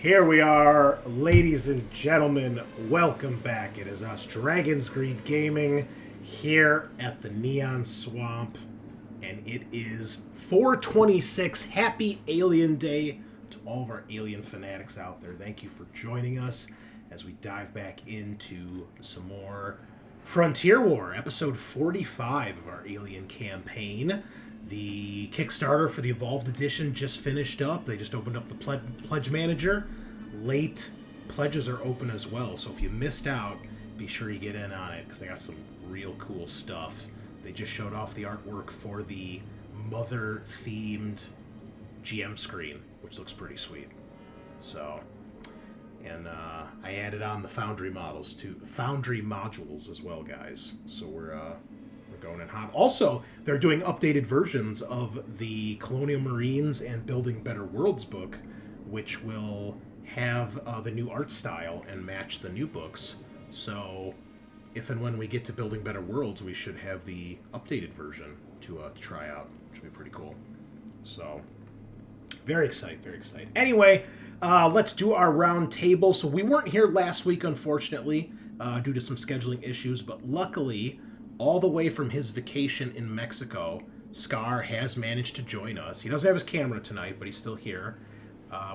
Here we are, ladies and gentlemen. Welcome back. It is us, Dragon's Greed Gaming, here at the Neon Swamp. And it is 4/26. Happy Alien Day to all of our alien fanatics out there. Thank you for joining us as we dive back into some more Frontier War, episode 45 of our alien campaign. The Kickstarter for the Evolved Edition just finished up. They just opened up the Pledge Manager. Late pledges are open as well, so if you missed out, be sure you get in on it, because they got some real cool stuff. They just showed off the artwork for the Mother-themed GM screen, which looks pretty sweet. So, and I added on the Foundry models too, Foundry modules as well, guys. So we're going in hot. Also, they're doing updated versions of the Colonial Marines and Building Better Worlds book, which will have the new art style and match the new books. So if and when we get to Building Better Worlds, we should have the updated version to try out, which would be pretty cool. So very excited, very excited. Anyway, let's do our round table. So we weren't here last week, unfortunately, due to some scheduling issues, but luckily, all the way from his vacation in Mexico, Scaarr has managed to join us. He doesn't have his camera tonight, but he's still here,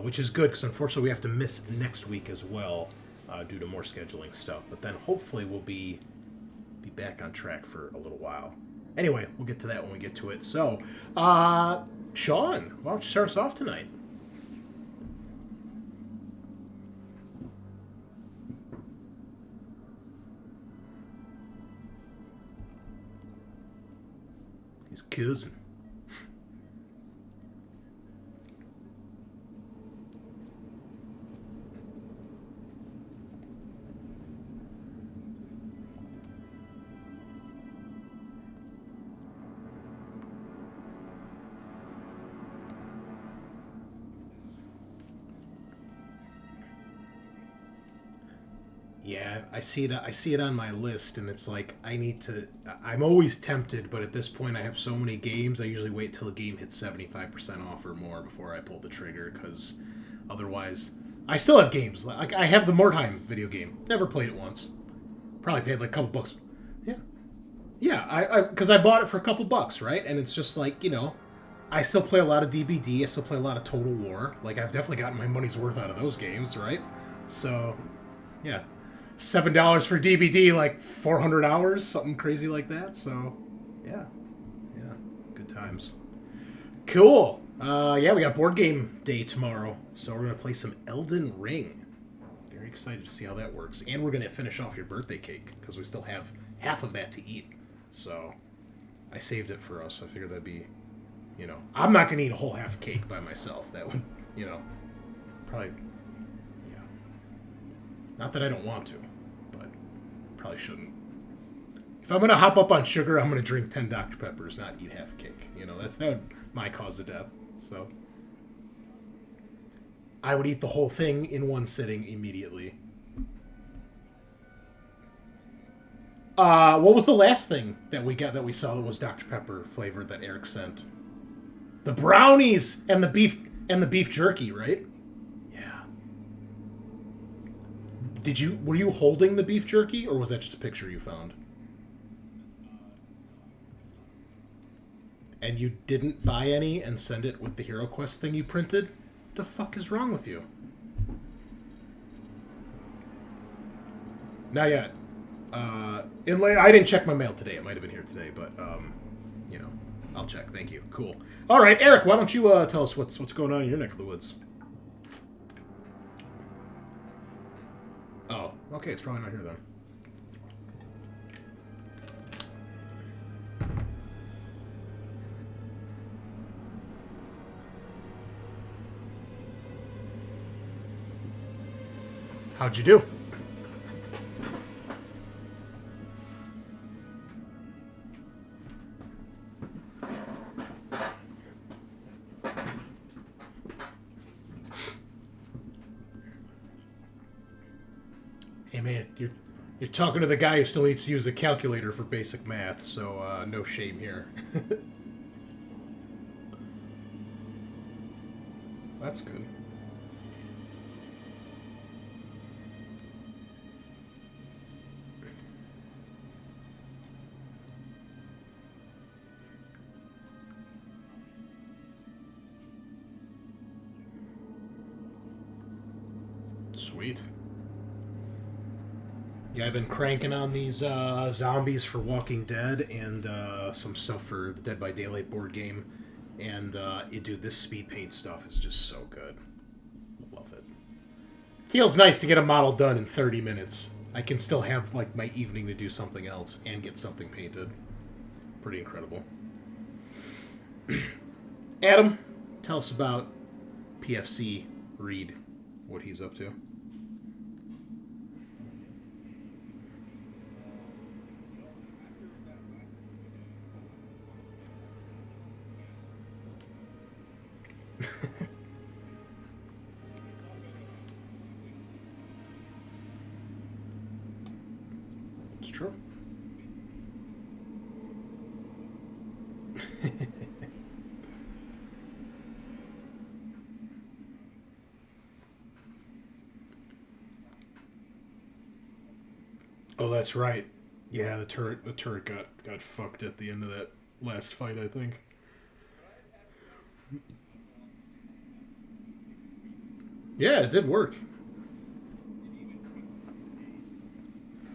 which is good, because unfortunately we have to miss next week as well due to more scheduling stuff. But then hopefully we'll be back on track for a little while. Anyway, we'll get to that when we get to it. So, Sean, why don't you start us off tonight? His cousin. Yeah, I see it on my list, and it's like I'm always tempted, but at this point I have so many games. I usually wait till a game hits 75% off or more before I pull the trigger, because otherwise I still have games. Like I have the Mordheim video game. Never played it once. Probably paid like a couple bucks. Yeah, I because I bought it for a couple bucks, right? And it's just like, I still play a lot of DBD. I still play a lot of Total War. Like, I've definitely gotten my money's worth out of those games, right? So, yeah. $7 for DBD, like 400 hours, something crazy like that. So, yeah, good times. Cool. Yeah, we got board game day tomorrow, so we're gonna play some Elden Ring. Very excited to see how that works, and we're gonna finish off your birthday cake because we still have half of that to eat. So, I saved it for us. I figured that'd be, I'm not gonna eat a whole half cake by myself. That would, probably. Not that I don't want to, but probably shouldn't. If I'm going to hop up on sugar, I'm going to drink 10 Dr. Peppers, not eat half a cake. That would my cause of death. So I would eat the whole thing in one sitting immediately. What was the last thing that we saw that was Dr. Pepper flavored that Eric sent? The brownies and the beef jerky, right? Were you holding the beef jerky, or was that just a picture you found? And you didn't buy any and send it with the Hero Quest thing you printed? What the fuck is wrong with you? Not yet. I didn't check my mail today. It might have been here today, but, I'll check. Thank you. Cool. All right, Eric, why don't you tell us what's going on in your neck of the woods? Oh, okay, it's probably not here then. How'd you do? Hey man, you're talking to the guy who still needs to use a calculator for basic math, so no shame here. That's good. Sweet. Yeah, I've been cranking on these zombies for Walking Dead and some stuff for the Dead by Daylight board game. And, dude, this speed paint stuff is just so good. Love it. Feels nice to get a model done in 30 minutes. I can still have, like, my evening to do something else and get something painted. Pretty incredible. Adam, tell us about PFC Reed, what he's up to. It's true. Oh, that's right. Yeah, the turret got fucked at the end of that last fight, I think. Yeah, it did work.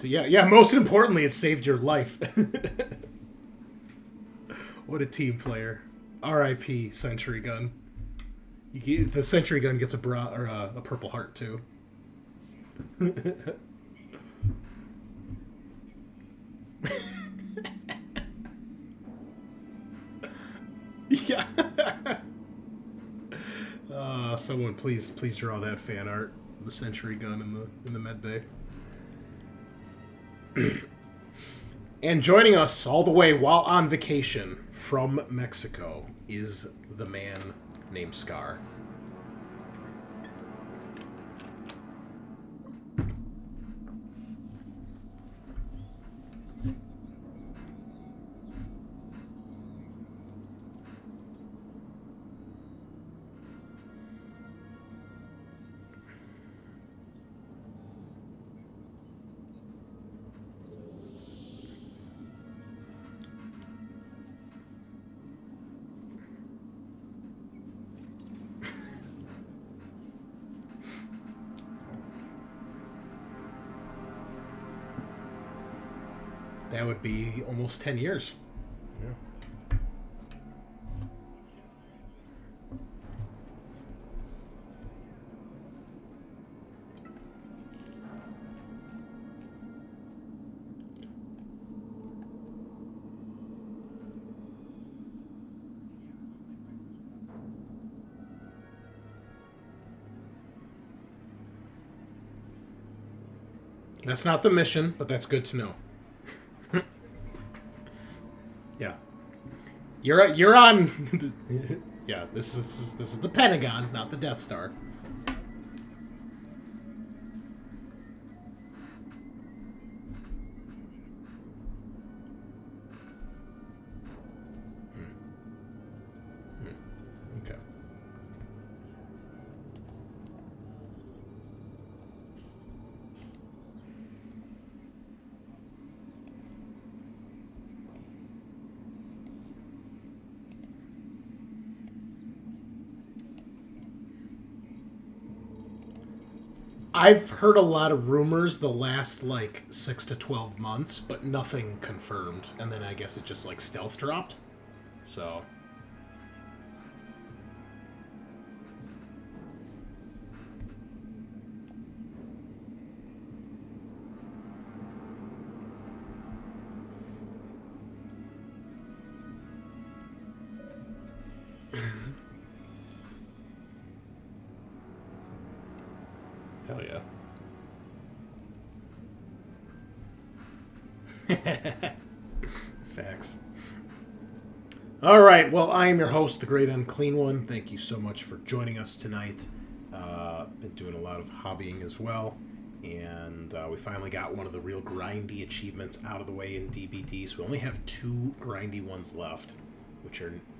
Yeah, most importantly, it saved your life. What a team player. R.I.P. Sentry Gun. The Sentry Gun gets a Purple Heart, too. Yeah. Someone please draw that fan art. The Sentry Gun in the med bay. And joining us all the way while on vacation from Mexico is the man named Scaarr. That would be almost 10 years. Yeah. That's not the mission, but that's good to know. Yeah, you're on. Yeah, this is the Pentagon, not the Death Star. Okay. I've heard a lot of rumors the last, 6 to 12 months, but nothing confirmed. And then I guess it just, stealth dropped. So... Hell yeah. Facts. All right, well, I am your host, the Great Unclean One. Thank you so much for joining us tonight. Been doing a lot of hobbying as well, and we finally got one of the real grindy achievements out of the way in DBD, so we only have 2 grindy ones left,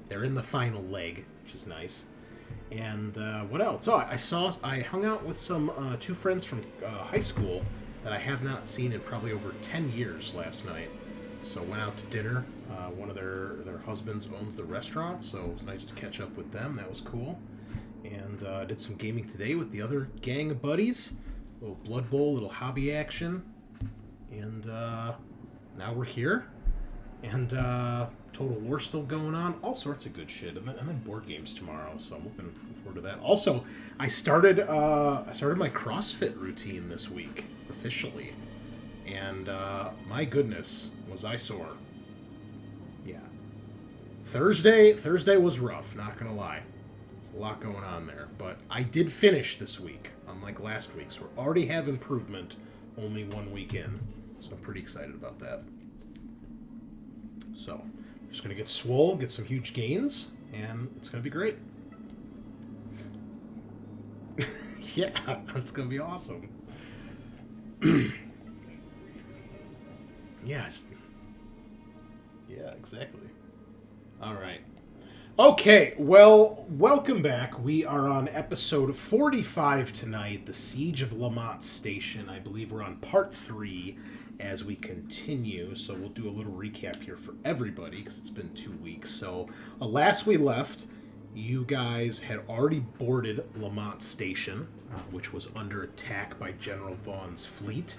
they're in the final leg, which is nice. And what else? Oh, I hung out with some 2 friends from high school that I have not seen in probably over 10 years last night. So went out to dinner. One of their husbands owns the restaurant, so it was nice to catch up with them. That was cool. And did some gaming today with the other gang of buddies. little Blood Bowl, little hobby action. And now we're here. And Total War still going on. All sorts of good shit. And then board games tomorrow, so I'm looking forward to that. Also, I started my CrossFit routine this week, officially. And my goodness, was I sore. Yeah. Thursday was rough, not gonna lie. There's a lot going on there. But I did finish this week, unlike last week. So we already have improvement only 1 week in. So I'm pretty excited about that. So, just going to get swole, get some huge gains, and it's going to be great. Yeah, it's going to be awesome. Yes. Yeah, exactly. All right. Okay, well, welcome back. We are on episode 45 tonight, The Siege of Lamont Station. I believe we're on part 3 as we continue, so we'll do a little recap here for everybody, because it's been 2 weeks. So, last we left, you guys had already boarded Lamont Station, which was under attack by General Vaughn's fleet,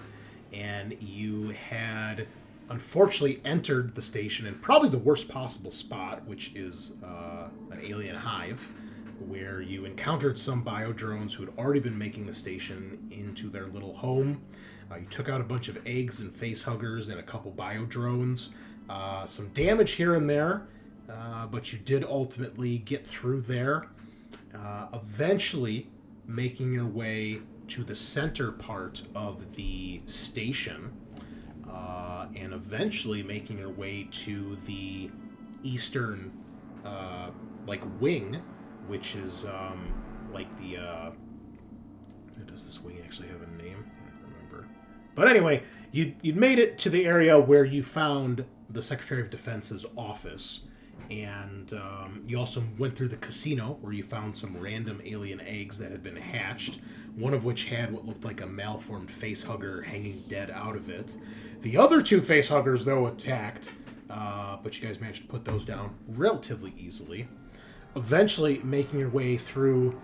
and you had unfortunately entered the station in probably the worst possible spot, which is an alien hive, where you encountered some bio-drones who had already been making the station into their little home. You took out a bunch of eggs and facehuggers and a couple bio-drones. Some damage here and there, but you did ultimately get through there, eventually making your way to the center part of the station, and eventually making your way to the eastern, wing, which is, does this wing actually have a name? I don't remember. But anyway, you'd made it to the area where you found the Secretary of Defense's office, and you also went through the casino where you found some random alien eggs that had been hatched, one of which had what looked like a malformed facehugger hanging dead out of it. The other 2 facehuggers, though, attacked, but you guys managed to put those down relatively easily. Eventually making your way through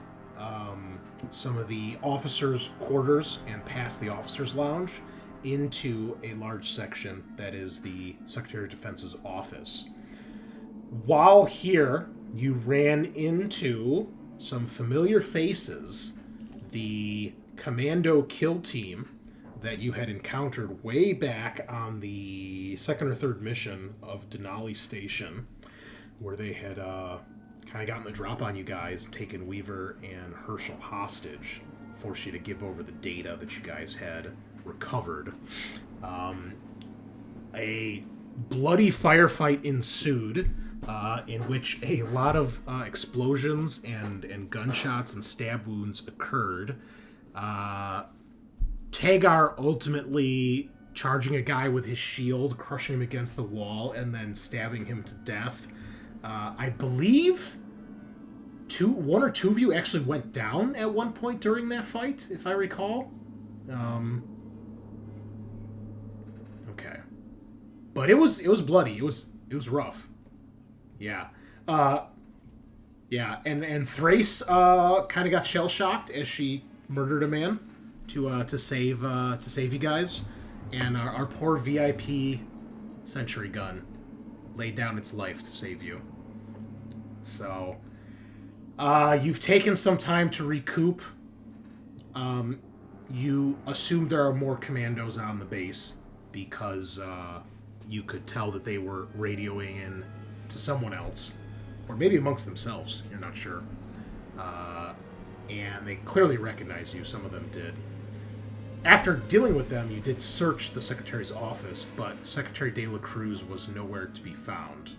some of the officers' quarters and past the officers' lounge into a large section that is the Secretary of Defense's office. While here, you ran into some familiar faces, the commando kill team that you had encountered way back on the 2nd or 3rd mission of Denali Station, where they had kind of gotten the drop on you guys, taken Weaver and Herschel hostage, forced you to give over the data that you guys had recovered. A bloody firefight ensued, in which a lot of explosions and gunshots and stab wounds occurred. Tagar ultimately charging a guy with his shield, crushing him against the wall, and then stabbing him to death. I believe one or two of you actually went down at one point during that fight, if I recall. Okay, but it was bloody. It was rough. Yeah. Yeah, and Thrace kind of got shell shocked as she murdered a man to save you guys, and our poor VIP sentry gun laid down its life to save you. So, you've taken some time to recoup. You assume there are more commandos on the base because you could tell that they were radioing in to someone else, or maybe amongst themselves. You're not sure. And they clearly recognized you. Some of them did. After dealing with them, you did search the Secretary's office, but Secretary de la Cruz was nowhere to be found.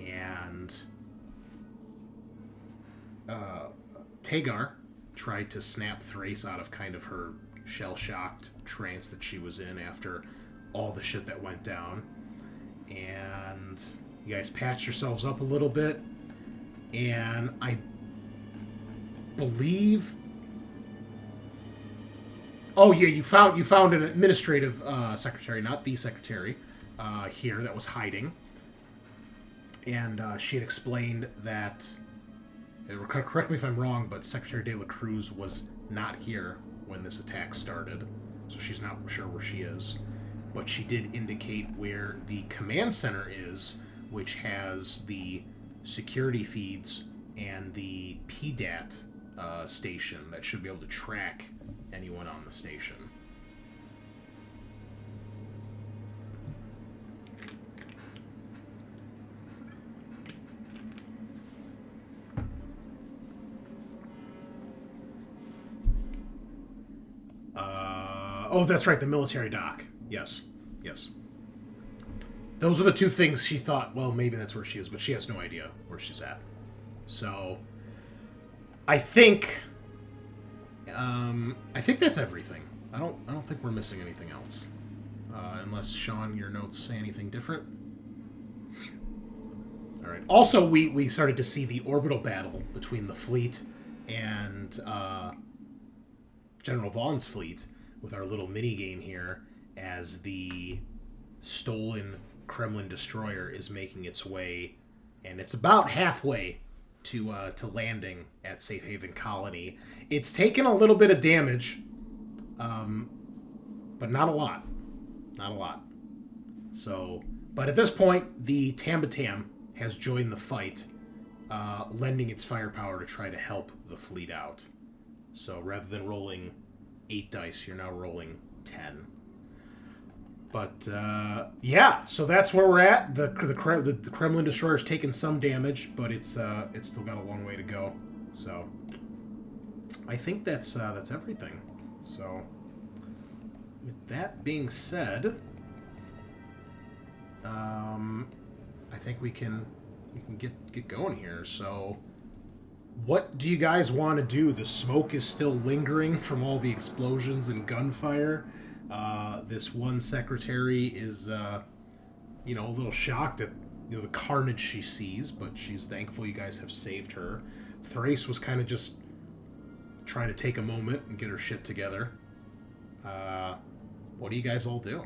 And Tagar tried to snap Thrace out of kind of her shell-shocked trance that she was in after all the shit that went down. And you guys patched yourselves up a little bit, and I believe... Oh yeah, you found an administrative secretary, not the secretary, here that was hiding, and she had explained that. Correct me if I'm wrong, but Secretary de la Cruz was not here when this attack started, so she's not sure where she is. But she did indicate where the command center is, which has the security feeds and the PDAT station that should be able to track anyone on the station. Oh, that's right, the military dock. Yes. Yes. Those are the two things she thought, well, maybe that's where she is, but she has no idea where she's at. So, I think that's everything. I don't think we're missing anything else. Unless, Sean, your notes say anything different. All right. Also, we started to see the orbital battle between the fleet and General Vaughn's fleet with our little mini game here, as the stolen Kremlin destroyer is making its way, and it's about halfway to landing at Safe Haven Colony. It's taken a little bit of damage, but not a lot. Not a lot. So, but at this point, the Tambatam has joined the fight, lending its firepower to try to help the fleet out. So rather than rolling 8 dice, you're now rolling 10. But, yeah, so that's where we're at. The Kremlin destroyer's taken some damage, but it's still got a long way to go. So, I think that's everything. So, with that being said, I think we can get going here. So, what do you guys want to do? The smoke is still lingering from all the explosions and gunfire. This one secretary is, a little shocked at, the carnage she sees, but she's thankful you guys have saved her. Thrace was kind of just trying to take a moment and get her shit together. What do you guys all do?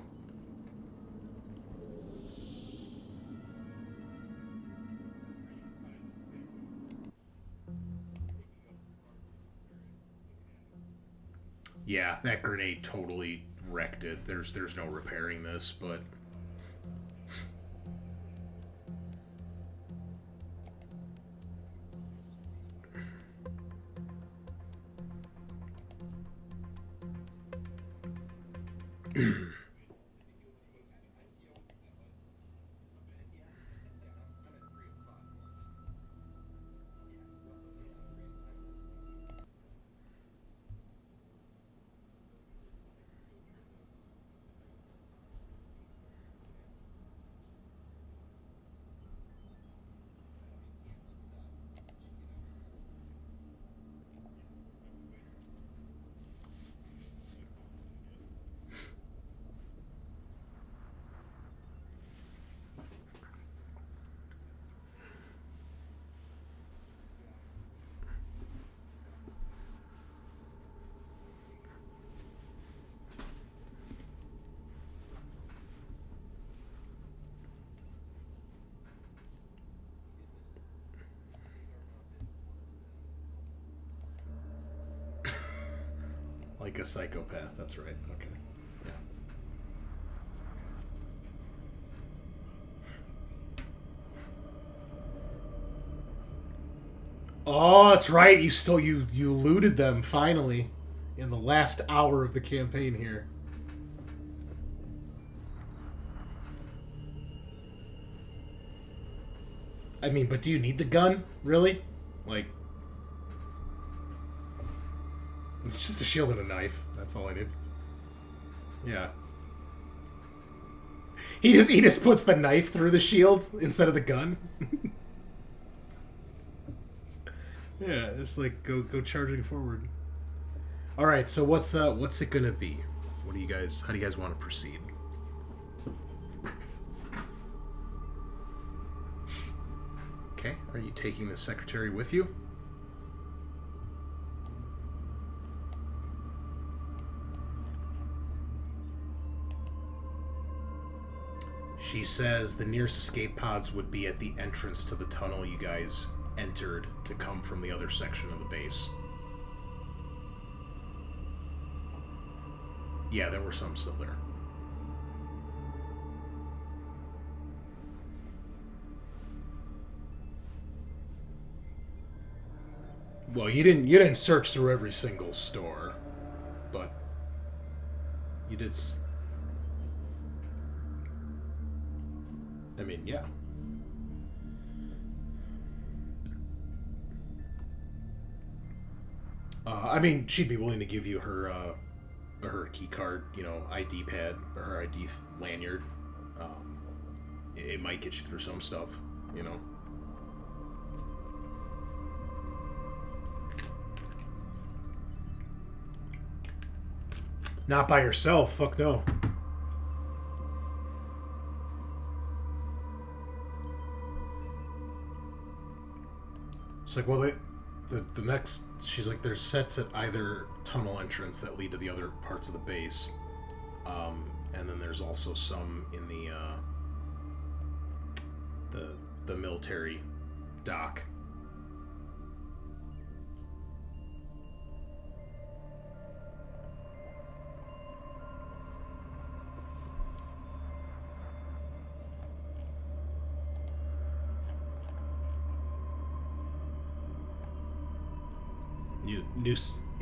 Yeah, that grenade totally wrecked it. There's no repairing this, but like a psychopath, that's right. Okay. Yeah. Oh, that's right. You looted them finally in the last hour of the campaign here. I mean, but do you need the gun? Really? Like, it's just a shield and a knife. That's all I need. Yeah. He just puts the knife through the shield instead of the gun. Yeah, it's like go charging forward. All right, so what's it gonna be? How do you guys want to proceed? Okay, are you taking the secretary with you? She says the nearest escape pods would be at the entrance to the tunnel you guys entered to come from the other section of the base. Yeah, there were some still there. Well, you didn't search through every single store, but you did. I mean, yeah. I mean, she'd be willing to give you her key card, you know, ID pad or her ID lanyard. It might get you through some stuff, you know. Not by yourself. Fuck no. It's like, well, the next... She's like, there's sets at either tunnel entrance that lead to the other parts of the base. And then there's also some in the military dock.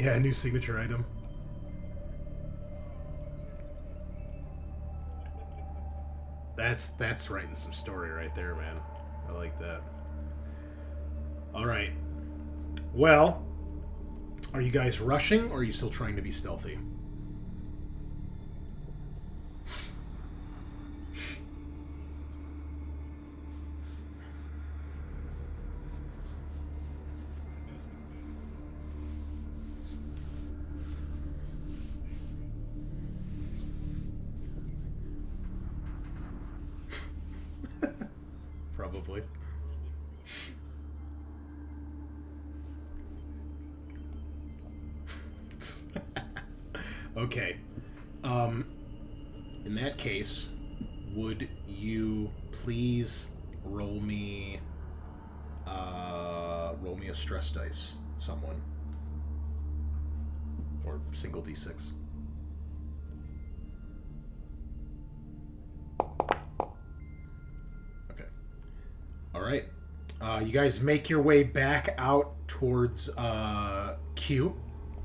New signature item. That's writing some story right there, man. I like that. All right. Well, are you guys rushing, or are you still trying to be stealthy? Probably. Okay. In that case, would you please roll me a stress dice, someone, or single d6. All right. You guys make your way back out towards Q,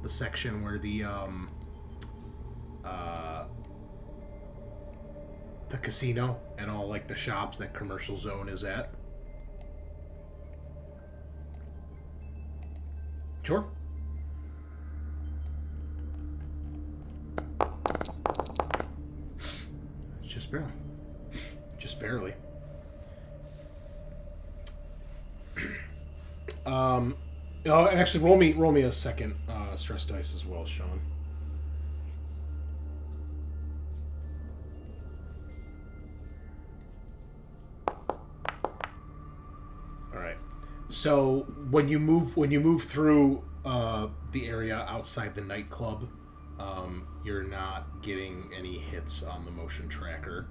the section where the casino and all like the shops, that commercial zone is at. Sure. It's just barely. Just barely. Oh, actually, roll me a second stress dice as well, Sean. All right. So when you move through the area outside the nightclub, you're not getting any hits on the motion tracker,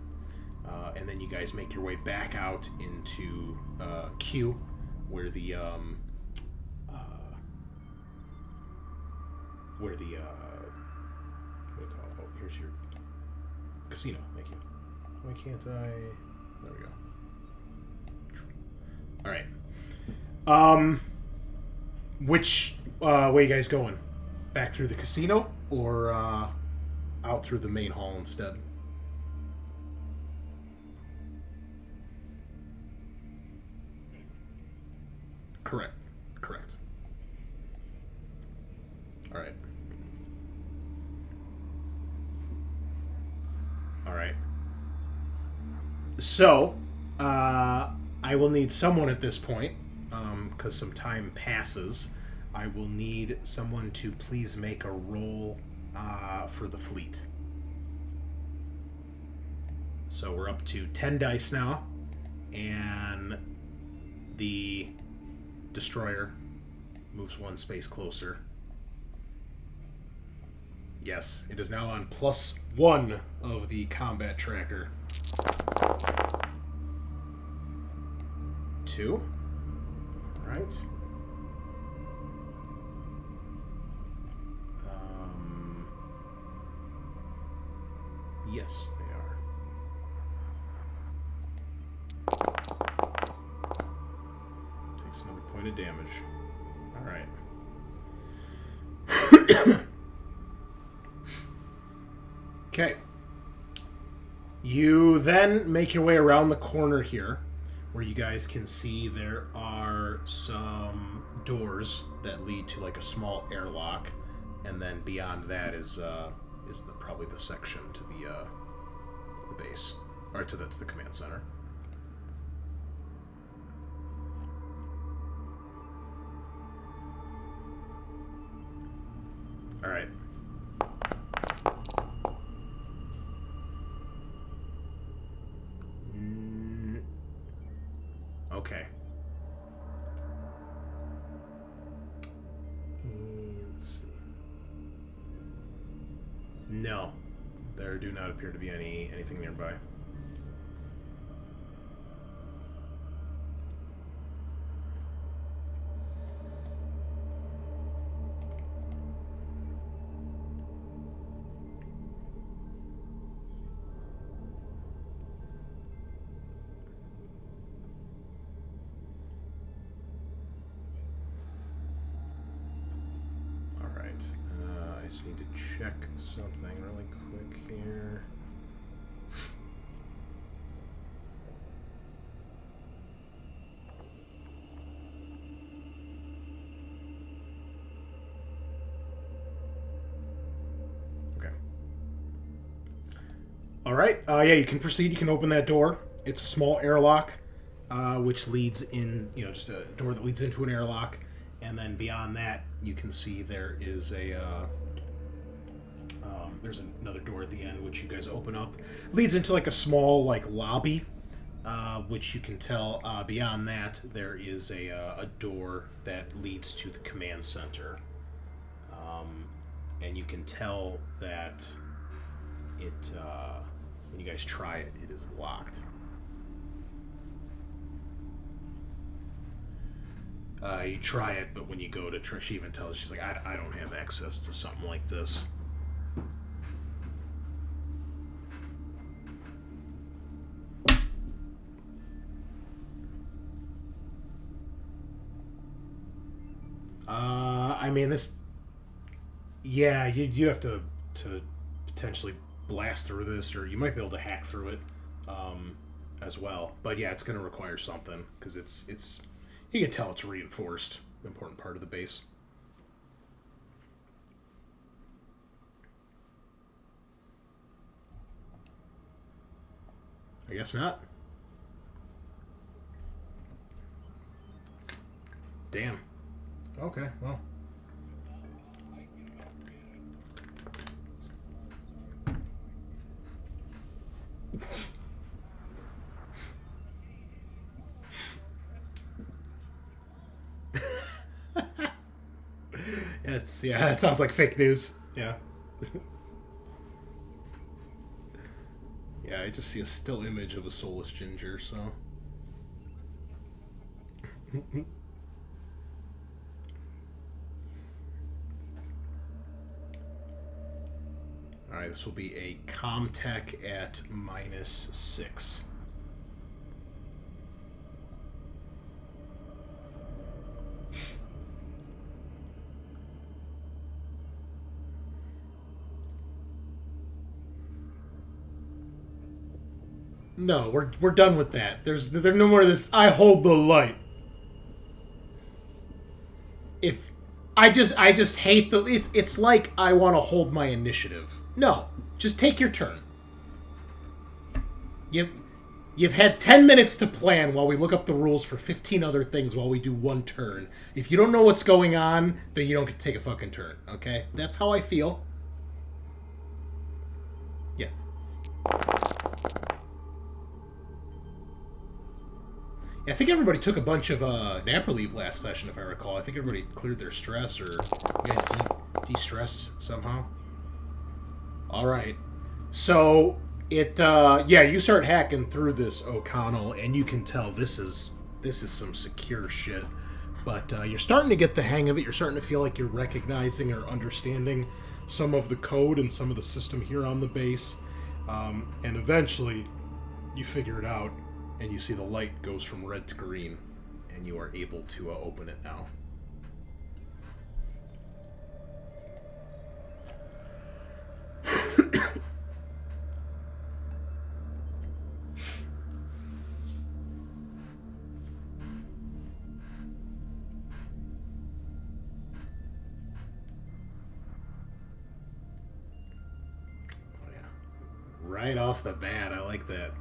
and then you guys make your way back out into Q, where the what do you call it? Oh, here's your casino. Thank you. Why can't I? There we go. All right. Which way you guys going? Back through the casino or out through the main hall instead? Correct. All right. So, I will need someone at this point, because some time passes. I will need someone to please make a roll for the fleet. So we're up to 10 dice now, and the destroyer moves one space closer. Yes, it is now on +1 of the combat tracker. 2. All right. Yes, they are. Takes another point of damage. All right. Okay. You then make your way around the corner here, where you guys can see there are some doors that lead to like a small airlock, and then beyond that is probably the section to the base, or to the command center. All right. Okay. Let's see. No, there do not appear to be anything nearby. I just need to check something really quick here. Okay. All right. Yeah, you can proceed. You can open that door. It's a small airlock, which leads in, just a door that leads into an airlock. And then beyond that, you can see there is there's another door at the end, which you guys open up. Leads into like a small lobby, which you can tell beyond that there is a door that leads to the command center. And you can tell that when you guys try it, it is locked. You try it, but when you go to try, she even tells, she's like, I don't have access to something like this. I mean, this... Yeah, you have to potentially blast through this, or you might be able to hack through it as well. But yeah, it's going to require something, because it's... You can tell it's reinforced. An important part of the base. I guess not. Damn. Okay, well. Yeah, that sounds like fake news. Yeah. Yeah, I just see a still image of a soulless ginger, so. Alright, this will be a Comtech at -6. No, we're done with that. There's no more of this. I hold the light. If I just hate the. It's like I want to hold my initiative. No, just take your turn. You've had 10 minutes to plan while we look up the rules for 15 other things while we do one turn. If you don't know what's going on, then you don't get to take a fucking turn. Okay, that's how I feel. Yeah. I think everybody took a bunch of nap relief last session, if I recall. I think everybody cleared their stress, or you guys de-stressed somehow. All right. So, yeah, you start hacking through this, O'Connell, and you can tell this is some secure shit. But you're starting to get the hang of it. You're starting to feel like you're recognizing or understanding some of the code and some of the system here on the base. And eventually, you figure it out, and you see the light goes from red to green, and you are able to open it now. Right off the bat, I like that.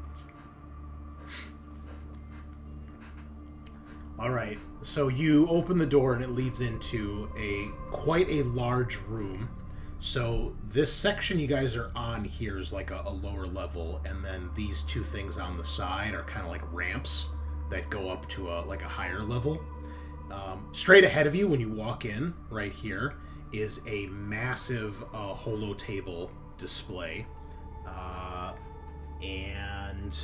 Alright, so you open the door and it leads into quite a large room. So this section you guys are on here is like a lower level, and then these two things on the side are kind of like ramps that go up to a higher level. Straight ahead of you when you walk in, right here, is a massive holo table display. And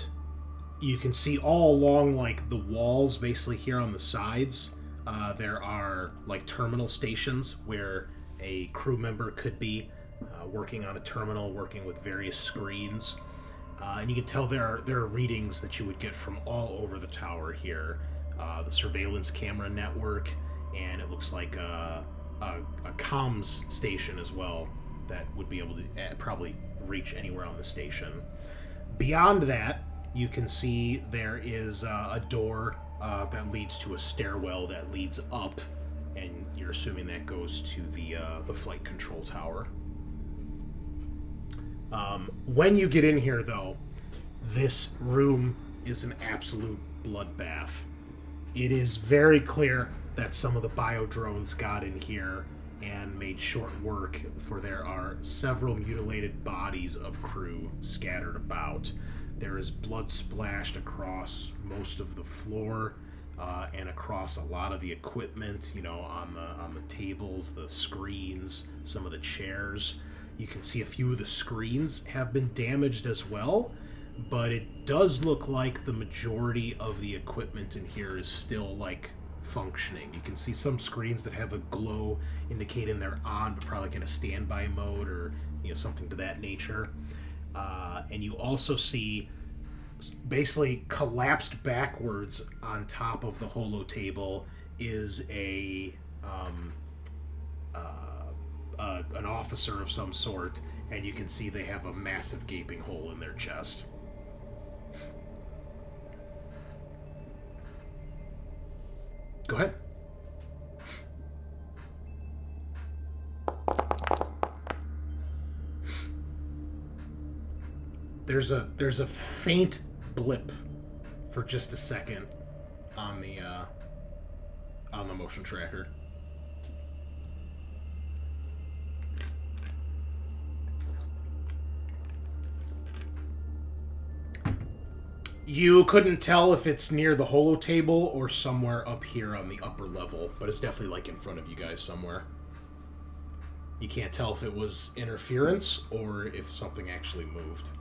you can see all along like the walls basically here on the sides there are like terminal stations where a crew member could be working on a terminal, working with various screens, and you can tell there are readings that you would get from all over the tower here, the surveillance camera network, and it looks like a comms station as well that would be able to probably reach anywhere on the station. Beyond that, you can see there is a door that leads to a stairwell that leads up, and you're assuming that goes to the flight control tower. When you get in here, though, this room is an absolute bloodbath. It is very clear that some of the biodrones got in here and made short work, for there are several mutilated bodies of crew scattered about. There is blood splashed across most of the floor and across a lot of the equipment, on the tables, the screens, some of the chairs. You can see a few of the screens have been damaged as well, but it does look like the majority of the equipment in here is still functioning. You can see some screens that have a glow indicating they're on, but probably in a standby mode or something to that nature. And you also see basically collapsed backwards on top of the holo table is an officer of some sort, and you can see they have a massive gaping hole in their chest. Go ahead. There's a faint blip for just a second on the motion tracker. You couldn't tell if it's near the holo table or somewhere up here on the upper level, but it's definitely in front of you guys somewhere. You can't tell if it was interference or if something actually moved.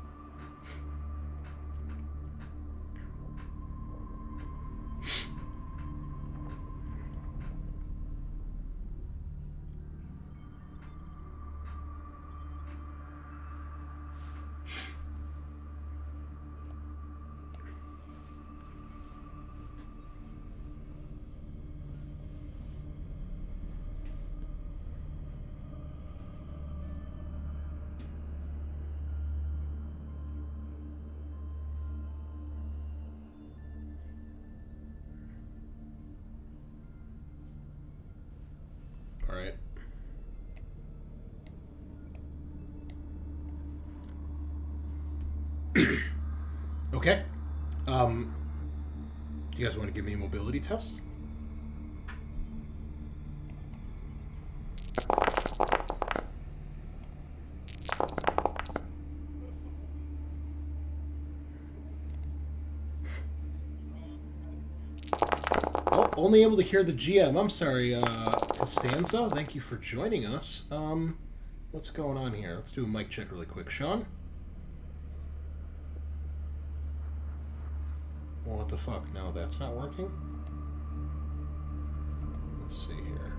Alright. Okay. Do you guys want to give me a mobility test? Oh, only able to hear the GM. I'm sorry, Costanza. Thank you for joining us. What's going on here? Let's do a mic check really quick. Sean? Well, what the fuck? No, that's not working? Let's see here.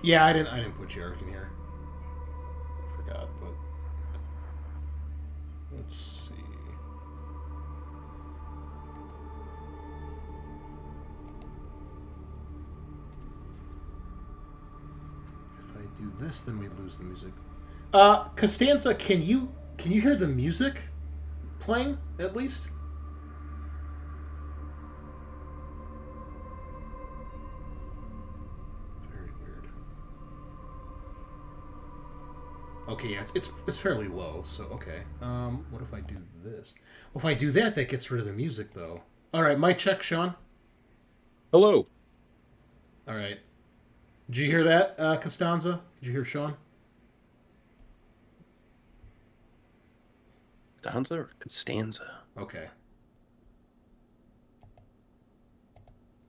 Yeah, I didn't put Jarek in here. I forgot, but let's see. If I do this, then we lose the music. Costanza, can you hear the music playing at least? Okay, yeah, it's fairly low, so okay. What if I do this? Well, if I do that, that gets rid of the music, though. All right, mic check, Sean. Hello. All right. Did you hear that, Costanza? Did you hear Sean? Costanza or Costanza? Okay.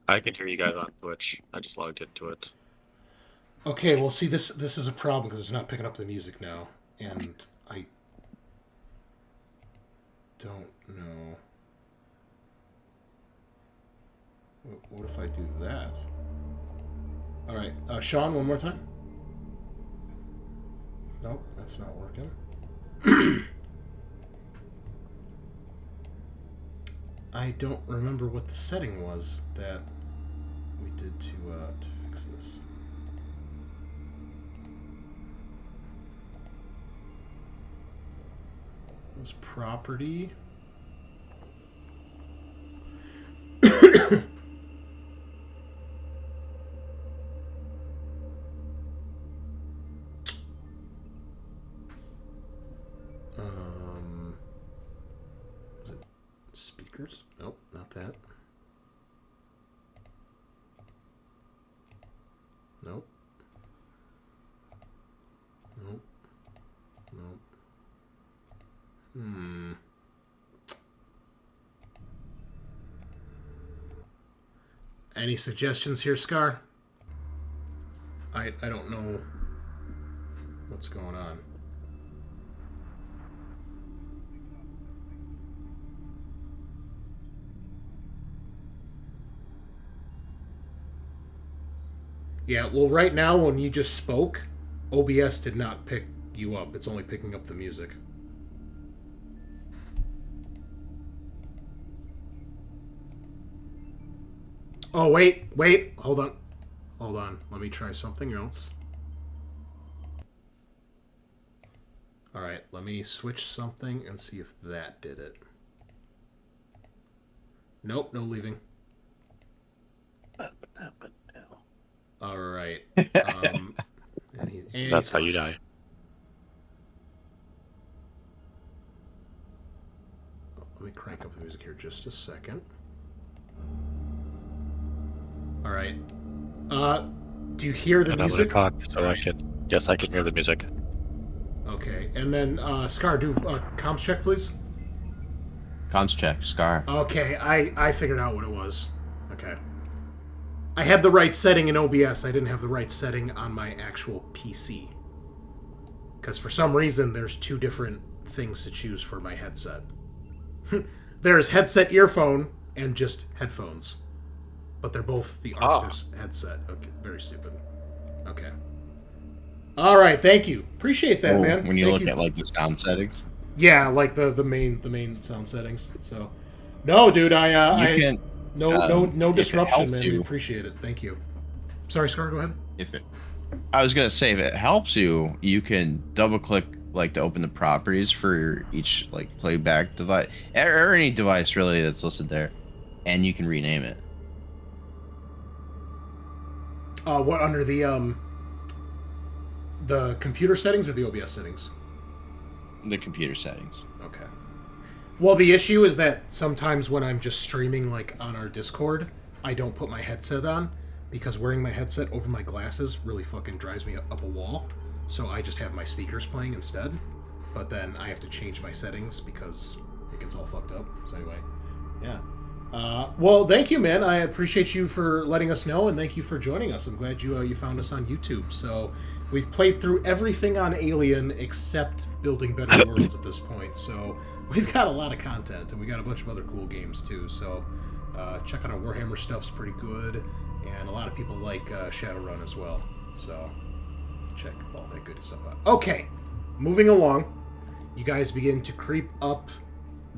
I can hear you guys on Twitch. I just logged into it. Okay, well, see, this is a problem because it's not picking up the music now, and I don't know. What if I do that? All right, Sean, one more time. Nope, that's not working. I don't remember what the setting was that we did to fix this. It was property. Was it speakers? Nope, not that. Nope. Nope. Nope. Any suggestions here, Scaarr? I don't know what's going on. Yeah, well, right now when you just spoke, OBS did not pick you up. It's only picking up the music. Oh, wait, hold on. Let me try something else. Alright, let me switch something and see if that did it. Nope, no leaving. Alright. That's how you die. Let me crank up the music here just a second. All right. Do you hear the music? Talk, so I can. Yes, I can hear the music. Okay, and then Scaarr, do comms check, please. Comms check, Scaarr. Okay, I figured out what it was. Okay. I had the right setting in OBS. I didn't have the right setting on my actual PC. Because for some reason, there's two different things to choose for my headset. There's headset earphone and just headphones. But they're both the Arctis headset. Okay, it's very stupid. Okay. All right, thank you. Appreciate that, man. When you look at like the sound settings. Yeah, like the main sound settings. So, no, dude, no disruption, man. We appreciate it. Thank you. Sorry, Scaarr, go ahead. I was gonna say, if it helps you, you can double click like to open the properties for each like playback device or any device really that's listed there, and you can rename it. What, under the computer settings or the OBS settings? The computer settings. Okay. Well, the issue is that sometimes when I'm just streaming like on our Discord, I don't put my headset on because wearing my headset over my glasses really fucking drives me up a wall. So I just have my speakers playing instead. But then I have to change my settings because it gets all fucked up. So anyway, yeah. Well, thank you, man. I appreciate you for letting us know, and thank you for joining us. I'm glad you found us on YouTube. So we've played through everything on Alien except Building Better Worlds at this point. So we've got a lot of content, and we got a bunch of other cool games too. So check out our Warhammer stuff's pretty good, and a lot of people like Shadowrun as well. So, check all that good stuff out. Okay, moving along. You guys begin to creep up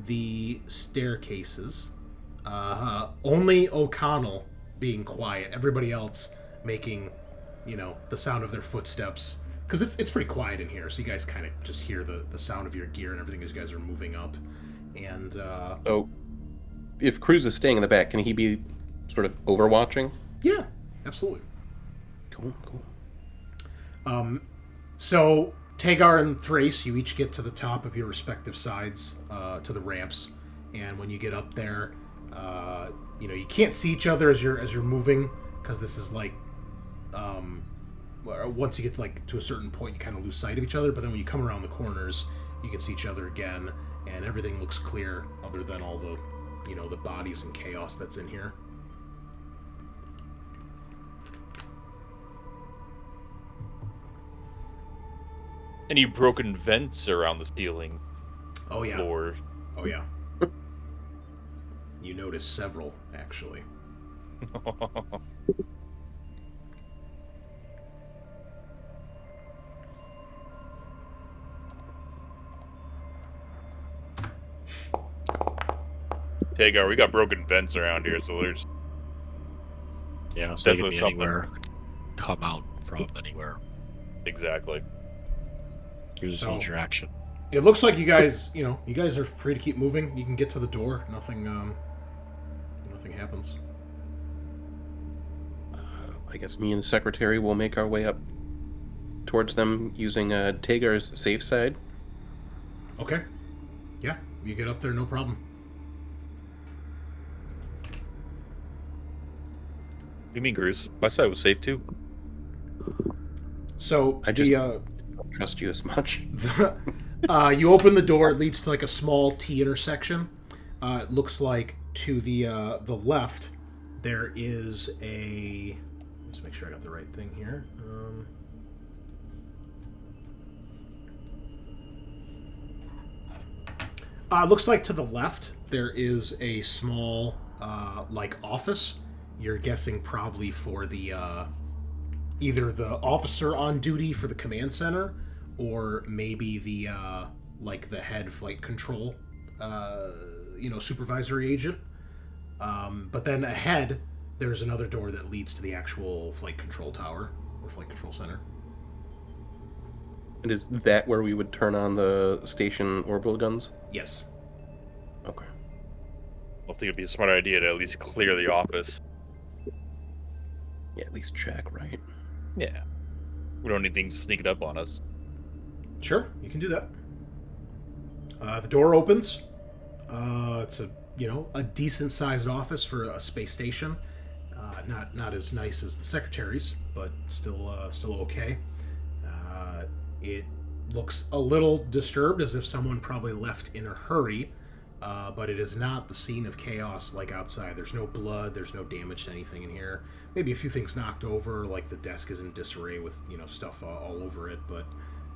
the staircases. Only O'Connell being quiet. Everybody else making, the sound of their footsteps. Because it's pretty quiet in here, so you guys kind of just hear the sound of your gear and everything as you guys are moving up. And, So, if Cruz is staying in the back, can he be sort of overwatching? yeah, absolutely. Cool. So, Tagar and Thrace, you each get to the top of your respective sides, to the ramps. And when you get up there, you can't see each other as you're moving, because this is like, once you get to a certain point, you kind of lose sight of each other. But then when you come around the corners, you can see each other again, and everything looks clear, other than all the, the bodies and chaos that's in here. Any broken vents around the ceiling? Oh yeah. Or Oh yeah. You notice several, actually. Tagar, we got broken vents around here, so there's Yeah, so they can definitely be something. anywhere. Come out from anywhere. Exactly. Cruz, So- hold your action. It looks like you guys are free to keep moving. You can get to the door. Nothing happens. I guess me and the secretary will make our way up towards them using Tagar's safe side. Okay. Yeah, you get up there, no problem. You mean Cruz? My side was safe too. So I just- the Don't trust you as much. you open the door. It leads to a small T intersection. It looks like to the left there is a. Let's make sure I got the right thing here. Looks like to the left there is a small office. You're guessing probably for the either the officer on duty for the command center, or maybe the the head flight control supervisory agent. But then ahead there's another door that leads to the actual flight control tower or flight control center. And is that where we would turn on the station orbital guns? Yes. Okay. I think it'd be a smart idea to at least clear the office. Yeah, at least check, right? Yeah. We don't need things sneaking up on us. Sure, you can do that. The door opens. It's a decent sized office for a space station. Not as nice as the secretary's, but still okay. It looks a little disturbed, as if someone probably left in a hurry, but it is not the scene of chaos like outside. There's no blood, there's no damage to anything in here. Maybe a few things knocked over, like the desk is in disarray with stuff all over it, but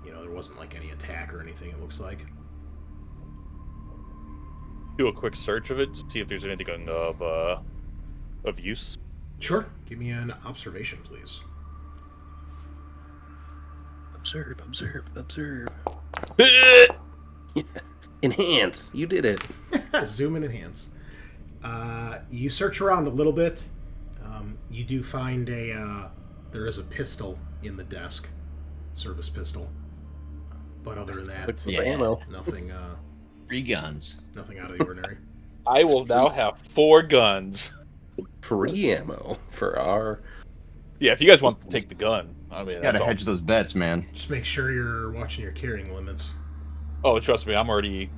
there wasn't any attack or anything, it looks like. Do a quick search of it, see if there's anything of use. Sure. Give me an observation, please. Observe. Enhance. You did it. Zoom and enhance. You search around a little bit. You do find there is a pistol in the desk, service pistol. But other than that, With the ammo. nothing. 3 guns. Nothing out of the ordinary. I will now have 4 guns. Free ammo for our. Yeah, if you guys want to take the gun, I mean, You that's gotta all. hedge those bets, man. Just make sure you're watching your carrying limits. Oh, trust me, I'm already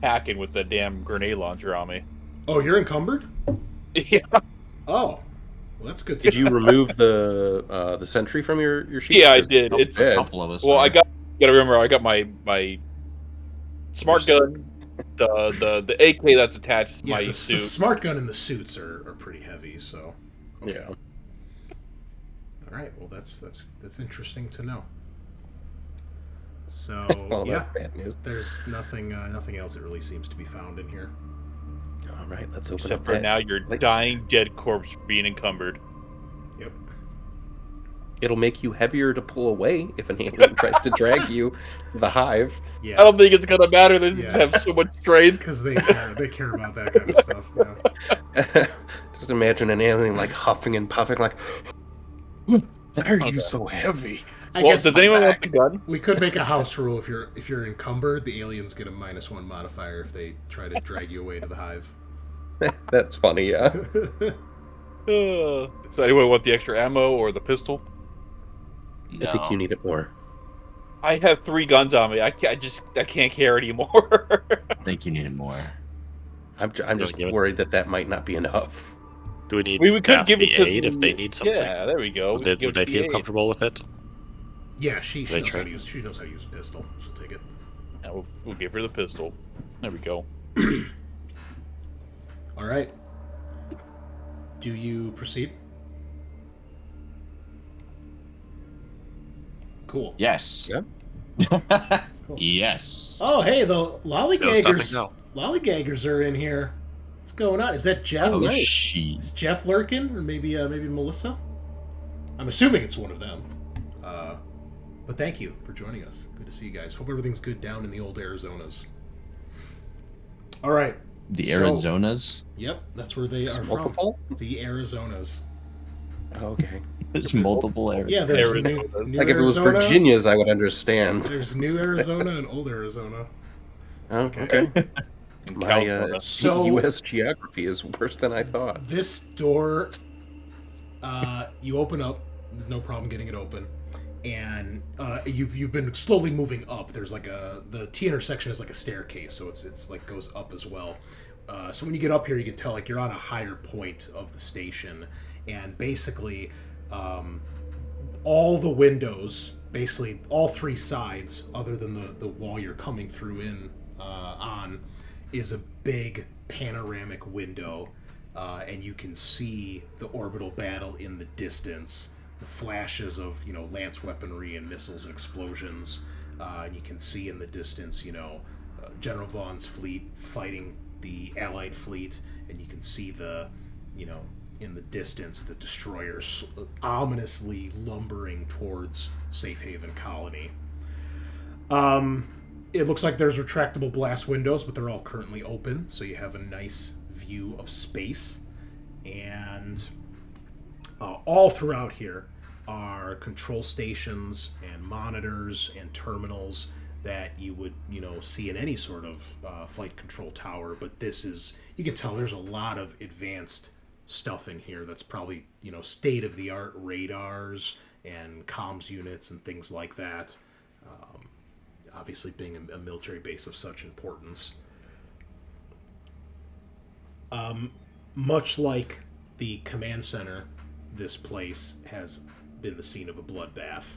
hacking with the damn grenade launcher on me. Oh, you're encumbered? Yeah. Oh, well, that's good. Did you remove the sentry from your sheet? Yeah, I did. It's dead. A couple of us. well, are. I gotta remember, I got my smart gun, the AK that's attached to Yeah, my the suit. smart gun and the suits are pretty heavy. So. Okay. Yeah. All right. Well, that's interesting to know. So Well, yeah, that's bad news. there's nothing else that really seems to be found in here. All right, let's open Except up for that. now, your dying dead corpse being encumbered. Yep. it'll make you heavier to pull away if an alien tries to drag you to the hive. Yeah. I don't think it's gonna matter. They Yeah. have so much strength. Because they care about that kind of stuff. Yeah. Just imagine an alien like huffing and puffing, like, "Why are Okay. you so heavy?" I Well, guess does anyone want the gun? we could make a house rule if you're encumbered, the aliens get a -1 modifier if they try to drag you away to the hive. That's funny, yeah. So anyone want the extra ammo or the pistol? I think you need it more. I have 3 guns on me. I can't carry anymore. I think you need more. I'm just give it- worried that might not be enough. Do we need we could ask give the it to aid the- if they need something? Yeah, there we go. Would they feel comfortable with it? Yeah, she They knows how try- to use a pistol. She'll take it. Yeah, we'll give her the pistol. There we go. All right. Do you proceed? Cool. Yes. Yeah. Yes. Oh, hey, the No lollygaggers. stopping now. Lollygaggers are in here. What's going on? Is that Jeff? Oh, nice. she. Is Jeff lurking, or maybe Melissa? I'm assuming it's one of them. But thank you for joining us. Good to see you guys. Hope everything's good down in the old Arizonas. All right. The So- Arizonas. Yep, that's where they There's are multiple? from. The Arizonas. Oh, okay. There's multiple areas. Yeah, there's Arizona. new Like if it was Arizona, Virginia's, I would understand. There's New Arizona and Old Arizona. Oh, okay. My California. So- U.S. geography is worse than I thought. This door, you open up, no problem getting it open, and you've been slowly moving up. There's like the T intersection is like a staircase, so it's like goes up as well. So when you get up here, you can tell like you're on a higher point of the station, and basically, all the windows, basically all 3 sides, other than the wall you're coming through on, is a big panoramic window, and you can see the orbital battle in the distance, the flashes of lance weaponry and missiles and explosions, and you can see in the distance General Vaughn's fleet fighting the Allied fleet, and you can see in the distance the destroyers ominously lumbering towards Safe Haven Colony. It looks like there's retractable blast windows, but they're all currently open, so you have a nice view of space. And all throughout here are control stations and monitors and terminals that you would see in any sort of flight control tower. But this is, you can tell there's a lot of advanced stuff in here that's probably state-of-the-art radars and comms units and things like that. Obviously being a military base of such importance. Much like the command center, this place has been the scene of a bloodbath.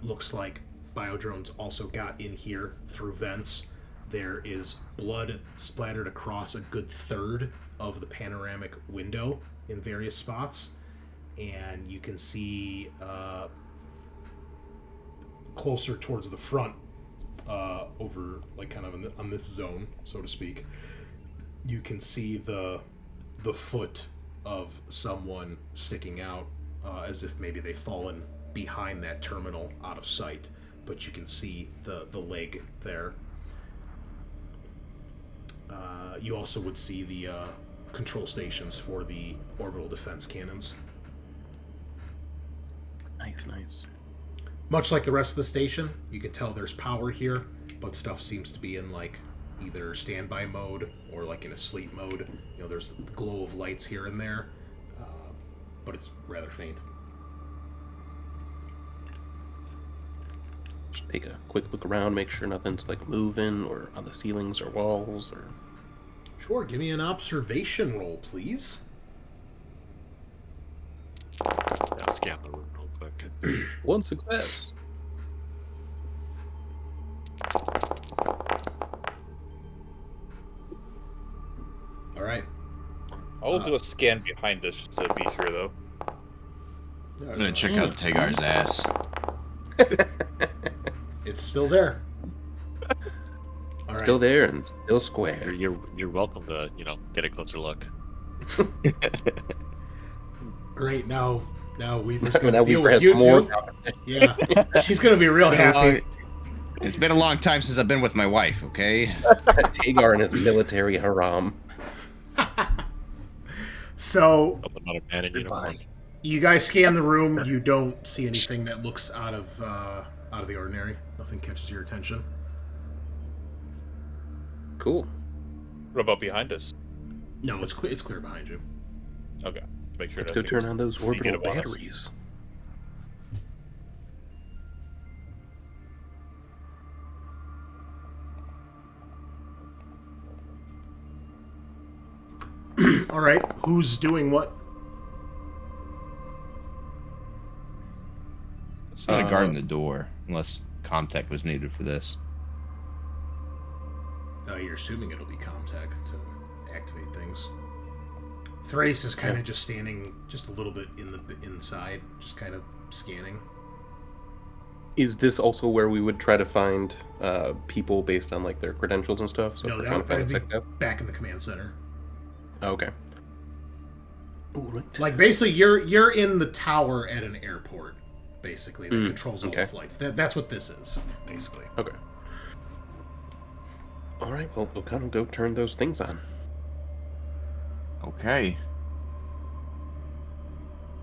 Looks like biodrones also got in here through vents. There is blood splattered across a good third of the panoramic window in various spots. And you can see closer towards the front, over like kind of on this zone, so to speak, you can see the foot of someone sticking out, as if maybe they've fallen behind that terminal out of sight, but you can see the leg there. You also would see the control stations for the orbital defense cannons. Nice. Much like the rest of the station, you can tell there's power here, but stuff seems to be in like either standby mode or like in a sleep mode. There's the glow of lights here and there, but it's rather faint. Just take a quick look around, make sure nothing's like moving or on the ceilings or walls or. Sure, give me an observation roll, please. Yeah, scan the room real quick. One success. All right. I will do a scan behind us just to be sure, though. I'm gonna check out Tagar's ass. It's still there. All right. Still there and still square. You're welcome to get a closer look. Great. Now, Now Weaver's going to Now deal Weaver with has you more. two. Yeah, she's going to be real happy. It's been a long time since I've been with my wife, okay? Tagar and his military haram. So Not a man in Goodbye. uniform. you guys scan the room. You don't see anything that looks out of the ordinary. Nothing catches your attention. Cool. What about behind us? No, it's clear. It's clear behind you. Okay. Make sure. Let's go turn on those sneak in orbital above us. batteries. All right, who's doing what? It's not guarding the door, unless Comtech was needed for this. You're assuming it'll be Comtech to activate things. Thrace is kind of just standing just a little bit in the inside, just kind of scanning. Is this also where we would try to find people based on like their credentials and stuff? So No, if we're trying to find a that'd sec be dev? back in the command center. Oh, okay. All right. Like basically, you're in the tower at an airport, basically that controls all the okay. flights. That's what this is, basically. Okay. All right. Well, we'll kind of go turn those things on. Okay.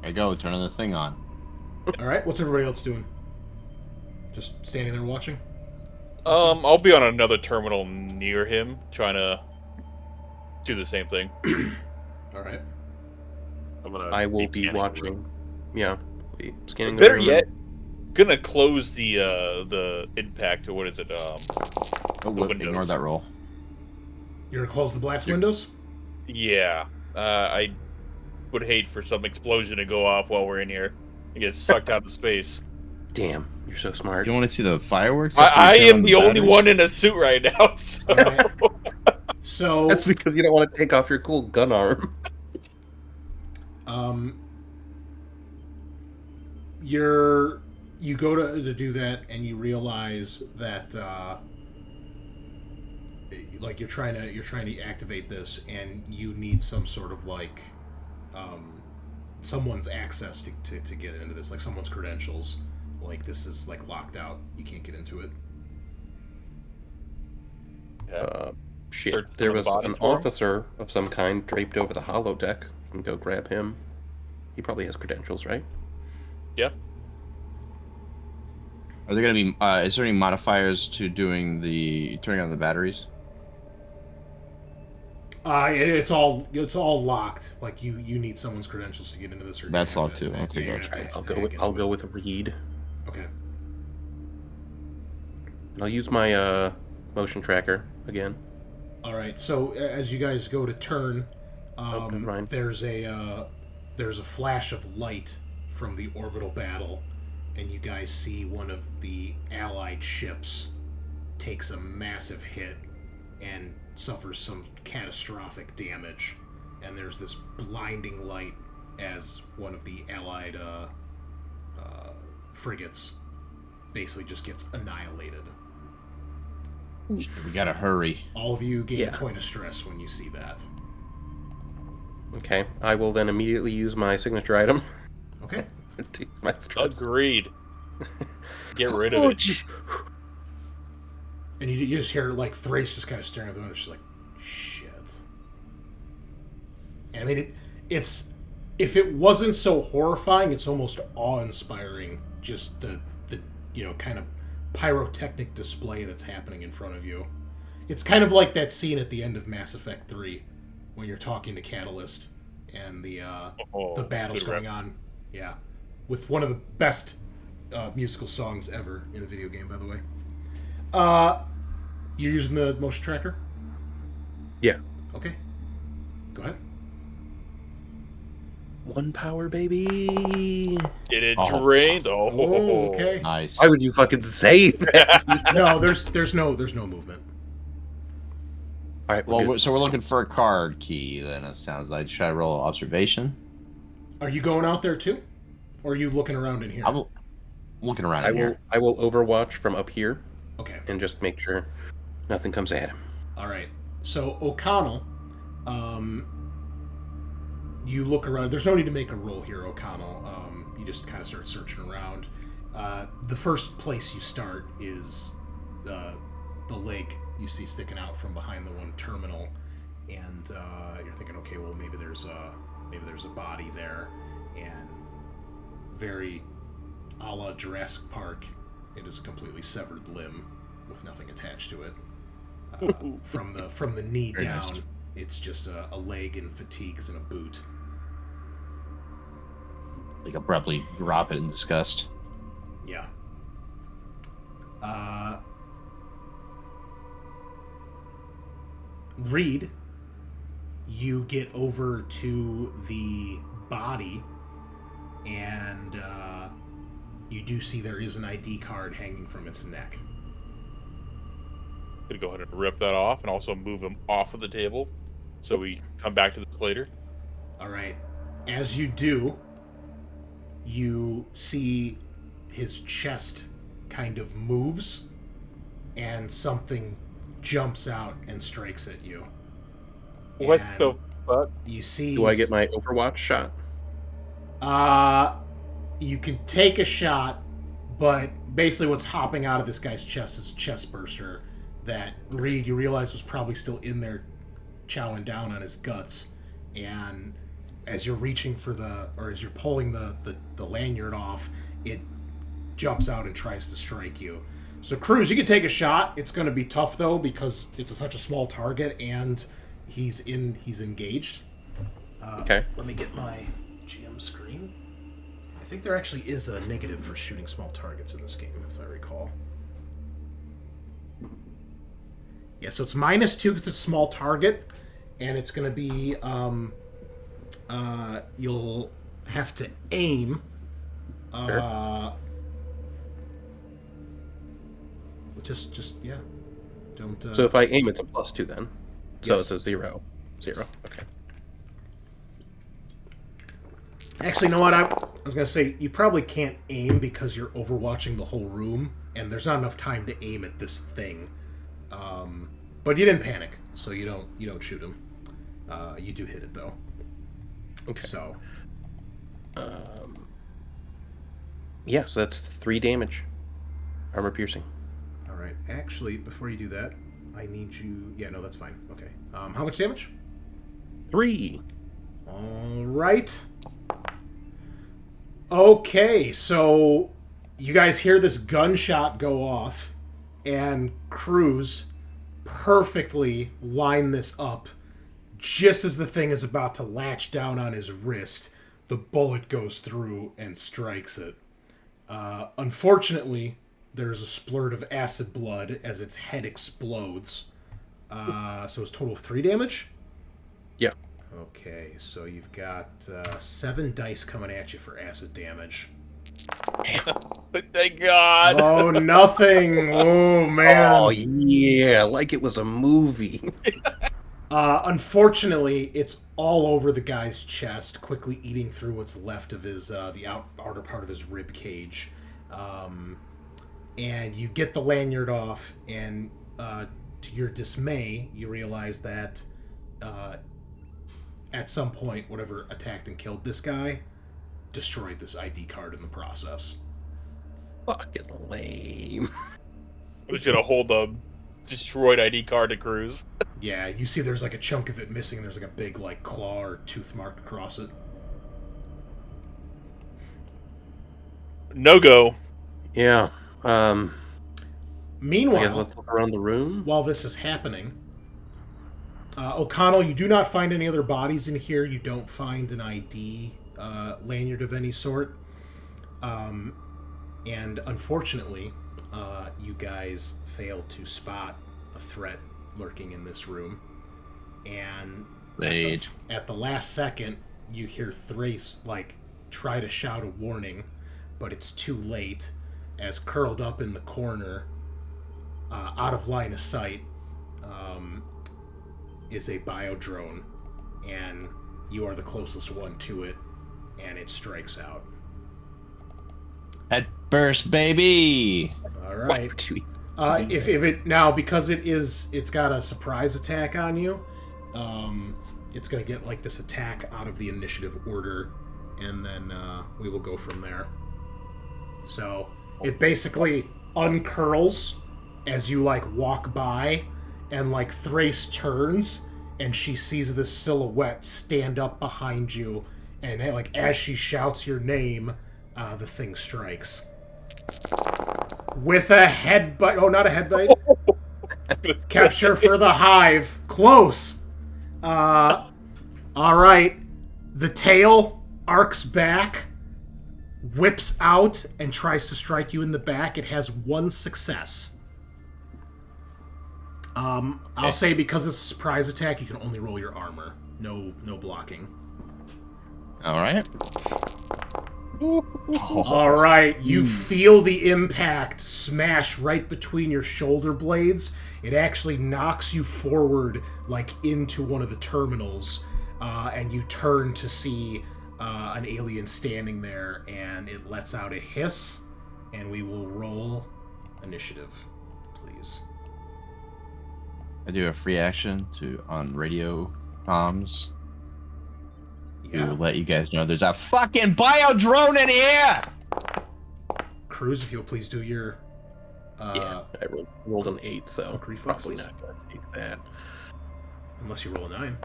There you go, turning the thing on. All right, what's everybody else doing? Just standing there watching? I'll be on another terminal near him, trying to do the same thing. All right. I will keep be scanning the watching. room. Yeah. Be scanning the Better room. yet, gonna close the impact, or what is it? Oh, windows. ignore that roll. You're gonna close the blast windows? Yeah. I would hate for some explosion to go off while we're in here and get sucked out of space. Damn, you're so smart. You don't want to see the fireworks? I Turn on am the only batteries? one in a suit right now. So. All right. So, That's because you don't want to take off your cool gun arm. you go to do that, and you realize that like you're trying to activate this, and you need some sort of like someone's access to get into this, like someone's credentials. Like this is like locked out. You can't get into it. Shit. Search There for the was body an for him? officer of some kind draped over the holodeck. You can go grab him. He probably has credentials, right? Yeah. Are there going to be, is there any modifiers to doing turning on the batteries? It's all locked. Like you need someone's credentials to get into this. Or That's you're all gonna have too. to- Okay, yeah, you're gotcha. gonna have to I'll go. hack With, into I'll it. go with Reed. Okay. And I'll use my motion tracker again. All right. So as you guys go to turn, Okay, fine. there's a flash of light from the orbital battle, and you guys see one of the Allied ships takes a massive hit and suffers some catastrophic damage. And there's this blinding light as one of the Allied frigates basically just gets annihilated. We gotta hurry. All of you gain Yeah. a point of stress when you see that. Okay. I will then immediately use my signature item Okay. to use my stress. Agreed. Get rid of Oh, it. gee. And you just hear, like, Thrace just kind of staring at the window. She's like, shit. And I mean, it's... If it wasn't so horrifying, it's almost awe-inspiring. Just the kind of pyrotechnic display that's happening in front of you. It's kind of like that scene at the end of Mass Effect 3 when you're talking to Catalyst and the battle's good going rep. on. Yeah. With one of the best musical songs ever in a video game, by the way. You're using the motion tracker? Yeah. Okay. Go ahead. 1 power, baby. Get it Oh. drained. Oh, okay. Nice. Why would you fucking say that? No, there's no movement. All right. Well, so we're looking for a card key, then it sounds like. Should I roll observation? Are you going out there too? Or are you looking around in here? I'm looking around I in will. here. I will overwatch from up here Okay. and just make sure nothing comes at him. All right. So O'Connell, you look around. There's no need to make a roll here, O'Connell. You just kind of start searching around. The first place you start is the leg you see sticking out from behind the one terminal, and you're thinking, okay, well maybe there's a body there, and very a la Jurassic Park, it is a completely severed limb with nothing attached to it. From the knee Very down, nice. it's just a leg in fatigues and a boot. Like abruptly drop it in disgust. Yeah. Reed, you get over to the body, and you do see there is an ID card hanging from its neck. Gonna go ahead and rip that off, and also move him off of the table, so we come back to this later. All right. As you do, you see his chest kind of moves, and something jumps out and strikes at you. What And the fuck? You see... Do I get my Overwatch shot? You can take a shot, but basically what's hopping out of this guy's chest is a chest burster that Reed, you realize, was probably still in there chowing down on his guts. And as you're reaching for as you're pulling the lanyard off, it jumps out and tries to strike you. So Cruz, you can take a shot. It's going to be tough though, because it's such a small target and he's engaged. Okay. Let me get my GM screen. I think there actually is a negative for shooting small targets in this game, if I recall. Yeah, so it's -2 because it's a small target, and it's going to be, you'll have to aim. Sure. Just yeah. Don't. So if I aim, it's a +2 then. So Yes. it's a 0. 0. Okay. Actually, you know what? I was going to say, you probably can't aim because you're overwatching the whole room, and there's not enough time to aim at this thing. But you didn't panic, so you don't shoot him. You do hit it, though. Okay. So, Yeah, so that's 3 damage. Armor piercing. all right. Actually, before you do that, I need you... Yeah, no, that's fine. Okay. How much damage? 3. All right. Okay, so you guys hear this gunshot go off, and Cruz perfectly lined this up. Just as the thing is about to latch down on his wrist, the bullet goes through and strikes it. Unfortunately, there's a splurt of acid blood as its head explodes. So it's a total of 3 damage? Yeah. Okay, so you've got 7 dice coming at you for acid damage. Thank God. Oh, nothing! Oh, man. Oh, yeah, like it was a movie. Unfortunately, it's all over the guy's chest, quickly eating through what's left of his the outer part of his rib cage. And you get the lanyard off, and to your dismay, you realize that at some point, whatever attacked and killed this guy destroyed this ID card in the process. Fucking lame. I'm just gonna hold the destroyed ID card to Cruz. Yeah, you see there's like a chunk of it missing, and there's like a big like claw or tooth mark across it. No go. Yeah. Meanwhile, I guess let's look around the room. while this is happening, O'Connell, you do not find any other bodies in here. You don't find an ID lanyard of any sort. And unfortunately, you guys failed to spot a threat lurking in this room. And at the last second, you hear Thrace try to shout a warning, but it's too late, as curled up in the corner, out of line of sight, is a biodrone, and you are the closest one to it, and it strikes out. Head burst, baby. All right. What do we If it now, because it's got a surprise attack on you, it's going to get like this attack out of the initiative order, and then we will go from there. So it basically uncurls as you like walk by, and like Thrace turns and she sees this silhouette stand up behind you, and like as she shouts your name, the thing strikes with a headbutt. Oh, not a headbutt. Capture for the hive. Close. All right. The tail arcs back, whips out, and tries to strike you in the back. It has 1 success. I'll say because it's a surprise attack, you can only roll your armor. No blocking. All right. All right. You feel the impact smash right between your shoulder blades. It actually knocks you forward, like into one of the terminals, and you turn to see an alien standing there, and it lets out a hiss, and we will roll initiative, please. I do a free action on radio comms to let you guys know there's a fucking bio drone in here. Cruz, if you'll please do your. I rolled an 8, so reflexes. probably not going to take that. Unless you roll a 9.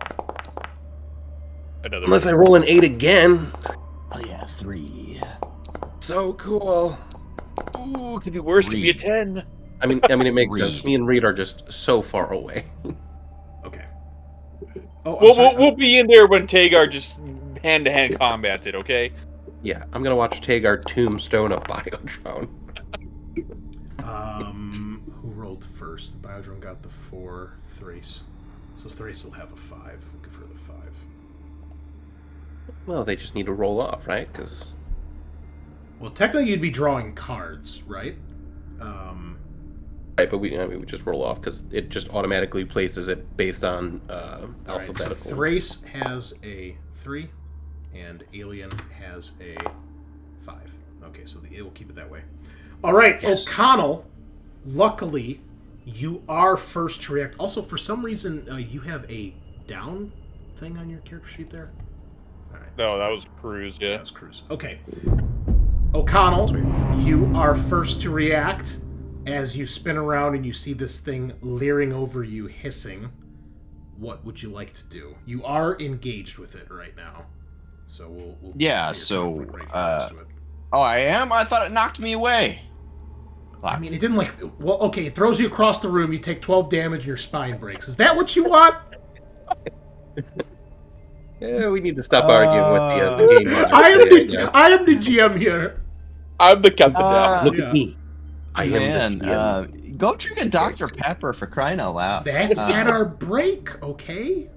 Unless I roll an 8 again. Oh yeah, 3. So cool. Ooh, could be worse. Could be a 10. I mean, it makes Reed. sense. Me and Reed are just so far away. Okay. Oh, We'll be in there when Tagar just hand-to-hand combats it, okay? Yeah, I'm gonna watch Tagar tombstone a biodrone. Who rolled first? The biodrone got the 4. Thrace. So Thrace will have a 5. We'll give her the 5. Well, they just need to roll off, right? Because Well, technically you'd be drawing cards, right? right, but we just roll off because it just automatically places it based on alphabetical. Right, so Thrace has a 3, and Alien has a 5. Okay, so we'll keep it that way. All right, yes. O'Connell, luckily, you are first to react. Also, for some reason, you have a down thing on your character sheet there. All right. No, that was Cruz, yeah. That was Cruz. Okay. O'Connell, you are first to react as you spin around and you see this thing leering over you, hissing. What would you like to do? You are engaged with it right now. So we'll yeah, so oh, I am? I thought it knocked me away. I mean, it didn't like... Well, okay, it throws you across the room, you take 12 damage, and your spine breaks. Is that what you want? Yeah, we need to stop arguing with the game. I am the GM here. I'm the captain now. Look at me. I am the GM. Go drink a Dr. Pepper, for crying out loud. That's at our break, okay?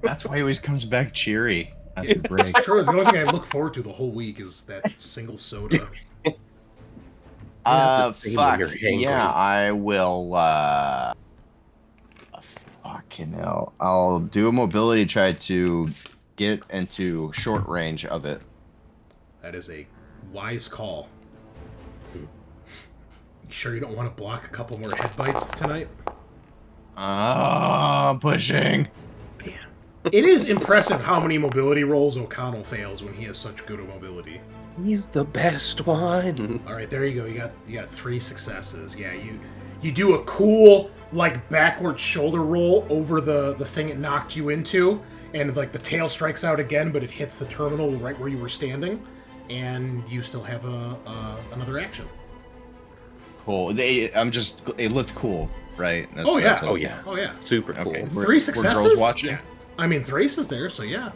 That's why he always comes back cheery at the break. It's true. It's the only thing I look forward to the whole week is that single soda. Fuck. Yeah, I will, fucking hell. I'll do a mobility, try to get into short range of it. That is a wise call. You sure you don't want to block a couple more head bites tonight? Pushing. It is impressive how many mobility rolls O'Connell fails when he has such good mobility. He's the best one. All right, there you go. You got 3 successes. Yeah, you do a cool like backward shoulder roll over the thing it knocked you into, and like the tail strikes out again, but it hits the terminal right where you were standing, and you still have another action. Cool. It looked cool, right? Oh yeah. Oh yeah. Super cool. Okay. 3 successes. Girls watching? Yeah. I mean, Thrace is there, so yeah.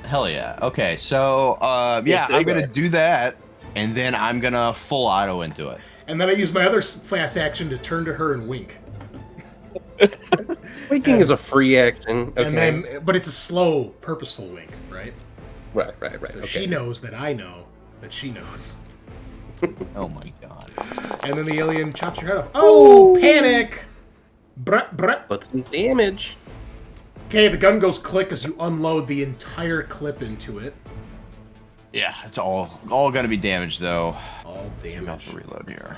Hell yeah. Okay, so yeah, I'm gonna do that, and then I'm gonna full auto into it. And then I use my other fast action to turn to her and wink. Winking is a free action. Okay. And then, but it's a slow, purposeful wink, right? Right. So Okay. she knows that I know that she knows. Oh my god. And then the alien chops your head off. Oh, panic! Bruh. Put some damage. Okay, the gun goes click as you unload the entire clip into it. Yeah, it's all gonna be damaged though. All I'm about damage. to reload here.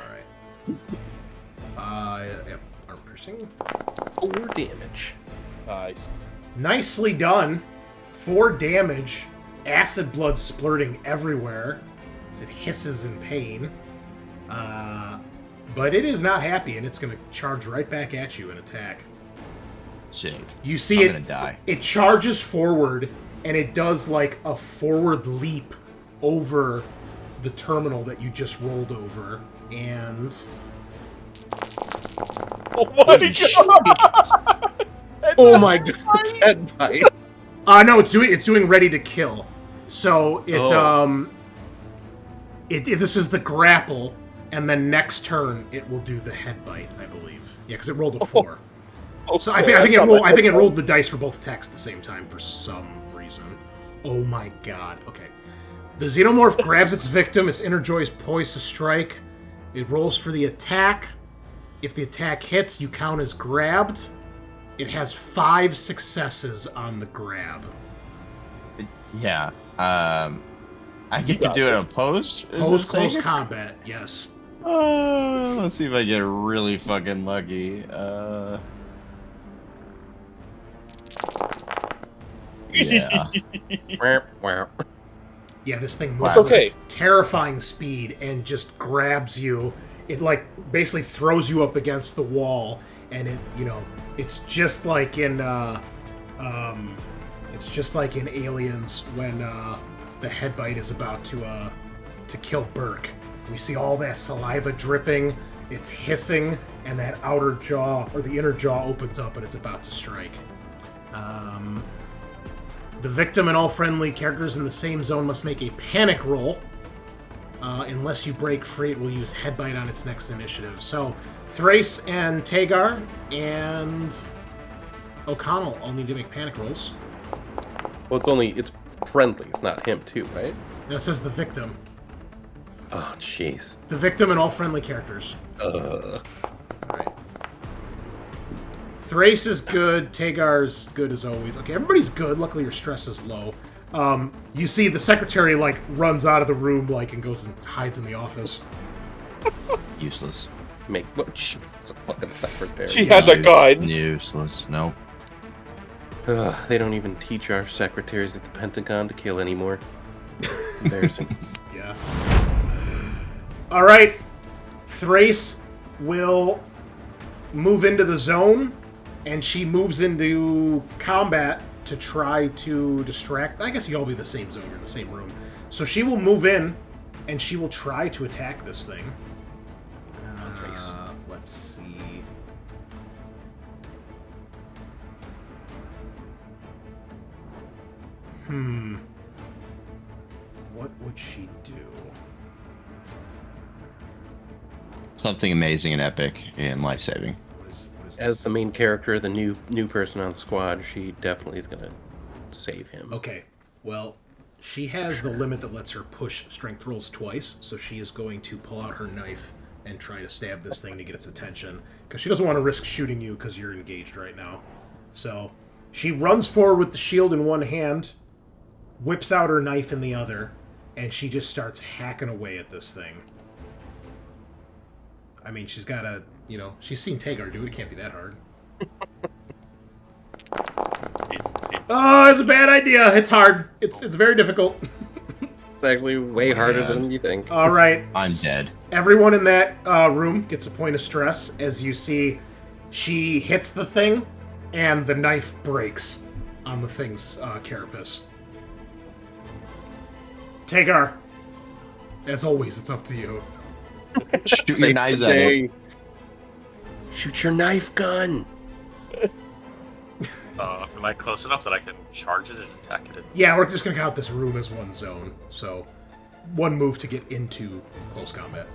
Alright. Yep. Arm piercing. 4 damage. Nice. Nicely done. 4 damage. Acid blood splurting everywhere as it hisses in pain. But it is not happy, and it's going to charge right back at you and attack. Sick. You see I'm gonna die. It charges forward, and it does like a forward leap over the terminal that you just rolled over, and... Oh my god! Oh my god, head bite. No, it's doing ready to kill. So this is the grapple, and then next turn it will do the head bite, I believe. Yeah, because it rolled a 4. So I think it rolled the dice for both attacks at the same time for some reason. Oh my god. Okay. The xenomorph grabs its victim. Its inner jaw is poised to strike. It rolls for the attack. If the attack hits, you count as grabbed. It has 5 successes on the grab. Yeah. I get to do it opposed? Post close combat, yes. Let's see if I get really fucking lucky. Yeah. Yeah, this thing moves okay. with terrifying speed and just grabs you. It like basically throws you up against the wall, and it's just like in Aliens when the head bite is about to kill Burke. We see all that saliva dripping. It's hissing, and that outer jaw or the inner jaw opens up, and it's about to strike. The victim and all friendly characters in the same zone must make a panic roll. Unless you break free, it will use Headbite on its next initiative. So, Thrace and Tagar and O'Connell all need to make panic rolls. Well, it's friendly. It's not him, too, right? No, it says the victim. Oh, jeez. The victim and all friendly characters. Ugh. Alright. Thrace is good. Tagar's good as always. Okay, everybody's good. Luckily, your stress is low. You see the secretary, like, runs out of the room, like, and goes and hides in the office. Useless. It's a fucking secretary. She has a gun. Useless. Nope. They don't even teach our secretaries at the Pentagon to kill anymore. Embarrassing. Yeah. Alright. Thrace will move into the zone, and she moves into combat to try to distract. I guess you all be in the same zone, you're in the same room. So she will move in, and she will try to attack this thing. Let's see. What would she do? Something amazing and epic and life-saving. What is As this? the main character, the new person on the squad, she definitely is gonna save him. Okay, well, she has the limit that lets her push strength rolls twice, so she is going to pull out her knife and try to stab this thing to get its attention, because she doesn't want to risk shooting you because you're engaged right now. So she runs forward with the shield in one hand, whips out her knife in the other, and she just starts hacking away at this thing. I mean, she's got a, she's seen Tagar do it. It can't be that hard. Oh, it's a bad idea. It's hard. It's very difficult. It's actually way harder than you think. All right. I'm dead. Everyone in that room gets a point of stress as you see she hits the thing and the knife breaks on the thing's carapace. Tagar, as always, it's up to you. Shoot your knives at him. Shoot your knife gun. Am I close enough that I can charge it and attack it? Yeah, we're just going to count this room as one zone. So, one move to get into close combat.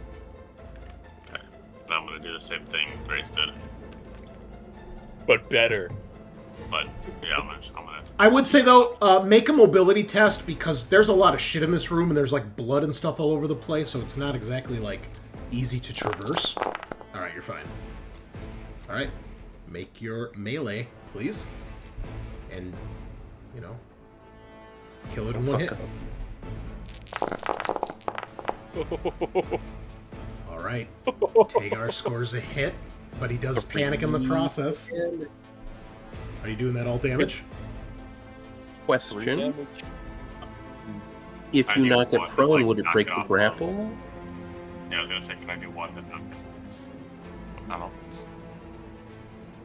Okay. And I'm going to do the same thing Grace did. But better. But, yeah, I'm gonna I would say, though, make a mobility test, because there's a lot of shit in this room, and there's, like, blood and stuff all over the place, so it's not exactly, like, easy to traverse. Alright, you're fine. Alright. Make your melee, please. And, kill it in one hit. Alright. Tagar scores a hit, but he does panic in the process. Are you doing that all damage? Question. If you knock it prone, would it break the grapple? Yeah, I was gonna say, can I do one then knock? I don't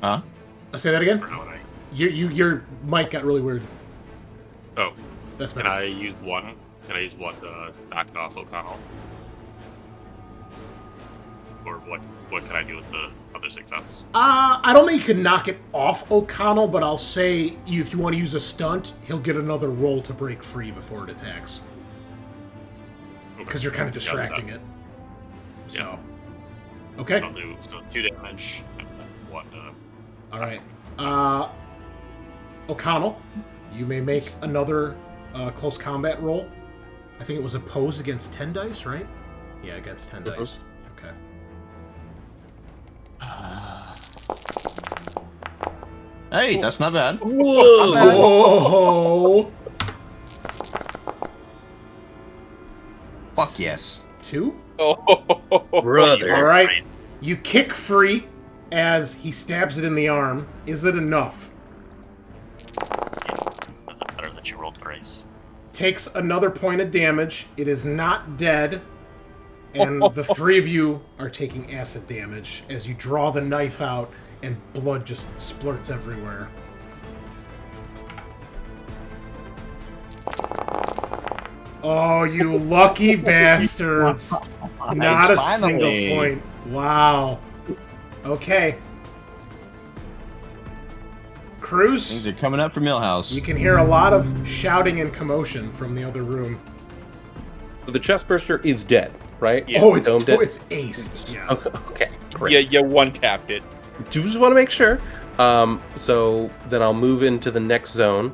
Huh? Say that again? know what I... Your mic got really weird. Oh, That's can better. I use one? Can I use one to knock it off O'Connell? Or what can I do with the other success? I don't think you can knock it off O'Connell, but I'll say if you want to use a stunt, he'll get another roll to break free before it attacks. Because you're kind of distracting it. So. Okay. I'll do 2 damage and then 1 All right. O'Connell, you may make another close combat roll. I think it was opposed against 10 dice, right? Yeah, against 10 dice. Okay. Hey, that's not bad. Whoa! Fuck yes. 2? Oh, Brother. All right. You kick free as he stabs it in the arm. Is it enough? better that you rolled threes. Takes another point of damage. It is not dead. And the 3 of you are taking acid damage as you draw the knife out and blood just splurts everywhere. Oh, you lucky bastards. Not a single Finally. point. Wow. Okay. Cruz, Things are coming up for Millhouse. you can hear a lot of shouting and commotion from the other room. So the chestburster is dead, right? Yeah. Oh, it's Domed it? it's aced. Yeah. Okay, great. yeah, you one-tapped it. Just want to make sure. So then I'll move into the next zone,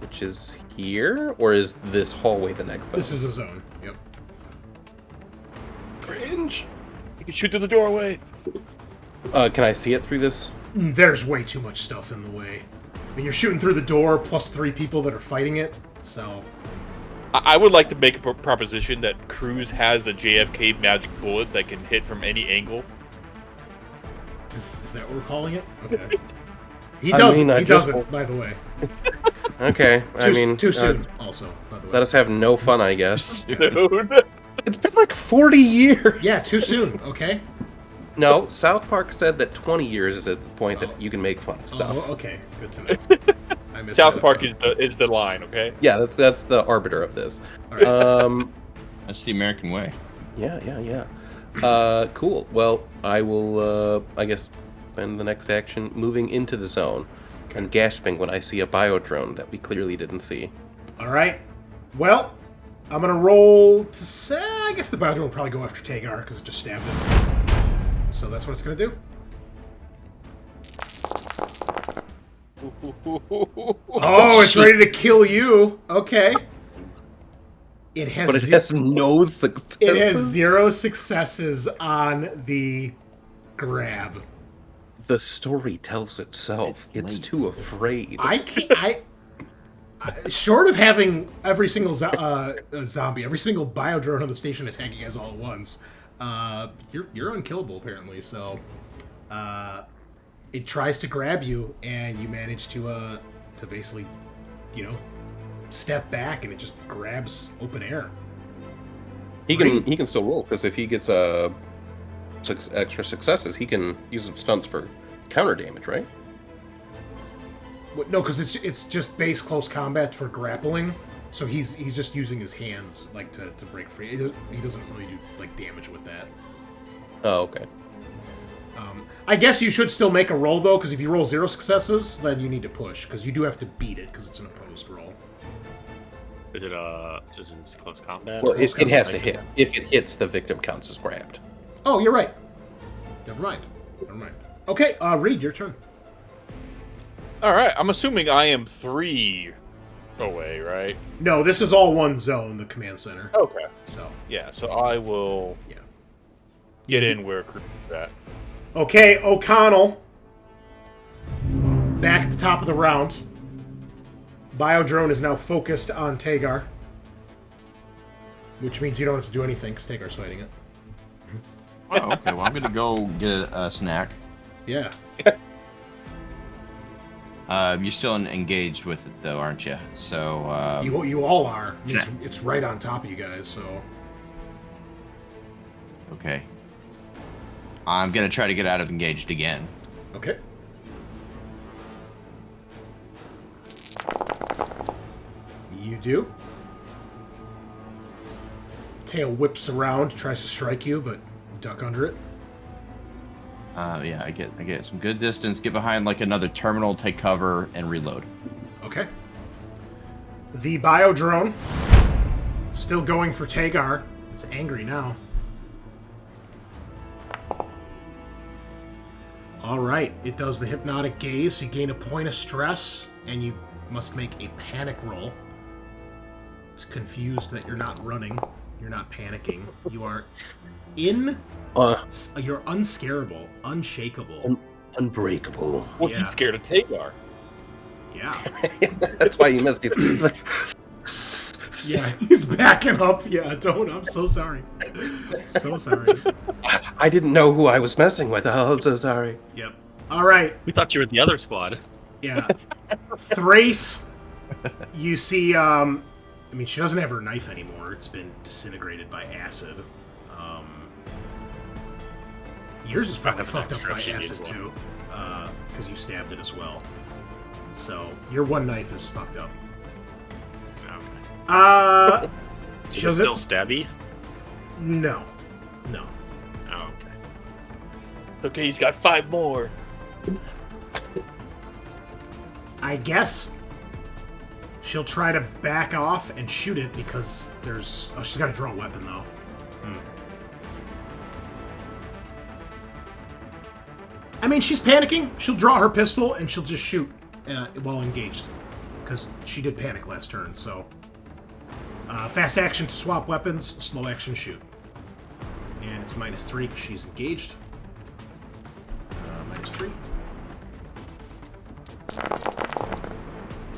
which is here, or is this hallway the next zone? This is a zone. Yep. cringe. You can shoot through the doorway. Can I see it through this? There's way too much stuff in the way. I mean, you're shooting through the door plus 3 people that are fighting it, so... I would like to make a proposition that Cruz has the JFK magic bullet that can hit from any angle. Is that what we're calling it? Okay. He I doesn't, mean, I he just- doesn't, by the way. Okay, I mean, Too soon, also, by the way. let us have no fun, I guess. Dude. It's been like 40 years. Yeah, too soon, okay? No, South Park said that 20 years is at the point that you can make fun of stuff. Oh, okay, good to know. I missed South that. Park is the line, okay? Yeah, that's the arbiter of this. All right. That's the American way. Yeah. Cool. Well, I will, I guess, spend the next action moving into the zone and gasping when I see a biodrone that we clearly didn't see. All right. Well, I'm going to roll to say... I guess the biodrone will probably go after Tagar because it just stabbed him. So that's what it's going to do. Oh, it's ready to kill you. Okay. It has, But it has no success. it has 0 successes on the grab. The story tells itself. It's too afraid. I can't. Short of having every single zombie, every single biodrone on the station attacking you guys all at once, you're unkillable apparently. So, it tries to grab you, and you manage to basically, step back, and it just grabs open air. He can still roll because if he gets extra successes, he can use some stunts for counter damage, right? No, because it's just base close combat for grappling. So he's just using his hands to break free. He doesn't really do damage with that. Oh, okay. I guess you should still make a roll though, because if you roll 0 successes, then you need to push because you do have to beat it because it's an opposed roll. Is it close combat? Well, Close it has to combat. hit. If it hits, the victim counts as grabbed. Oh, you're right. Never mind. Okay, Reed, your turn. All right, I'm assuming I am 3 away, right? No, this is all one zone, the command center. Okay. So Yeah, so I will yeah. get in where Cruz is at. Okay, O'Connell. Back at the top of the round. Biodrone is now focused on Tagar. Which means you don't have to do anything, because Tagar's fighting it. Oh, okay. Well, I'm gonna go get a snack. Yeah. You're still engaged with it though, aren't you? So You all are. I mean, Yeah. it's right on top of you guys, so... okay. I'm gonna try to get out of engaged again. Okay. You do. Tail whips around, tries to strike you, but you duck under it. Yeah, I get some good distance, get behind like another terminal, take cover, and reload. Okay. The biodrone, still going for Tagar. It's angry now. Alright, it does the hypnotic gaze. You gain a point of stress, and you must make a panic roll. It's confused that you're not running. You're not panicking. You are you're unscarable, unshakable. Unbreakable. Well, Yeah. he's scared of Tagar. Yeah. That's why you missed. He's like, Yeah, he's backing up. Yeah, I'm so sorry. So sorry. I didn't know who I was messing with. Oh, I'm so sorry. Yep. Alright. We thought you were the other squad. Yeah. Thrace, you see, I mean, she doesn't have her knife anymore. It's been disintegrated by acid. Yours is probably fucked up sure by she needs acid, one. too. Because you stabbed it as well. So, your one knife is fucked up. Okay. She Is it doesn't... still stabby? No. No. Oh, okay. Okay, he's got 5 more. I guess she'll try to back off and shoot it because there's... Oh, she's got to draw a weapon, though. I mean, she's panicking. She'll draw her pistol and she'll just shoot while engaged. Because she did panic last turn, so... fast action to swap weapons, slow action shoot. And it's -3 because she's engaged. -3.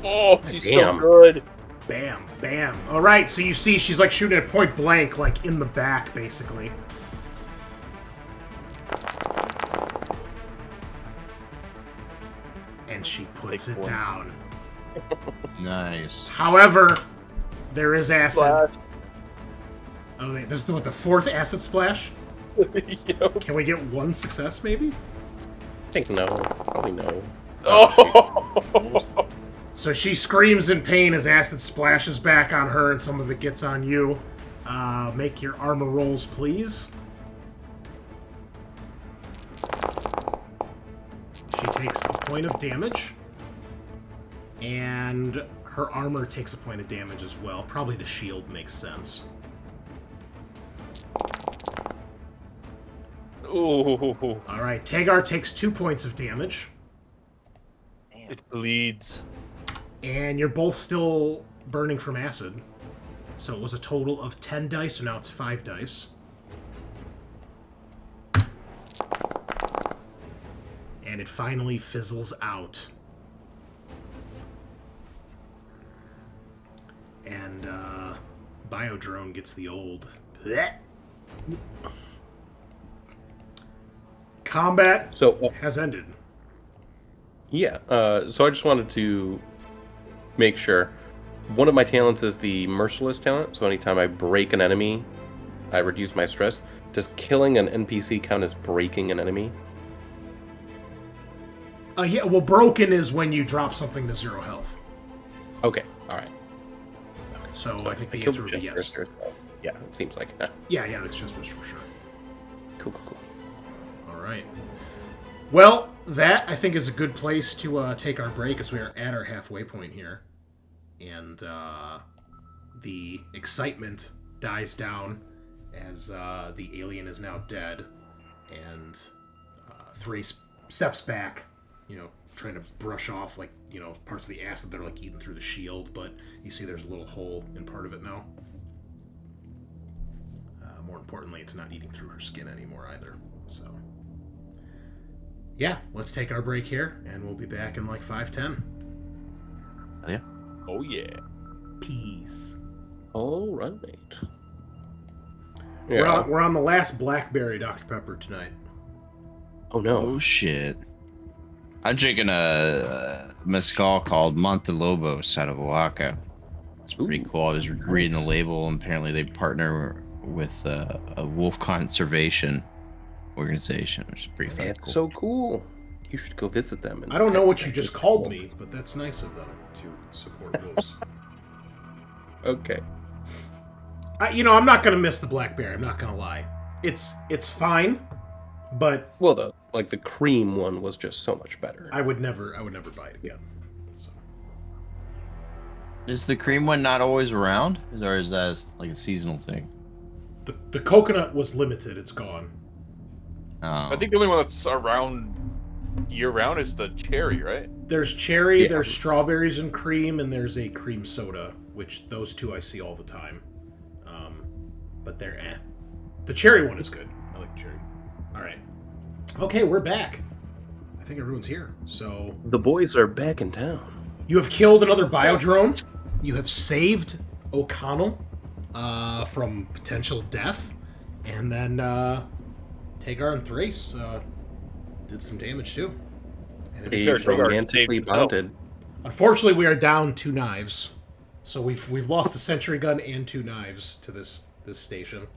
Oh, he's Damn. so good. Bam, bam. Alright, so you see she's like shooting at point blank, like in the back, basically. And she puts Big it boy. down. Nice. However, there is acid. Splash. Oh, wait, this is the 4th acid splash? Yep. Can we get one success, maybe? I think no. Probably no. Oh. So she screams in pain as acid splashes back on her and some of it gets on you. Make your armor rolls, please. She takes a point of damage. And her armor takes a point of damage as well. Probably the shield makes sense. Ooh. Alright, Tagar takes 2 points of damage. It bleeds. And you're both still burning from acid. So it was a total of 10 dice, so now it's 5 dice. And it finally fizzles out. And, Biodrone gets the old... Blech. Combat So, has ended. yeah. So I just wanted to make sure. One of my talents is the Merciless talent. So anytime I break an enemy, I reduce my stress. Does killing an NPC count as breaking an enemy? Yeah, well, broken is when you drop something to 0 health. Okay. All right. So I think I the killed answer would be Jester, yes. so yeah, it seems like. Yeah, it's just for sure. Cool. All right. Well, that I think is a good place to take our break as we are at our halfway point here, and the excitement dies down as the alien is now dead, and 3 steps back, trying to brush off parts of the acid that are like eating through the shield, but you see there's a little hole in part of it now. More importantly, it's not eating through her skin anymore either. So, yeah, let's take our break here, and we'll be back in like 5:10. Yeah. Oh yeah. Peace. All right. We're on the last Blackberry Dr. Pepper tonight. Oh no. Oh shit. I'm drinking a mezcal called Montelobos out of Oaxaca. It's pretty Ooh, cool. I was reading the nice. label, and apparently they partner with a wolf conservation organization, which is pretty fucking That's cool. so cool. You should go visit them. I don't know what you just called me, but that's nice of them to support wolves. Okay. I'm not gonna miss the blackberry. I'm not gonna lie. It's fine, but Well, the cream one was just so much better. I would never buy it again. So. Is the cream one not always around, or is that like a seasonal thing? The coconut was limited. It's gone. Oh. I think the only one that's around year round is the cherry, right? There's cherry, Yeah. there's strawberries and cream, and there's a cream soda, which those two I see all the time. But they're eh. The cherry one is good. I like the cherry. All right. Okay, we're back. I think everyone's here. So The boys are back in town. you have killed another biodrone. You have saved O'Connell from potential death, and then Tagar and Thrace did some damage too. And They Sure, Tagar romantically saved himself. bonded. unfortunately, we are down 2 knives, so we've lost a sentry gun and 2 knives to this station.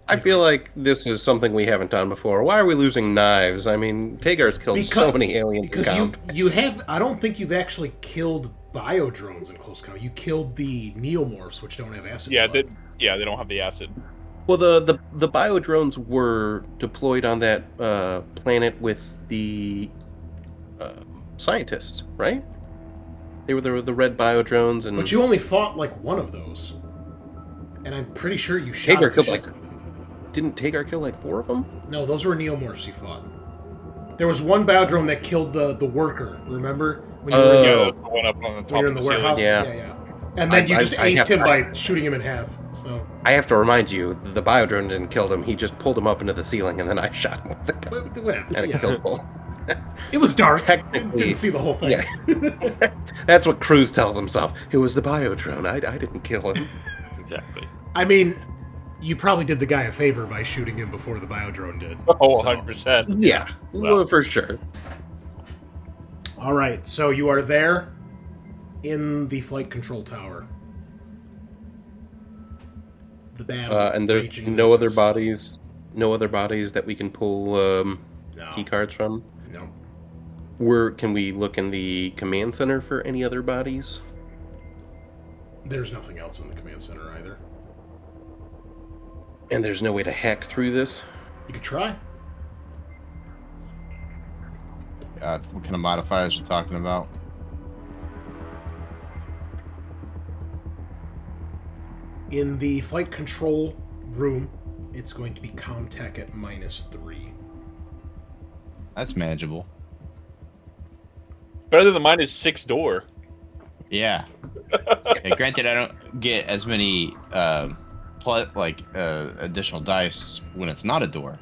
I feel like this is something we haven't done before. Why are we losing knives? I mean, Tagar's killed so many aliens. in Because comp. you have, I don't think you've actually killed biodrones in close combat. You killed the neomorphs, which don't have acid. Yeah, blood. they don't have the acid. Well, the biodrones were deployed on that planet with the scientists, right? They were the red biodrones, and But you only fought like one of those, and I'm pretty sure you shot. Tagar at the killed ship. didn't Tagar kill like 4 of them? No, those were neomorphs you fought. There was one biodrone that killed the worker. Remember when you were in, Oh. Yeah, the one up on the top when you were in of the the ceiling. warehouse? Yeah. And then you just I aced have- him by shooting him in half. So I have to remind you, the biodrone didn't kill him. He just pulled him up into the ceiling, and then I shot him with the gun, whatever. and it Yeah. killed both. It was dark. Technically- Didn't see the whole thing. Yeah. That's what Cruz tells himself. It was the biodrone. I didn't kill him. Exactly. I mean, you probably did the guy a favor by shooting him before the biodrone did. Oh, So- 100%. Yeah, well, for sure. All right, so you are there in the flight control tower. The battle. And there's raging in no the other distance. bodies. No other bodies that we can pull No. key cards from. No. Can we look in the command center for any other bodies? There's nothing else in the command center either. And there's no way to hack through this. You could try. God, what kind of modifiers are we talking about? In the flight control room, it's going to be Comtech at -3. That's manageable. Better than the -6 door. Yeah. Yeah, granted, I don't get as many additional dice when it's not a door,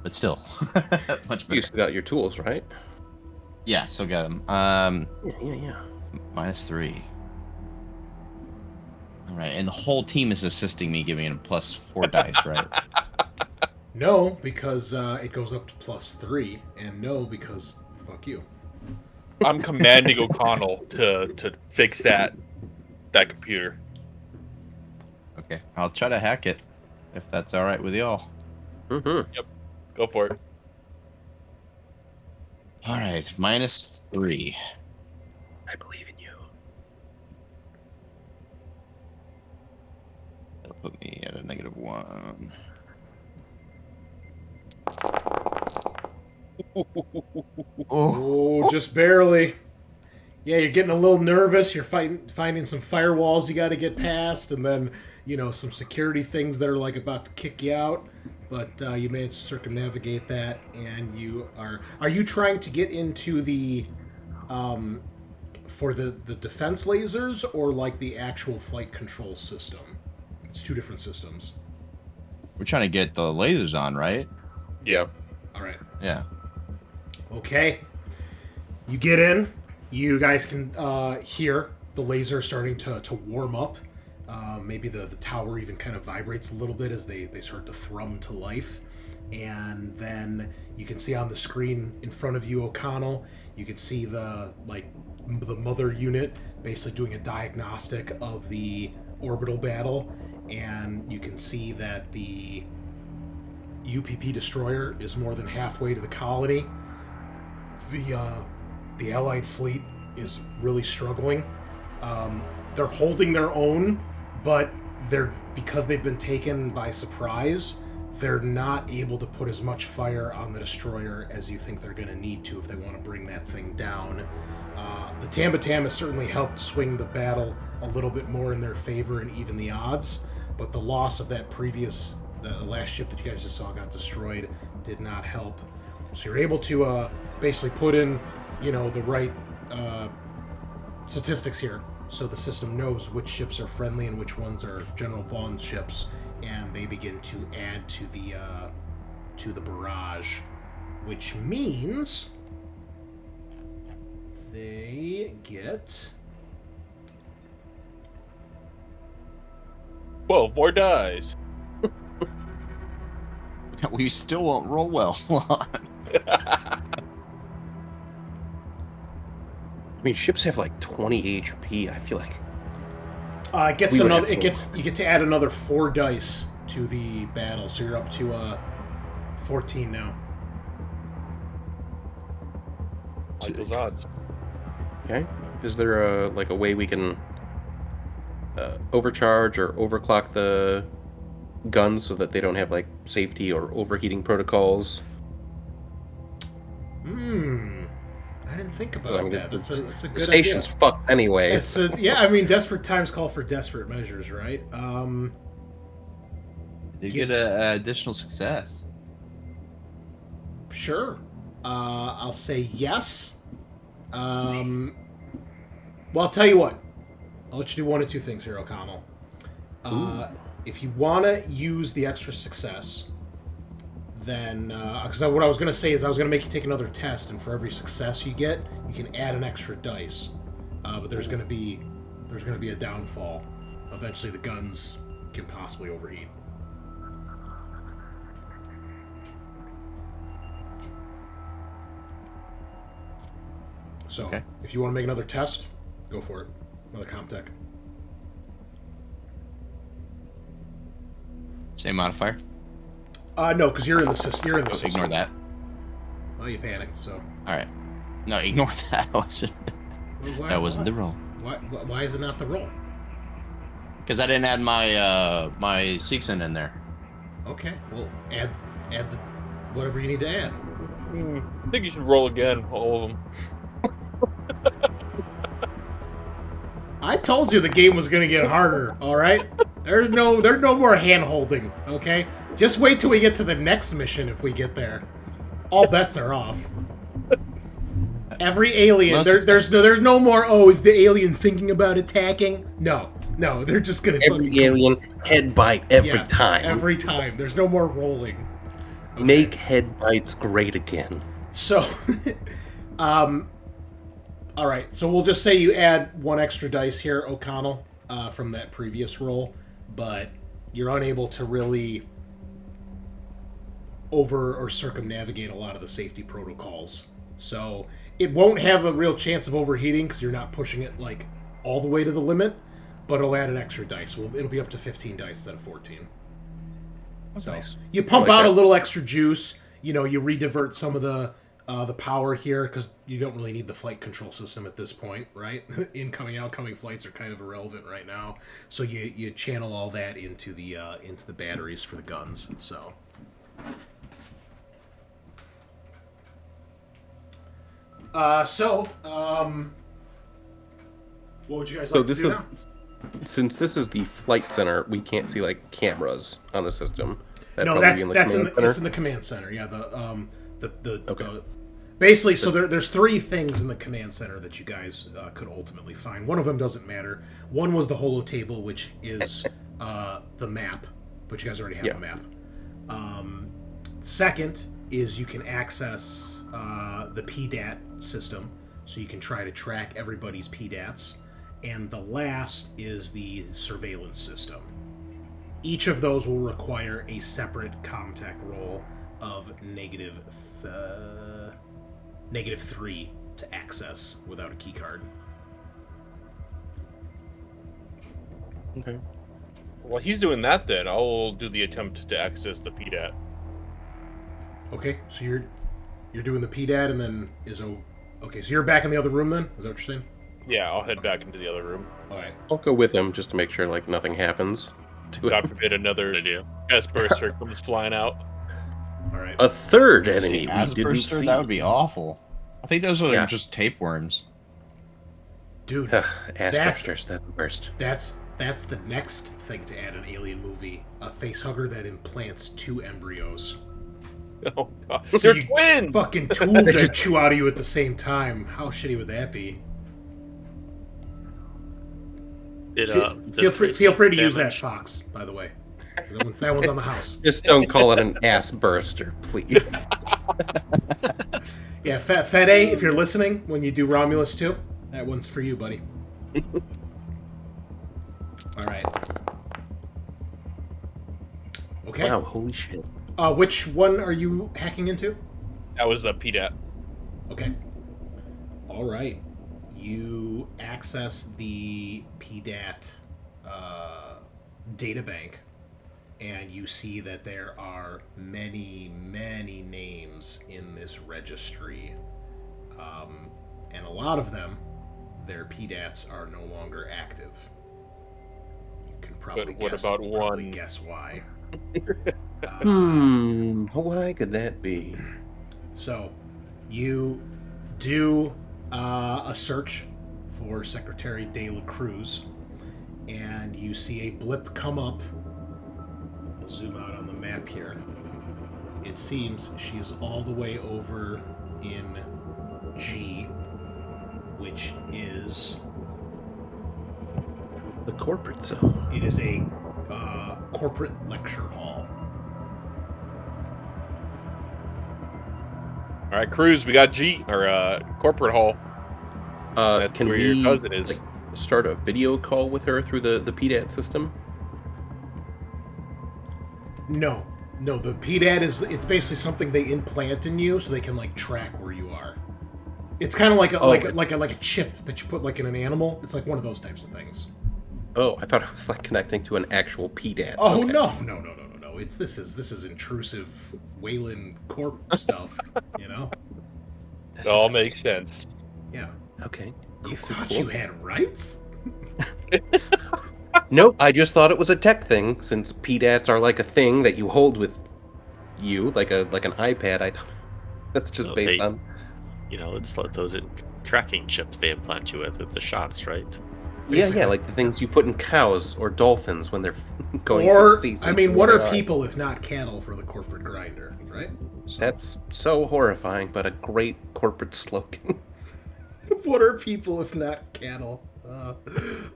but still, much You better. still got your tools, right? Yeah, still got them. Yeah. -3. All right, and the whole team is assisting me, giving it a +4 dice, right? No, because it goes up to +3, and no, because fuck you. I'm commanding O'Connell to fix that computer. Okay, I'll try to hack it if that's all right with y'all. Mm-hmm. Go for it. All right, -3. I believe in you. That'll put me at a -1. Oh, just barely. Yeah, you're getting a little nervous. You're finding some firewalls you got to get past, and then some security things that are like about to kick you out. But you managed to circumnavigate that, and you are. Are you trying to get into the, for the defense lasers, or like the actual flight control system? It's 2 different systems. We're trying to get the lasers on, right? Yeah. All right. Yeah. Okay. You get in. You guys can hear the laser starting to warm up. Maybe the tower even kind of vibrates a little bit as they start to thrum to life. and then you can see on the screen in front of you, O'Connell, you can see the mother unit basically doing a diagnostic of the orbital battle, and you can see that the UPP destroyer is more than halfway to the colony. The Allied fleet is really struggling. They're holding their own, but because they've been taken by surprise, they're not able to put as much fire on the destroyer as you think they're going to need to if they want to bring that thing down. The Tambatam has certainly helped swing the battle a little bit more in their favor and even the odds, but the loss of that the last ship that you guys just saw got destroyed did not help. So you're able to basically put in, the right statistics here, so the system knows which ships are friendly and which ones are General Vaughn's ships, and they begin to add to the barrage, which means they get 12 more dies. We still won't roll well. I mean, ships have like 20 HP. I feel like it gets another. You get to add another 4 dice to the battle, so you're up to 14 now. Like those odds. okay. Is there a way we can overcharge or overclock the guns so that they don't have like safety or overheating protocols? I didn't think about that. That's a good idea. The station's fucked anyway. Desperate times call for desperate measures, right? You get an additional success. Sure. I'll say yes. Well, I'll tell you what. I'll let you do one of two things here, O'Connell. If you want to use the extra success, then because what I was going to say is I was going to make you take another test, and for every success you get, you can add an extra dice. But there's going to be a downfall. Eventually, the guns can possibly overheat. So, If you want to make another test, go for it. Another Comtech. Same modifier? No, because you're in the system. You're in the system. Ignore that. Oh, you panicked, so. Alright. No, ignore that. That wasn't the roll. Why is it not the roll? Because I didn't add my my Seegson in there. Okay, well, add the whatever you need to add. I think you should roll again, all of them. I told you the game was gonna get harder. All right, there's no more hand holding. Okay, just wait till we get to the next mission. If we get there, all bets are off. Every alien, there's no more. Oh, is the alien thinking about attacking? No, they're just gonna. Every alien head bite every time. Every time. There's no more rolling. Okay. Make head bites great again. So, all right. So we'll just say you add 1 extra dice here, O'Connell, from that previous roll, but you're unable to really over or circumnavigate a lot of the safety protocols. So it won't have a real chance of overheating because you're not pushing it like all the way to the limit, but it'll add an extra dice. It'll be up to 15 dice instead of 14. That's so nice. You pump out a little extra juice. You redivert some of the power here because you don't really need the flight control system at this point, right? Incoming, outgoing flights are kind of irrelevant right now. So you channel all that into the batteries for the guns. So. What would you guys like to do now? Since this is the flight center, we can't see like cameras on the system. No, it's in the command center. Yeah, basically, so there's 3 things in the command center that you guys could ultimately find. One of them doesn't matter. One was the holo table, which is the map, but you guys already have a map. Second is you can access the PDAT system, so you can try to track everybody's PDATs. And the last is the surveillance system. Each of those will require a separate Comtech roll. of -3 to access without a key card. Okay. While he's doing that, then I'll do the attempt to access the PDAT. Okay, so you're doing the PDAT and then okay, so you're back in the other room then? Is that what you're saying? Yeah, I'll head back into the other room. All right. I'll go with him just to make sure like nothing happens to God him. forbid another Idea. chest burster comes flying out. All right. A third enemy we As didn't burster, see. that would be awful. I think those are Yeah. just tapeworms. Dude, Asbesters, that's the worst. that's the next thing to add an alien movie. A facehugger that implants 2 embryos. Oh god, So they're you twins. Fucking 2 that chew out of you at the same time. How shitty would that be? Feel free to use that, Fox, by the way. That one's on the house. Just don't call it an ass burster, please. Yeah, Fede, if you're listening when you do Romulus 2, that one's for you, buddy. All right. Okay. Wow, holy shit. Which one are you hacking into? That was the PDAT. Okay. All right. You access the PDAT databank, and you see that there are many, many names in this registry. And a lot of them, their PDATs are no longer active. You can probably But what guess, about probably one? guess why. Why could that be? So, you do a search for Secretary De La Cruz, and you see a blip come up. I'll zoom out on the map here. It seems she is all the way over in G, which is... The corporate zone. It is a corporate lecture hall. All right, Cruz, we got G or corporate hall. That's Can where we your cousin is. like, start a video call with her through the PDAT system? No, the PDAT it's basically something they implant in you so they can like track where you are. It's kind of like a chip that you put like in an animal. It's like one of those types of things. Oh, I thought it was like connecting to an actual PDAT. Oh Okay. no. This is intrusive Wayland Corp stuff, you know? It all makes sense. Yeah. Okay. You Cool, thought cool. you had rights? Nope, I just thought it was a tech thing, since PDATs are like a thing that you hold with you, like an iPad. I thought that's just No, based they- on. It's like those tracking chips they implant you with the shots, right? Basically. Yeah, like the things you put in cows or dolphins when they're going to Or, the season. I mean, what are people if not cattle for the corporate grinder, right? So, That's so horrifying, but a great corporate slogan. what are people if not cattle?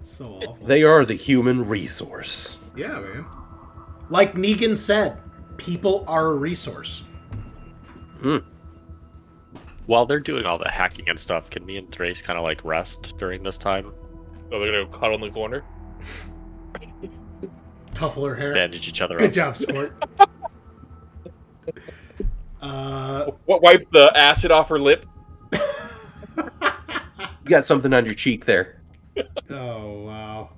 So awful. They are the human resource. Yeah, man. Like Negan said, people are a resource. While they're doing all the hacking and stuff, can me and Thrace kind of like rest during this time? So we're gonna cuddle in the corner. Tuffle her hair. Bandage each other Good up. job, sport. What? Wipe the acid off her lip. You got something on your cheek there. Oh, wow.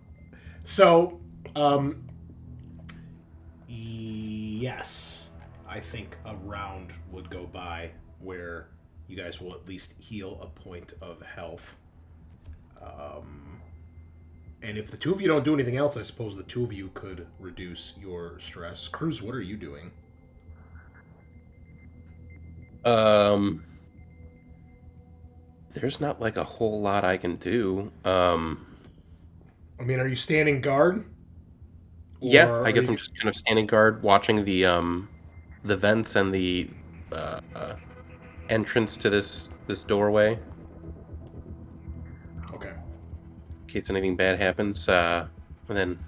So, yes, I think a round would go by where you guys will at least heal a point of health. And if the two of you don't do anything else, I suppose the two of you could reduce your stress. Cruz, what are you doing? There's not like a whole lot I can do. I mean, are you standing guard? Yeah, Or I guess are I'm you- just kind of standing guard, watching the vents and the entrance to this doorway Okay. in case anything bad happens. And then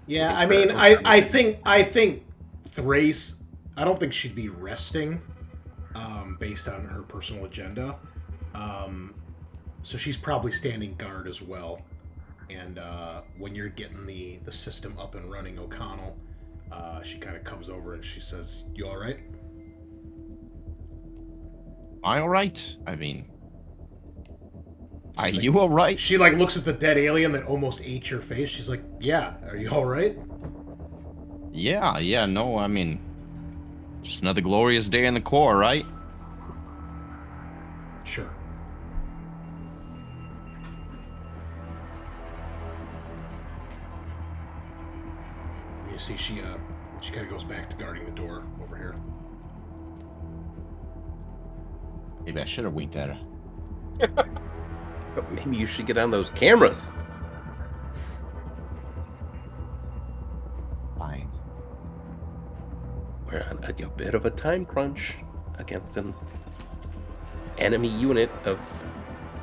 Yeah, I mean, I think Thrace, I don't think she'd be resting, based on her personal agenda. So she's probably standing guard as well. And when you're getting the system up and running, O'Connell, She kind of comes over and she says, "You all right?" Am I all right? I mean, are you all right? She like looks at the dead alien that almost ate your face. She's like, "Yeah, are you all right?" Yeah, no, I mean, just another glorious day in the Corps, right? Sure. You see, she kind of goes back to guarding the door over here. Maybe I should have winked at her. But maybe you should get on those cameras. Fine. We're on a bit of a time crunch against an enemy unit of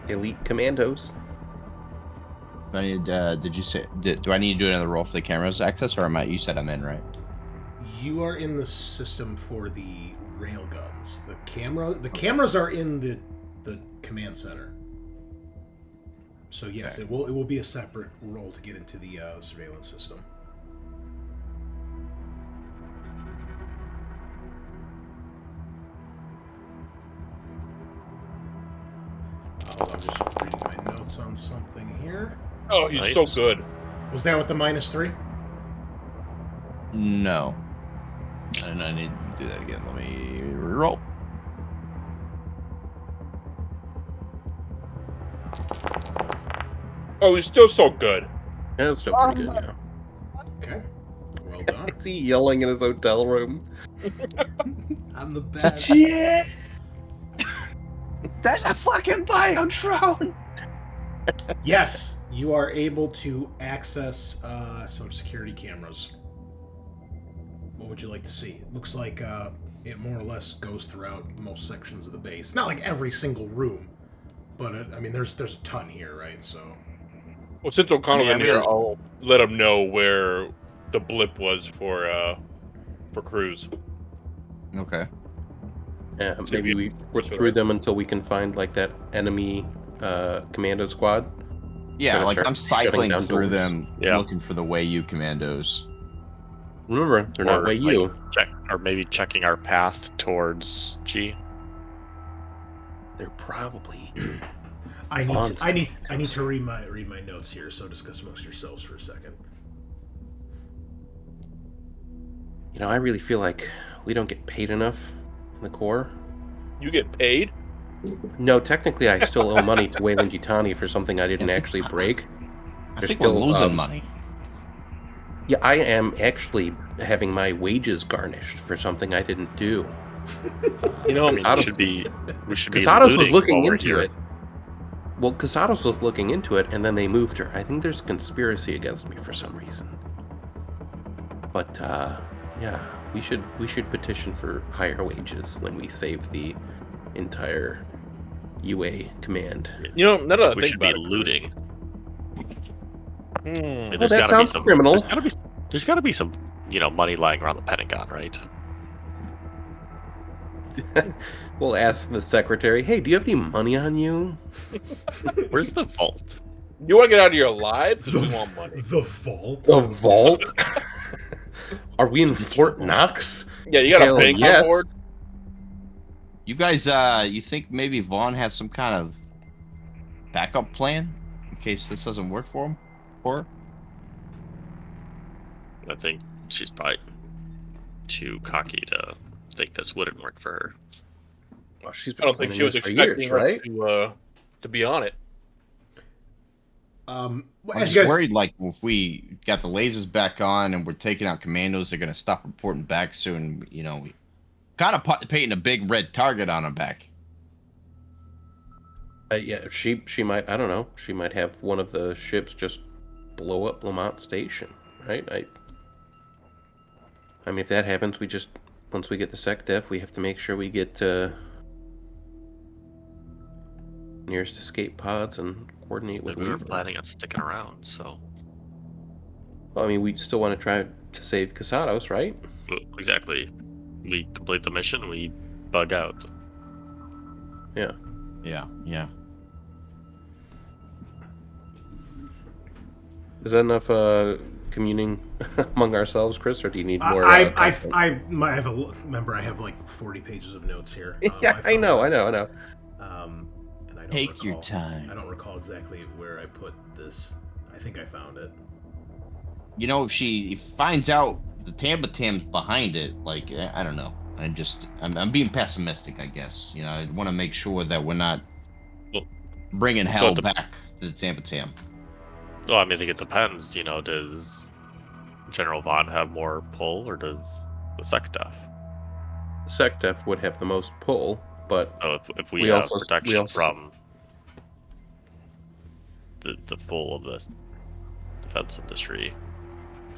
elite commandos. Did you say? Do I need to do another roll for the cameras access, or am I? You said I'm in, right? You are in the system for the railguns. The cameras are in the command center. So yes, Okay. it will be a separate roll to get into the surveillance system. I'm just reading my notes on something here. Oh, he's Nice. so good. Was that with the -3? No. And I need to do that again. Let me roll. Oh, he's still so good. Yeah, it's still pretty good, yeah. Okay. Well done. Is he yelling in his hotel room? I'm the best. Yes. There's a fucking bio drone. Yes, you are able to access some security cameras. What would you like to see? It looks like it more or less goes throughout most sections of the base. Not like every single room, but I mean, there's a ton here, right? So. Well, since O'Connell's Yeah, in I here, mean- I'll let him know where the blip was for Cruz. Okay. Yeah, So maybe we- we work so through that- them until we can find like that enemy commando squad. Yeah, Gonna like start I'm shutting cycling down through doors. them, Yeah. looking for the Way U commandos. Remember, they're not Or, way like, you. Check, or maybe checking our path towards G. They're probably. I Vaughn's need to read my notes here. So discuss amongst yourselves for a second. You know, I really feel like we don't get paid enough in the Corps. You get paid? No, technically, I still owe money to Wayland Yutani for something I didn't actually break. I They're think still, we're losing money. Yeah, I am actually having my wages garnished for something I didn't do. You know, I mean, Casados- we should be Casados was looting looking while we're into here. it. Well, Casados was looking into it, and then they moved her. I think there's a conspiracy against me for some reason. But yeah, we should petition for higher wages when we save the entire UA command. You know, now that I We think should be about it, looting. Hmm. There's Well, that gotta sounds be some, criminal. There's gotta be some, money lying around the Pentagon, right? We'll ask the secretary, "Hey, do you have any money on you?" Where's the vault? You want to get out of here alive? Because we want money. The vault. The vault? Are we in Fort Knox? Yeah, you got Hell a bank yes. on board? You guys, you think maybe Vaughn has some kind of backup plan in case this doesn't work for him? Or I think she's probably too cocky to think this wouldn't work for her. Well, she's I been don't think planning she was this for expecting years, right? us to be on it. Well, I'm as just you guys, worried, like, if we got the lasers back on and we're taking out commandos, they're gonna stop reporting back soon. We kind of painting a big red target on our back. Yeah, she might. I don't know. She might have one of the ships just blow up Lamont Station, right? I mean, if that happens, once we get the SecDef, we have to make sure we get nearest escape pods and coordinate with But we were Weaver. planning on sticking around, so Well, I mean, we still want to try to save Casados, right? exactly. We complete the mission, we bug out. Yeah. Yeah. Is that enough communing among ourselves, Chris, or do you need more? I content? remember I have like 40 pages of notes here. Yeah, I know. And I don't Take your recall- time. I don't recall exactly where I put this. I think I found it. You know, if she finds out the Tam's behind it, like, I don't know. I'm being pessimistic, I guess. You know, I want to make sure that we're not Well, bringing so hell the- back to the Tam. Well, I mean, I think it depends. You know, does General Vaughn have more pull, or does the SecDef? SecDef would have the most pull, but So if we We have also- protection we also- from the full of the defense industry,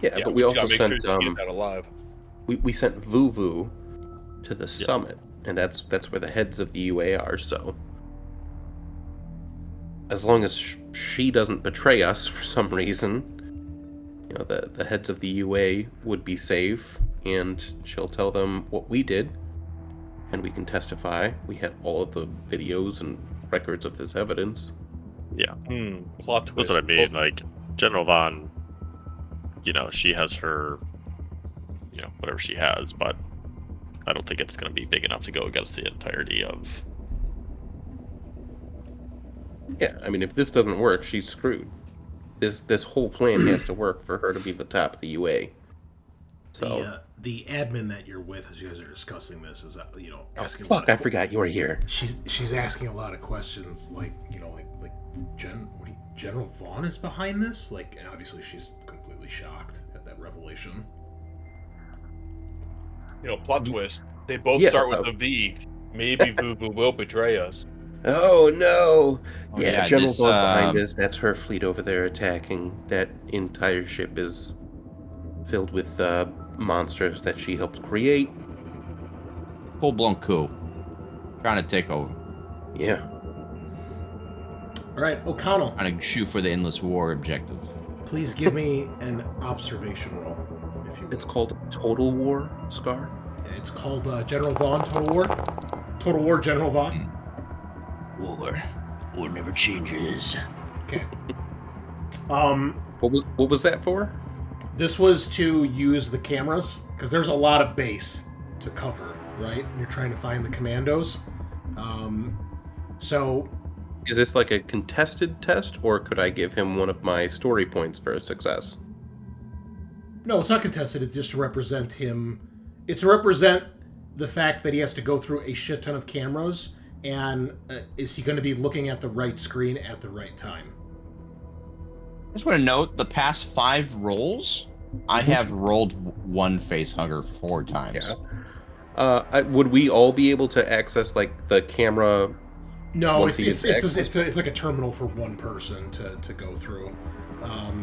yeah, but we we gotta also make sure sent she gets out alive. we sent Vuvu to the summit, and that's where the heads of the UA are. So as long as she doesn't betray us for some reason, you know, the heads of the UA would be safe, and she'll tell them what we did, and we can testify. We have all of the videos and records of this evidence. Plot twist. that's what I mean. Like General Vaughn, you know, she has her, you know, whatever she has, but I don't think it's going to be big enough to go against the entirety of. Yeah, I mean, if this doesn't work, she's screwed. This whole plan has to work for her to be the top of the UA. So, The admin that you're with, as you guys are discussing this, is asking. fuck, I forgot you were here. She's asking a lot of questions, like General Vaughn is behind this. Like, and obviously she's completely shocked at that revelation. You know, plot twist. They both Yeah, start with a V. Maybe Vuvu will betray us. Oh no! Oh, yeah, yeah, General this, Vaughn behind us. That's her fleet over there attacking. That entire ship is filled with monsters that she helped create. Full-blown coup. Trying to take over. Yeah. All right, O'Connell, Trying to shoot for the endless war objective. please give me an observation roll, if you will. It's called Total War, Scaarr. It's called General Vaughn Total War. Total War General Vaughn. War never changes. Okay. What was that for? This was to use the cameras because there's a lot of base to cover, right? You're trying to find the commandos. So Is this like a contested test, or could I give him one of my story points for a success? no, it's not contested. It's just to represent him. It's to represent the fact that he has to go through a shit ton of cameras, and is he going to be looking at the right screen at the right time? I just want to note the past 5 rolls, I have rolled one face hugger 4 times. Yeah. Would we all be able to access like the camera? No, Once he it's gets access? it's like a terminal for one person to go through.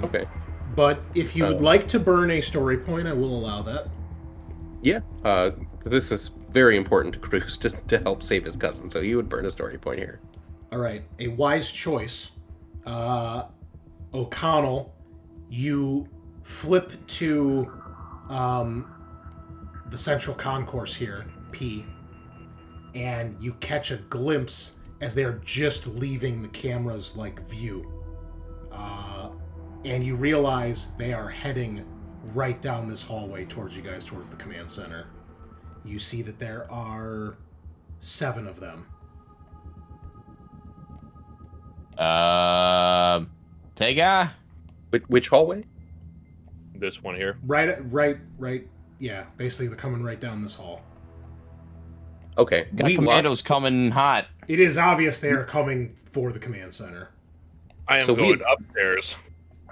Okay. But if you would like to burn a story point, I will allow that. Yeah. This is very important to Cruz to help save his cousin, so he would burn a story point here. All right, a wise choice. O'Connell, you flip to the central concourse here, P, and you catch a glimpse as they're just leaving the camera's view. And you realize they are heading right down this hallway towards you guys, towards the command center. You see that there are 7 of them. Tagar? Which hallway? This one here. Right. Yeah, basically they're coming right down this hall. Okay. Got commandos coming hot. It is obvious they are coming for the command center. I am So we- going upstairs.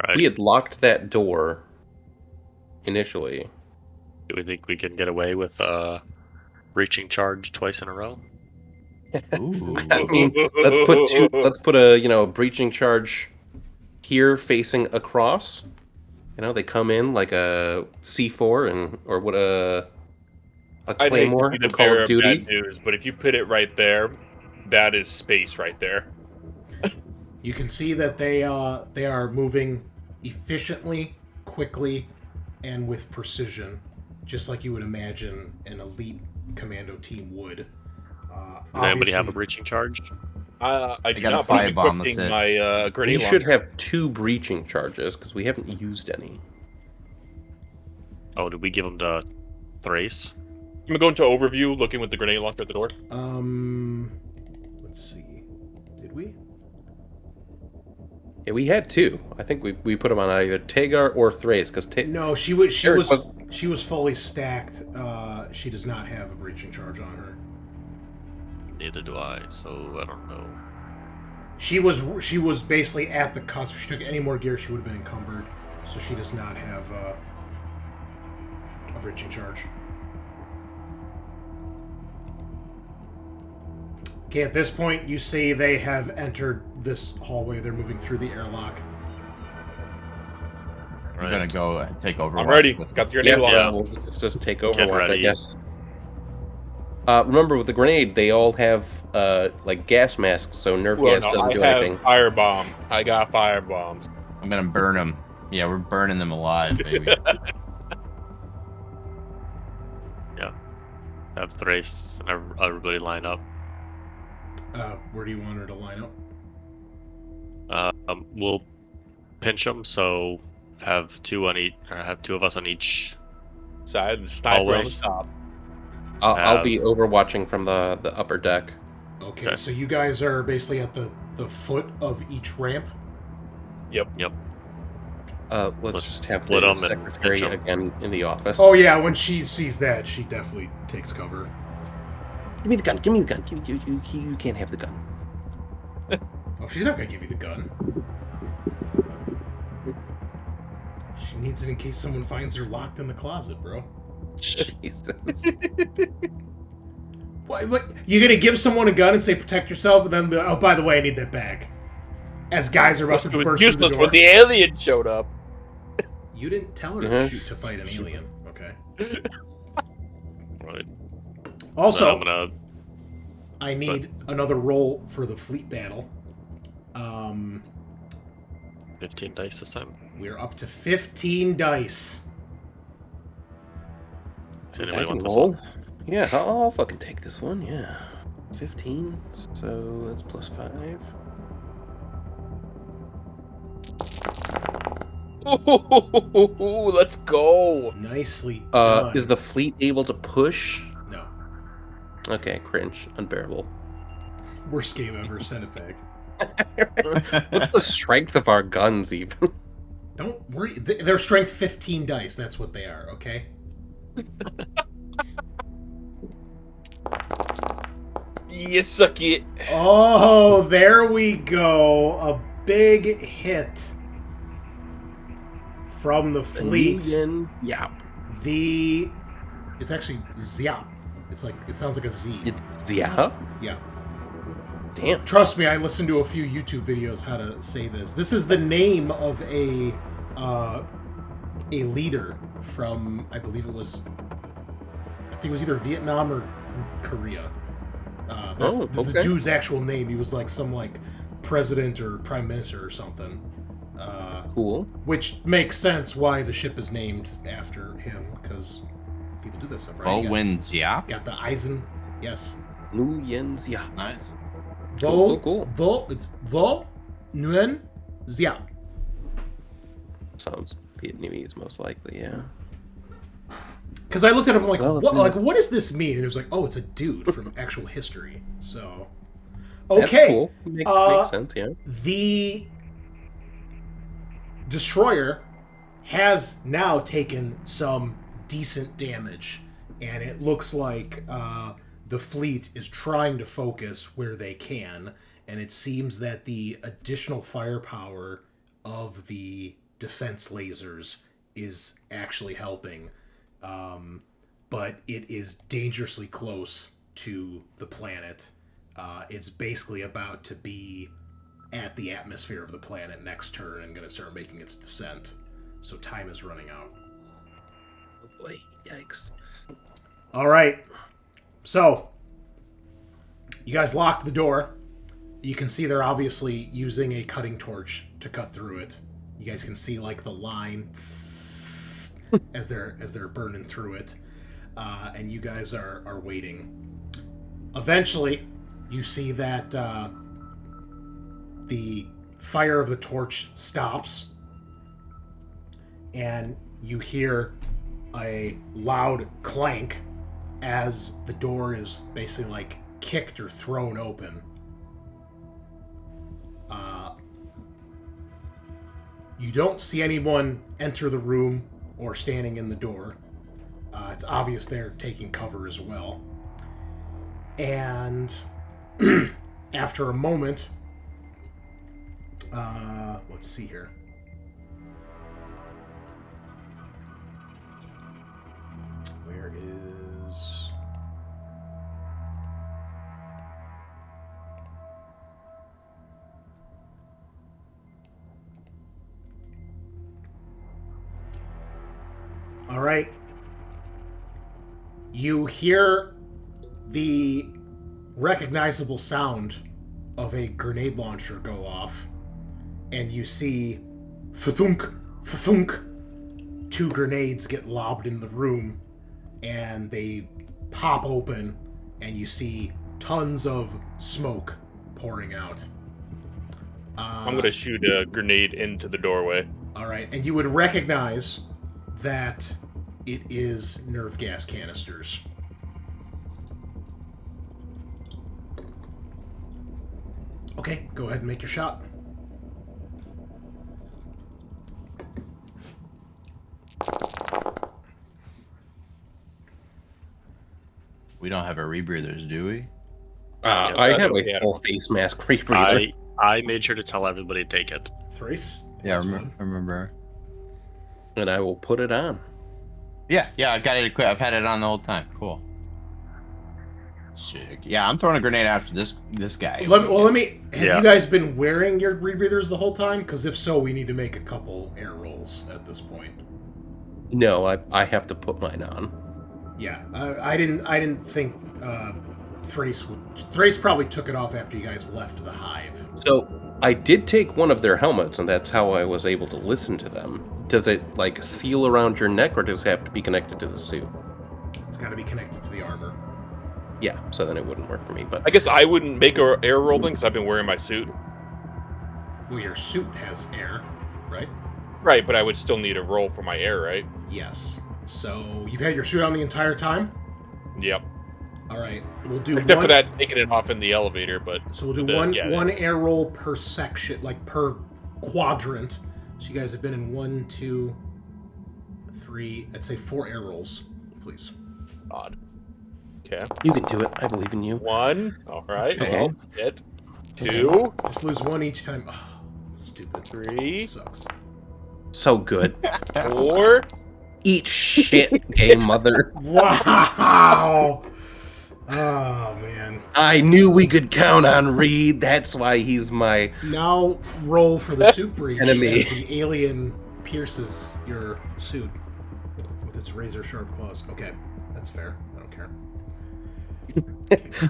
right? We had locked that door initially. Do we think we can get away with breaching charge twice in a row? Ooh. I mean, let's put a breaching charge here facing across. They come in like a C4 or what a I'd hate to claymore be the in Call bearer of Duty. bad news, but if you put it right there, that is space right there. You can see that they are moving efficiently, quickly, and with precision, just like you would imagine an elite commando team would. Does anybody have a Obviously- breaching charge? I do got a not, but I'm firebomb, that's equipping it. my We grenade should launcher. have 2 breaching charges because we haven't used any. Oh, did we give him the Thrace? I'm gonna go into overview, looking with the grenade launcher at the door. Let's see. Did we? Yeah, we had two. I think we put them on either Tagar or Thrace, because No, she was fully stacked. She does not have a breaching charge on her. Neither do I, so I don't know. She was basically at the cusp. If she took any more gear, she would have been encumbered. So she does not have a breaching charge. Okay, at this point, you see they have entered this hallway. They're moving through the airlock. I'm gonna go and take over. I'm ready. Got the grenade launcher. We'll just take Overwatch, Get I ready. guess. Remember, with the grenade, they all have like gas masks, so nerve gas doesn't do I anything. have firebomb. I got firebombs. I'm gonna burn them. Yeah, we're burning them alive, baby. Yeah. Have Thrace and everybody line up. Where do you want her to line up? We'll pinch them, so have two of us on each. Side, the sniper on the Always. top. I'll be overwatching from the upper deck. Okay, Okay. so you guys are basically at the foot of each ramp. Yep. Let's just have split the 'em and secretary pinch 'em. again in the office. Oh yeah, when she sees that, she definitely takes cover. Give me the gun. Give me the gun. You can't have the gun. Oh, she's not gonna give you the gun. She needs it in case someone finds her locked in the closet, bro. Jesus. What? You're gonna give someone a gun and say protect yourself, and then be like, oh, by the way, I need that back. As guys are about to It was burst through the useless door. when the alien showed up. You didn't tell her to Mhm. shoot to fight an alien. Okay. Right. Also, Then I'm gonna. I need another roll for the fleet battle. 15 dice this time. We're up to 15 dice. Does I anybody can want this roll. one? Yeah, I'll fucking take this one. Yeah, 15. So that's plus 5. Ooh, let's go. Nicely done. Is the fleet able to push? No. Okay, cringe, unbearable. Worst game ever. Send it back. What's the strength of our guns, even? Don't worry. Their strength 15 dice. That's what they are, okay? You suck it. Oh, there we go. A big hit from the fleet. Yeah. It's actually Ziap. It sounds like a Z. It's yeah. Yeah. Damn. Trust me, I listened to a few YouTube videos how to say this. This is the name of a leader from, I think it was either Vietnam or Korea. This is a dude's actual name. He was like some president or prime minister or something. Cool. Which makes sense why the ship is named after him, because people do this stuff, right? Got the Eisen. Yes. Nguyens, yeah. nice. Cool. It's Vo Nguyen Ziap. Sounds Vietnamese, most likely, yeah. Because I looked at him like, Well, what does this mean? And it was like, oh, it's a dude from actual history. So, That's okay. cool. Makes sense, yeah. The destroyer has now taken some decent damage, and it looks like the fleet is trying to focus where they can, and it seems that the additional firepower of the defense lasers is actually helping. But it is dangerously close to the planet. It's basically about to be at the atmosphere of the planet next turn and going to start making its descent. So time is running out. Oh boy, yikes. All right. So, you guys locked the door. You can see they're obviously using a cutting torch to cut through it. You guys can see the line as they're burning through it. And you guys are waiting. Eventually, you see that the fire of the torch stops, and you hear a loud clank as the door is basically like kicked or thrown open. You don't see anyone enter the room or standing in the door. It's obvious they're taking cover as well. And after a moment, let's see here. Where is... All right. You hear the recognizable sound of a grenade launcher go off, and you see thunk, thunk, 2 grenades get lobbed in the room, and they pop open, and you see tons of smoke pouring out. I'm gonna shoot a grenade into the doorway. All right, and you would recognize that it is nerve gas canisters. Okay, go ahead and make your shot. We don't have our rebreathers, do we? Yes, I have yeah. a full face mask rebreather. I made sure to tell everybody to take it. Thrace? Yeah, Plus I one. remember. And I will put it on. Yeah, I got it equipped. I've had it on the whole time. Cool. Sick. Yeah, I'm throwing a grenade after this guy. Let me. Have Yeah. you guys been wearing your rebreathers the whole time? Because if so, we need to make a couple air rolls at this point. No, I have to put mine on. Yeah, I didn't think Thrace would. Thrace probably took it off after you guys left the hive. So I did take one of their helmets, and that's how I was able to listen to them. Does it like seal around your neck, or does it have to be connected to the suit? It's got to be connected to the armor. Yeah, so then it wouldn't work for me. But I guess I wouldn't make a air roll thing because I've been wearing my suit. Well, your suit has air, right? Right, but I would still need a roll for my air, right? Yes. So you've had your suit on the entire time? Yep. All right. We'll do Except one, for that taking it off in the elevator, but So we'll do the- one air roll per section, like per quadrant. So you guys have been in 1, 2, 3, I'd say 4 air rolls, please. odd. Okay. you can do it. I believe in you. 1. All right. Okay. Well, hit. 2. Just lose 1 each time. Oh, stupid. 3. Sucks. So good. 4. Eat shit, gay mother. Wow. Oh man. I knew we could count on Reed. That's why he's my. Now roll for the suit breach Enemy. as the alien pierces your suit with its razor sharp claws. Okay, that's fair. I don't care.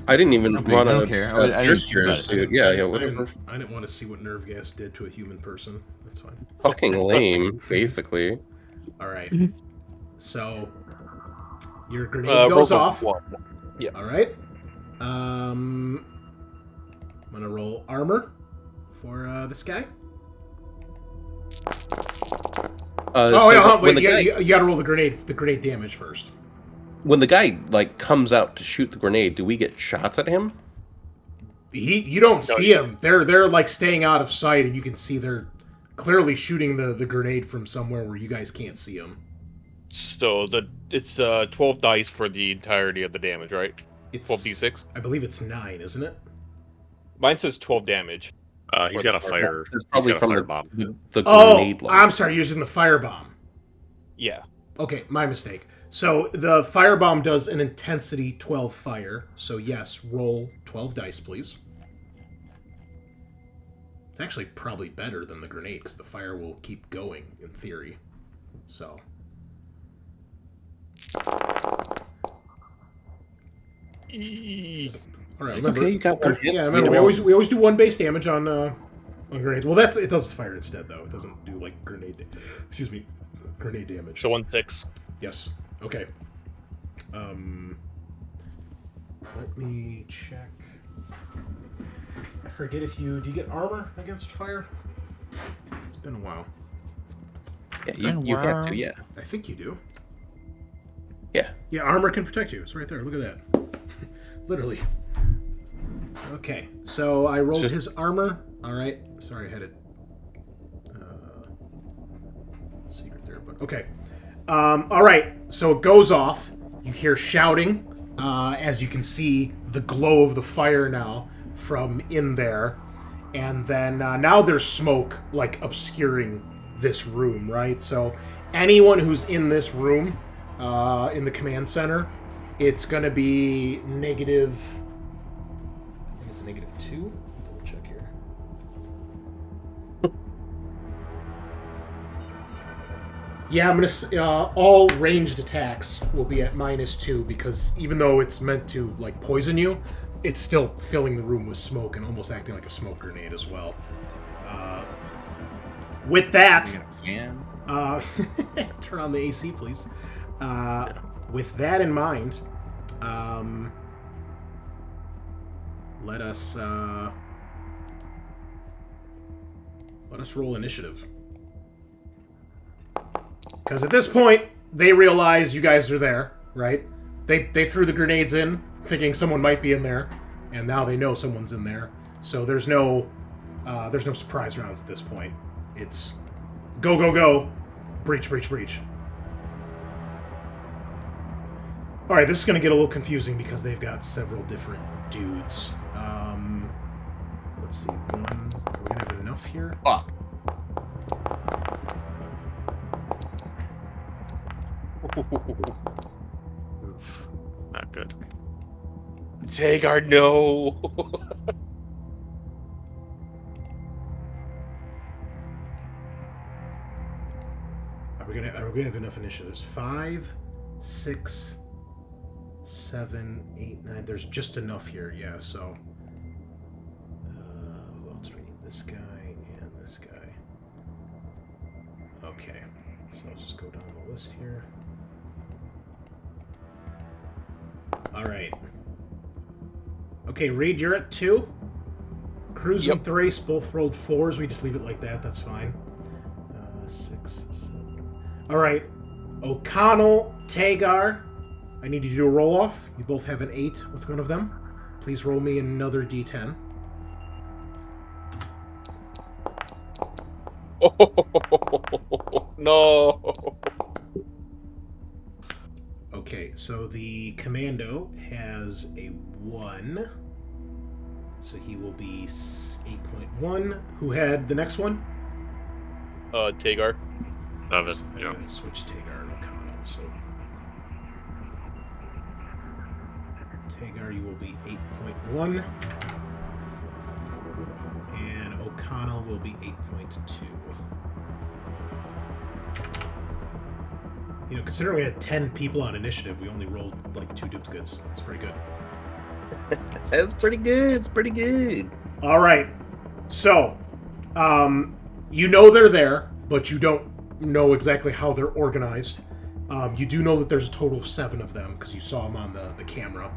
I didn't even I want don't to care. I didn't pierce care your about it. suit. Yeah, whatever. I didn't want to see what nerve gas did to a human person. That's fine. Fucking lame, basically. All right. Mm-hmm. So your grenade Roll goes for off. 1. All right. I'm gonna roll armor for this guy. Wait. You gotta roll the grenade damage first. When the guy like comes out to shoot the grenade, do we get shots at him? You don't see him. They're like staying out of sight, and you can see they're clearly shooting the grenade from somewhere where you guys can't see him. So it's 12 dice for the entirety of the damage, right? It's 12d6. I believe it's 9, isn't it? Mine says 12 damage. He's got a fire. It's He's probably got a from fire bomb. the Oh, grenade launch. I'm sorry, using the firebomb. Yeah. Okay, my mistake. So the firebomb does an intensity 12 fire. So yes, roll 12 dice, please. It's actually probably better than the grenade because the fire will keep going in theory. So. All right, remember, Okay, you got one hit. yeah, You remember know, we always do 1 base damage on grenades. Well, it does fire instead though. It doesn't do like grenade damage. So 1-6. Yes. Okay. Let me check. I forget if do you get armor against fire? It's been a while. Yeah, you have to, yeah. I think you do. Yeah, armor can protect you. It's right there. Look at that. Literally. Okay, so I rolled his armor. All right. Sorry, I had it secret there, but okay. All right, so it goes off. You hear shouting, as you can see the glow of the fire now from in there. And then now there's smoke, like, obscuring this room, right? So anyone who's in this room, in the command center, it's going to be negative... I think it's a -2. Double check here. Yeah, I'm going to... all ranged attacks will be at -2 because even though it's meant to, like, poison you, it's still filling the room with smoke and almost acting like a smoke grenade as well. With that... turn on the AC, please. With that in mind, let us roll initiative. Because at this point, they realize you guys are there, right? They threw the grenades in, thinking someone might be in there, and now they know someone's in there. So there's no surprise rounds at this point. It's go, go, go, breach, breach, breach. All right, this is going to get a little confusing because they've got several different dudes. Let's see, one. Are we going to have enough here? Fuck. Oof, not good. Tagar, no. Are we gonna have enough initiatives? 5, 6, 7, 8, 9. There's just enough here, yeah. So, who else do we need? This guy and this guy. Okay, so let's just go down the list here. All right. Okay, Reed, you're at 2. Cruz and Thrace both rolled 4s. We just leave it like that. That's fine. 6, 7. All right. O'Connell, Tagar. I need you to do a roll-off. You both have an 8 with one of them. Please roll me another d10. Oh, no. Okay, so the commando has a 1. So he will be 8.1. Who had the next one? Tagar. 7. I'm Yeah. gonna switch Tagar and O'Connell. So Tagar, you will be 8.1, and O'Connell will be 8.2. You know, considering we had 10 people on initiative, we only rolled like 2 duplicates. That's pretty good. That's pretty good. It's pretty good. All right. So, you know they're there, but you don't know exactly how they're organized. You do know that there's a total of 7 of them because you saw them on the camera.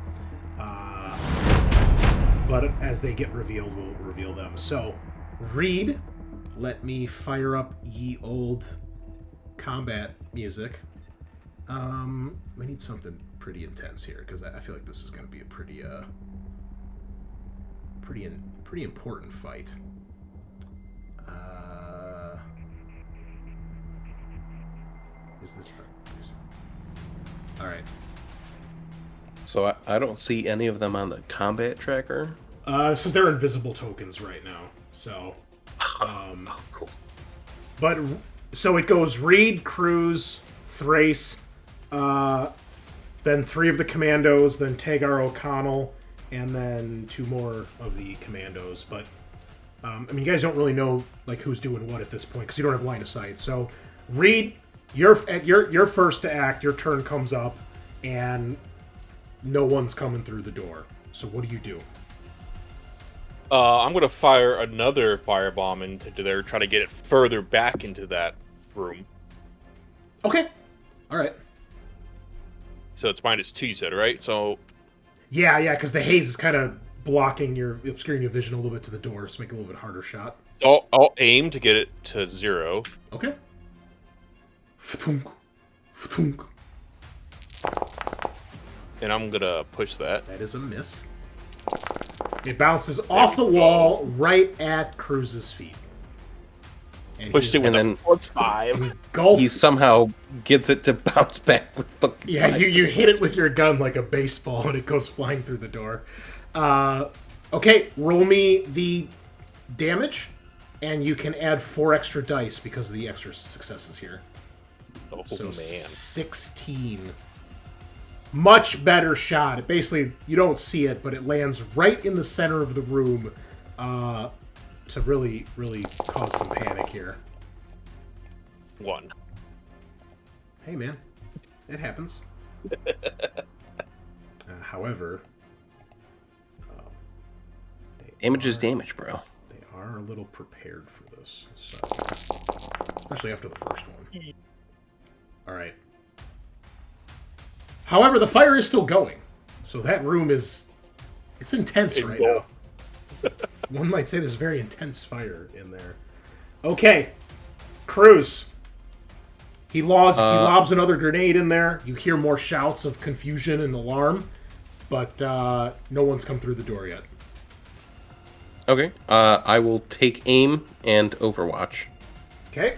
But as they get revealed, we'll reveal them. So, Reed, let me fire up ye old combat music. We need something pretty intense here because I feel like this is going to be a pretty important fight. Is this all right? So I don't see any of them on the combat tracker. It's because they're invisible tokens right now. So, Cool. but so it goes Reed, Cruz, Thrace, then 3 of the commandos, then Tagar, O'Connell, and then 2 more of the commandos. But I mean, you guys don't really know like who's doing what at this point because you don't have line of sight. So, Reed, you're first to act. Your turn comes up, and no one's coming through the door. So, what do you do? I'm gonna fire another firebomb into there, trying to get it further back into that room. Okay. All right. So it's -2, you said, right? So Yeah, because the haze is kind of obscuring your vision a little bit to the door, so make it a little bit harder shot. I'll aim to get it to 0. Okay. Thunk, thunk. and I'm gonna push that. That is a miss. It bounces off the wall right at Cruz's feet. And Pushed it with And a then- plus 5. golf. He somehow gets it to bounce back with fucking. Yeah, you hit it with your gun like a baseball, and it goes flying through the door. Okay, roll me the damage, and you can add 4 extra dice because of the extra successes here. Oh, So man. 16. Much better shot. It basically, you don't see it, but it lands right in the center of the room to really, really cause some panic here. 1. Hey, man. It happens. However... Damage is damage, bro. They are a little prepared for this, so especially after the first one. All right. However, the fire is still going, so that room is it's intense It's right going. now. One might say there's very intense fire in there. Okay, Cruz. He lobs another grenade in there. You hear more shouts of confusion and alarm, but no one's come through the door yet. Okay. I will take aim and Overwatch. Okay.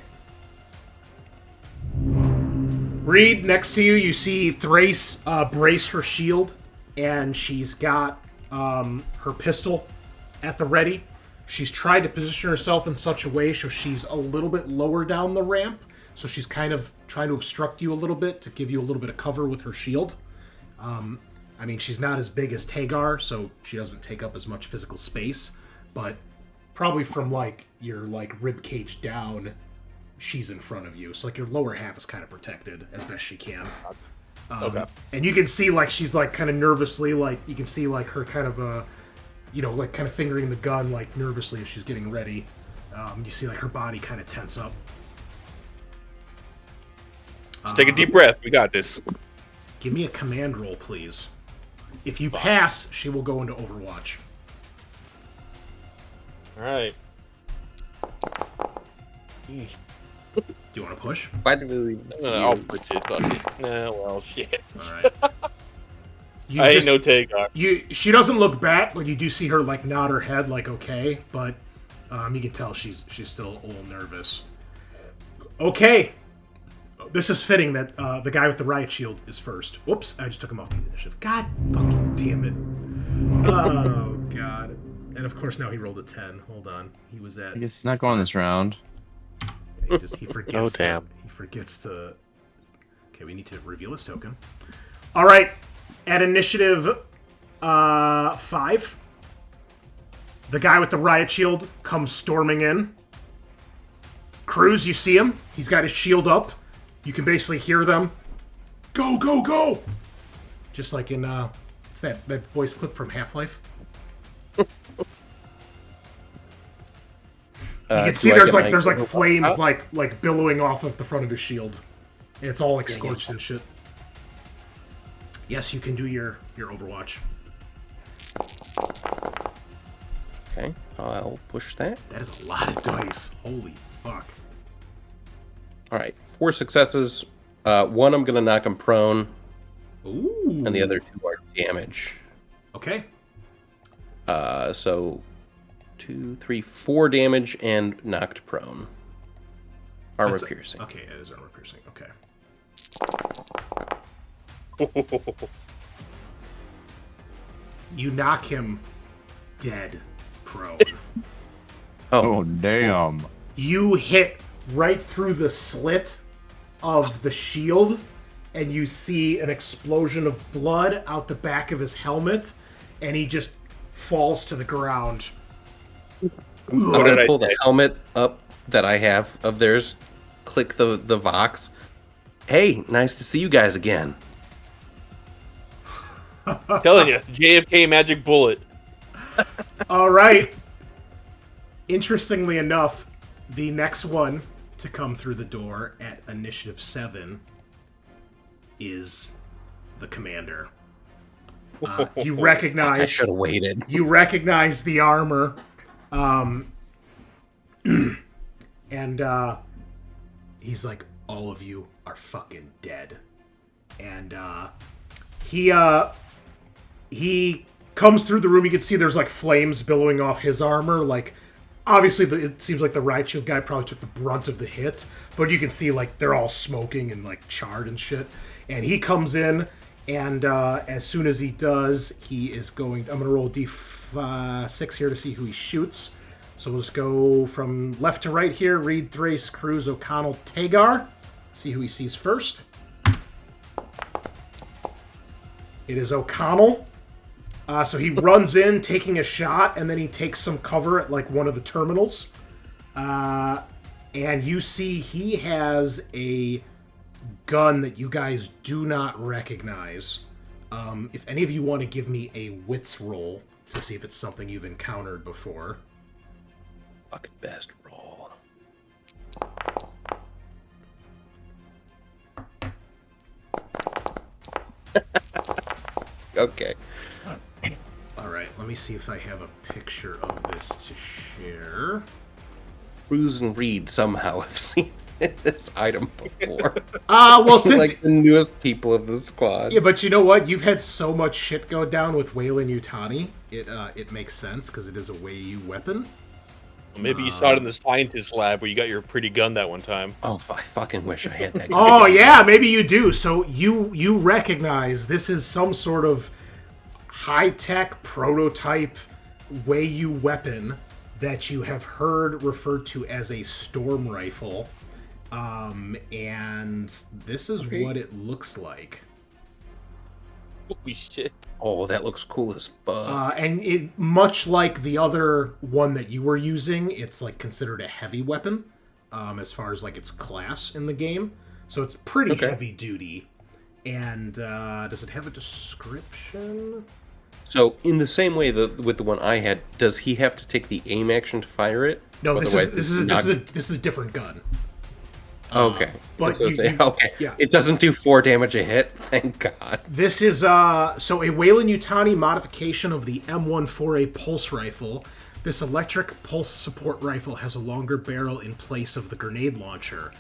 Reed, next to you, you see Thrace brace her shield, and she's got her pistol at the ready. She's tried to position herself in such a way so she's a little bit lower down the ramp, so she's kind of trying to obstruct you a little bit to give you a little bit of cover with her shield. I mean, she's not as big as Tagar, so she doesn't take up as much physical space, but probably from like your like rib cage down, she's in front of you, so like your lower half is kind of protected as best she can. Okay. And you can see like she's like kind of nervously, like you can see like her kind of like kind of fingering the gun like nervously as she's getting ready. You see like her body kind of tense up. Let's take a deep breath. We got this. Give me a command roll, please. If you pass, she will go into Overwatch. All right. Do you want to push? Why did we leave this to I'll you? push it. Fuck it. Nah, well, shit. All right. You I ain't just- no Tagar. She doesn't look back, but you do see her like nod her head like okay, but you can tell she's still a little nervous. Okay. This is fitting that the guy with the riot shield is first. Whoops, I just took him off the initiative. God fucking damn it. Oh god. And of course now he rolled a 10. Hold on. He was at I guess it's not going this round. he forgets Oh, damn. he forgets to. Okay, we need to reveal his token. All right. At initiative 5, the guy with the riot shield comes storming in. Cruz, you see him. He's got his shield up. You can basically hear them. Go, go, go! Just like in, it's that voice clip from Half-Life. You can see there's like flames like billowing off of the front of his shield. And it's all like scorched and shit. Yes, you can do your Overwatch. Okay, I'll push that. That is a lot of dice. Holy fuck. All right, 4 successes. One, I'm gonna knock him prone, Ooh. and the other 2 are damage. Okay. So 2, 3, 4 damage and knocked prone. Armor That's piercing. Okay, it is armor piercing. Okay. You knock him dead, Pro. Oh, damn. You hit right through the slit of the shield, and you see an explosion of blood out the back of his helmet, and he just falls to the ground. I'm What did gonna I pull the say? helmet up that I have of theirs. Click the Vox. Hey, nice to see you guys again. Telling you, JFK magic bullet. All right. Interestingly enough, the next one to come through the door at initiative 7 is the commander. You I recognize should have waited. you recognize the armor, and he's like, "All of you are fucking dead," and He comes through the room. You can see there's like flames billowing off his armor. Like, obviously, it seems like the riot shield guy probably took the brunt of the hit, but you can see like they're all smoking and like charred and shit. And he comes in, and as soon as he does, he is going. I'm gonna roll D6 here to see who he shoots. So we'll just go from left to right here. Reed, Thrace, Cruz, O'Connell, Tagar. See who he sees first. It is O'Connell. So he runs in, taking a shot, and then he takes some cover at like one of the terminals. And you see he has a gun that you guys do not recognize. If any of you want to give me a wits roll to see if it's something you've encountered before. Fucking best roll. Okay. All right, let me see if I have a picture of this to share. Cruz and Reed somehow have seen this item before. Well, since like the newest people of the squad. yeah, but you know what? You've had so much shit go down with Weyland-Yutani. It makes sense because it is a Wei-Yu weapon. Maybe you saw it in the scientist lab where you got your pretty gun that one time. Oh, I fucking wish I had that. Oh yeah, maybe you do. So you recognize this is some sort of high-tech prototype Wei-Yu weapon that you have heard referred to as a storm rifle. And this is what it looks like. Holy shit. Oh, that looks cool as fuck. And it, much like the other one that you were using, it's like considered a heavy weapon, as far as like its class in the game. So it's pretty heavy duty. And does it have a description? So in the same way with the one I had, does he have to take the aim action to fire it? No, this Otherwise, is a different gun. Okay. But So okay. yeah. It doesn't do 4 damage a hit. Thank God. This is so a Weyland-Yutani modification of the M14A pulse rifle. This electric pulse support rifle has a longer barrel in place of the grenade launcher.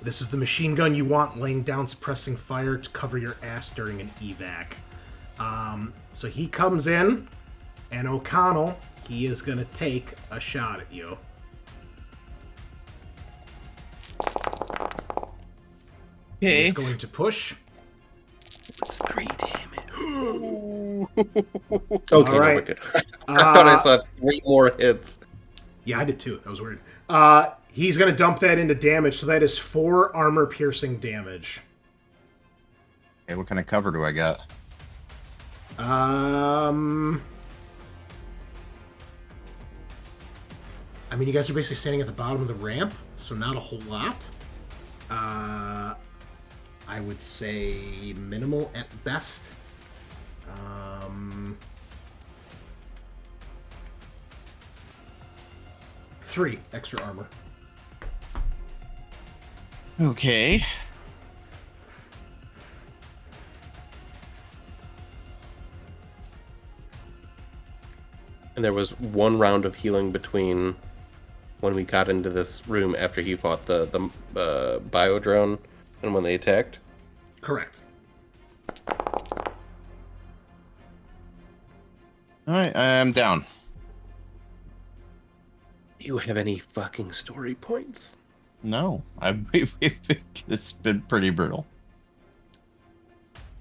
This is the machine gun you want, laying down suppressing fire to cover your ass during an evac. So he comes in, and O'Connell, he is going to take a shot at you. Okay. He's going to push. It's 3 damage. Okay, All no, right. we're good. I thought I saw 3 more hits. Yeah, I did too. That was weird. He's going to dump that into damage, so that is 4 armor-piercing damage. Okay, what kind of cover do I got? I mean, you guys are basically standing at the bottom of the ramp, so not a whole lot. I would say minimal at best. 3 extra armor. Okay. And there was 1 round of healing between when we got into this room after he fought the biodrone and when they attacked. Correct. Alright, I'm down. Do you have any fucking story points? No, it's been pretty brutal.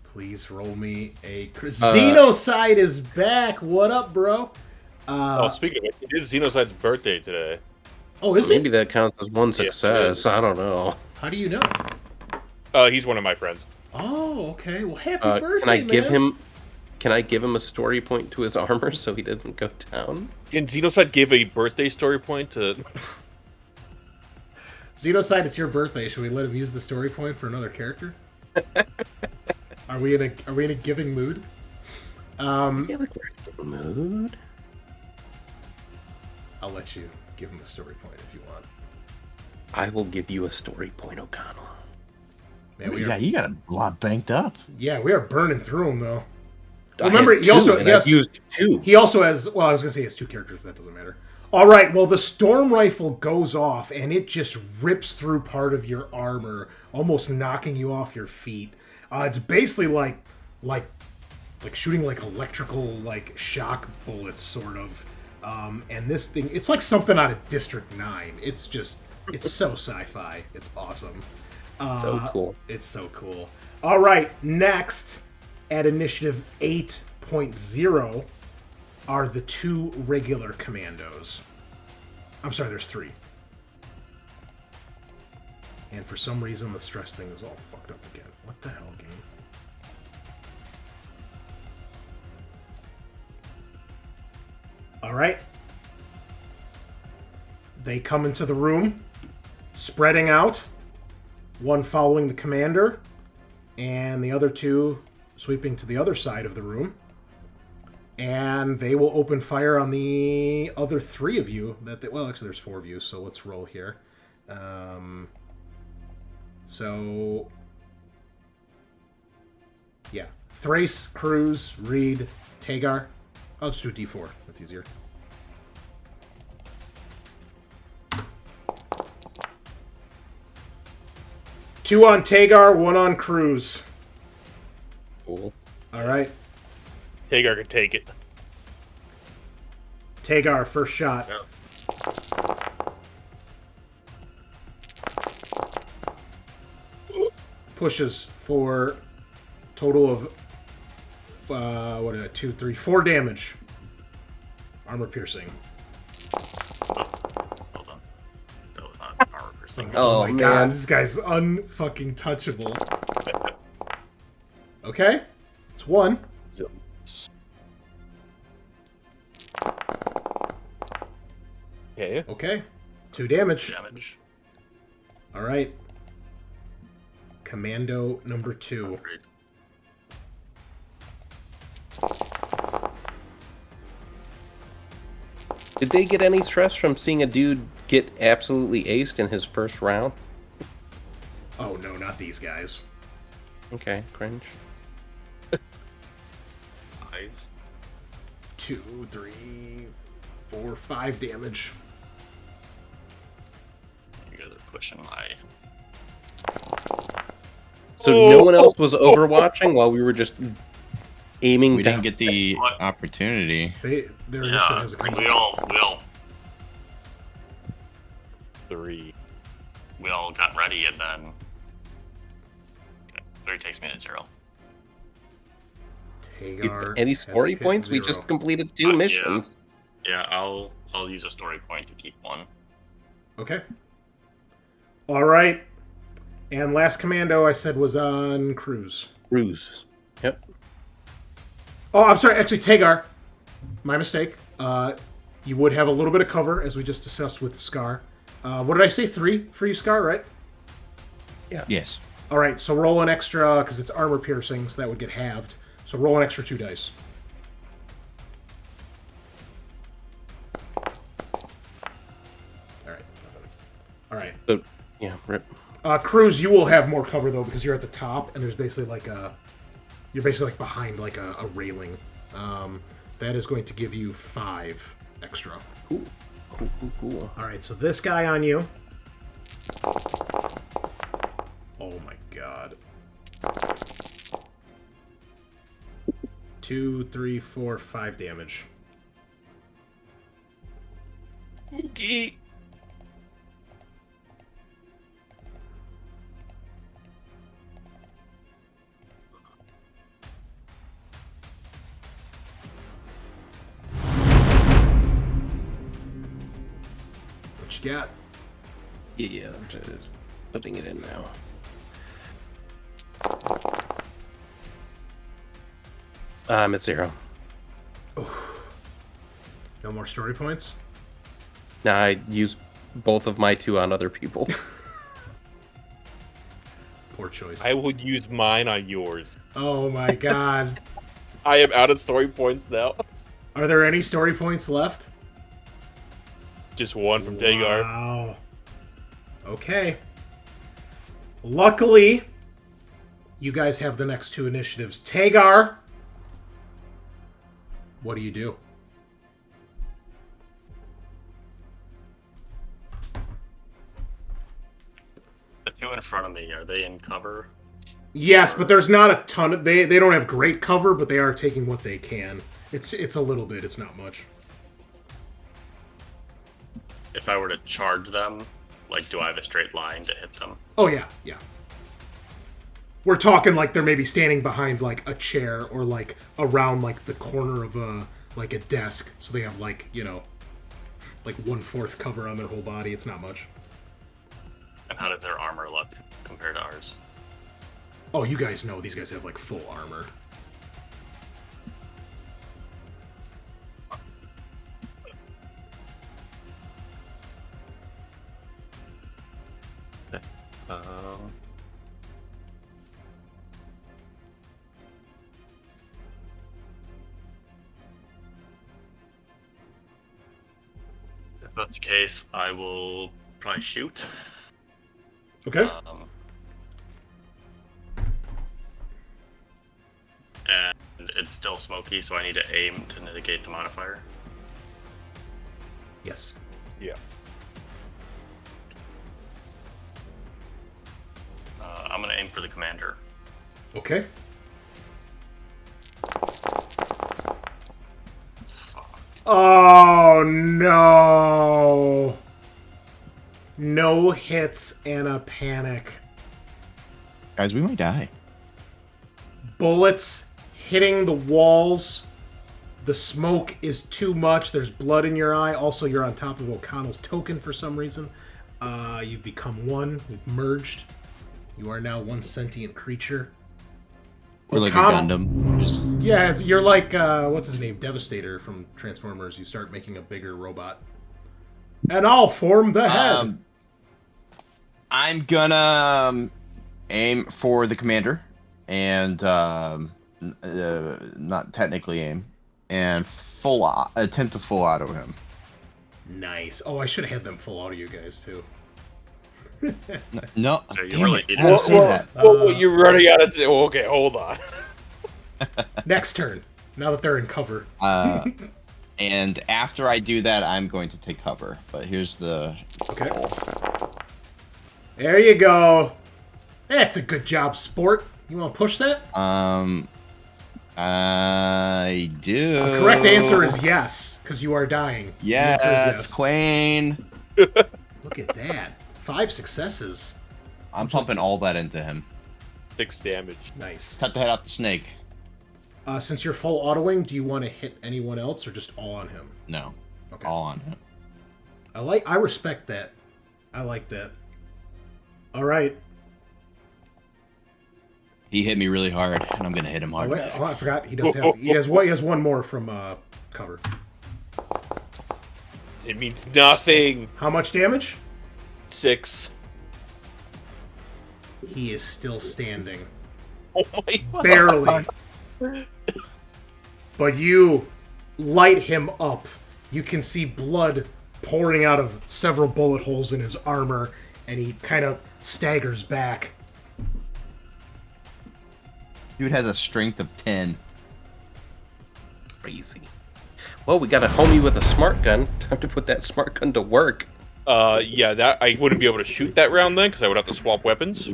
Please roll me a... Xenocide is back! What up, bro? Speaking of it, it is Xenocide's birthday today. Oh, is Maybe it? that counts as one success. I don't know. How do you know? He's one of my friends. Oh, okay. Well, happy birthday, Can I give man. him? Can I give him a story point to his armor so he doesn't go down? And Xenocide gave a birthday story point to... Xenocide, it's your birthday. Should we let him use the story point for another character? Are we in a giving mood? I feel like we're in a good mood. I'll let you give him a story point if you want. I will give you a story point, O'Connell. Man, Yeah, you got a lot banked up. yeah, we are burning through them though. I Remember, had he also- two, and he has- I've used 2. He also has. Well, I was gonna say he has 2 characters, but that doesn't matter. All right. Well, the storm rifle goes off and it just rips through part of your armor, almost knocking you off your feet. It's basically like like shooting like electrical like shock bullets, sort of. And this thing, it's like something out of District 9. It's so sci-fi. It's awesome. So cool. It's so cool. All right, next at initiative 8.0 are the 2 regular commandos. I'm sorry, there's 3. And for some reason, the stress thing is all fucked up again. What the hell, game? All right. They come into the room, spreading out, one following the commander, and the other 2 sweeping to the other side of the room. And they will open fire on the other 3 of you. Well, actually, there's 4 of you, so let's roll here. So, yeah. Thrace, Cruz, Reed, Tagar. I'll just do a D4. That's easier. Two on Tagar, 1 on Cruz. Cool. All right. Tagar can take it. Tagar, first shot. Yeah. Pushes for total of 4 damage. Armor piercing. Hold on. That was not armor piercing. Oh my man. god, this guy's unfucking touchable. Okay, it's 1. Okay. Okay, 2 damage. Damage. All right. Commando number 2. Great. Did they get any stress from seeing a dude get absolutely aced in his first round? Oh no, not these guys. Okay, cringe. 5. 2, 3, 4, 5 damage. You guys are pushing my. So no one else was overwatching while we were just aiming We down. didn't get the What? opportunity. Their initiative Yeah, hasn't come we up. all 3. we all got ready, and then 3 takes me to 0. Tagar Any has story hit points? We 0. just completed 2 Yeah. missions. Yeah, I'll use a story point to keep 1. Okay. All right. And last commando I said was on Cruz. Cruz. Yep. Oh, I'm sorry. Actually, Tagar. My mistake. You would have a little bit of cover, as we just discussed with Scaarr. What did I say? 3 for you, Scaarr, right? Yes. All right, so roll an extra, because it's armor piercing, so that would get halved. So roll an extra 2 dice. All right, nothing. All right. So, yeah, rip. Cruz, you will have more cover, though, because you're at the top, and there's basically like a... You're basically like behind like a railing. That is going to give you 5 extra. Cool. Cool. All right, so this guy on you. Oh my god. 2, 3, 4, 5 damage. Okay. What you got? Yeah, I'm just putting it in now. I'm at 0. No more story points? Now I use both of my 2 on other people. Poor choice. I would use mine on yours. Oh my god. I am out of story points now. Are there any story points left? Just 1 from Tagar. Wow. Okay. Luckily, you guys have the next 2 initiatives. Tagar, what do you do? The 2 in front of me, are they in cover? Yes, but there's not a ton of... They don't have great cover, but they are taking what they can. It's a little bit. It's not much. If I were to charge them, like, do I have a straight line to hit them? Oh, yeah, yeah. We're talking like they're maybe standing behind, like, a chair or, like, around, like, the corner of a desk. So they have, like, you know, like 1/4 cover on their whole body. It's not much. And how did their armor look compared to ours? Oh, you guys know these guys have, like, full armor. If that's the case, I will probably shoot. Okay. And it's still smoky, so I need to aim to mitigate the modifier. Yes. Yeah. I'm gonna aim for the commander. Okay. Fuck. Oh, no. No hits and a panic. Guys, we might die. Bullets hitting the walls. The smoke is too much. There's blood in your eye. Also, you're on top of O'Connell's token for some reason. You've become one. You've merged. You are now one sentient creature. We're like a O'Connell- Gundam. Just Yeah, you're like, what's his name? Devastator from Transformers. You start making a bigger robot. And I'll form the head. I'm gonna aim for the commander, and not technically aim, and attempt to full auto him. Nice. Oh, I should have had them full auto you guys, too. No, So you damn really it, need I didn't say that. You're running out of. Okay, hold on. Next turn. Now that they're in cover. And after I do that, I'm going to take cover. But here's the Okay. There you go. That's a good job, sport. You want to push that? I do. The correct answer is yes, because you are dying. The answer is Yes, Queen. Look at that. 5 successes. I'm pumping all that into him. 6 damage. Nice. Cut the head off the snake. Since you're full autoing, do you want to hit anyone else or just all on him? No, Okay. all on him. I respect that. I like that. All right. He hit me really hard, and I'm gonna hit him Oh, hard. wait, back. oh, I forgot. He has one more from cover. It means nothing. How much damage? 6. He is still standing. Oh my god. Barely. But you light him up. You can see blood pouring out of several bullet holes in his armor, and he kind of staggers back. Dude has a strength of 10. Crazy. Well, we got a homie with a smart gun. Time to put that smart gun to work. Yeah, that I wouldn't be able to shoot that round then, because I would have to swap weapons.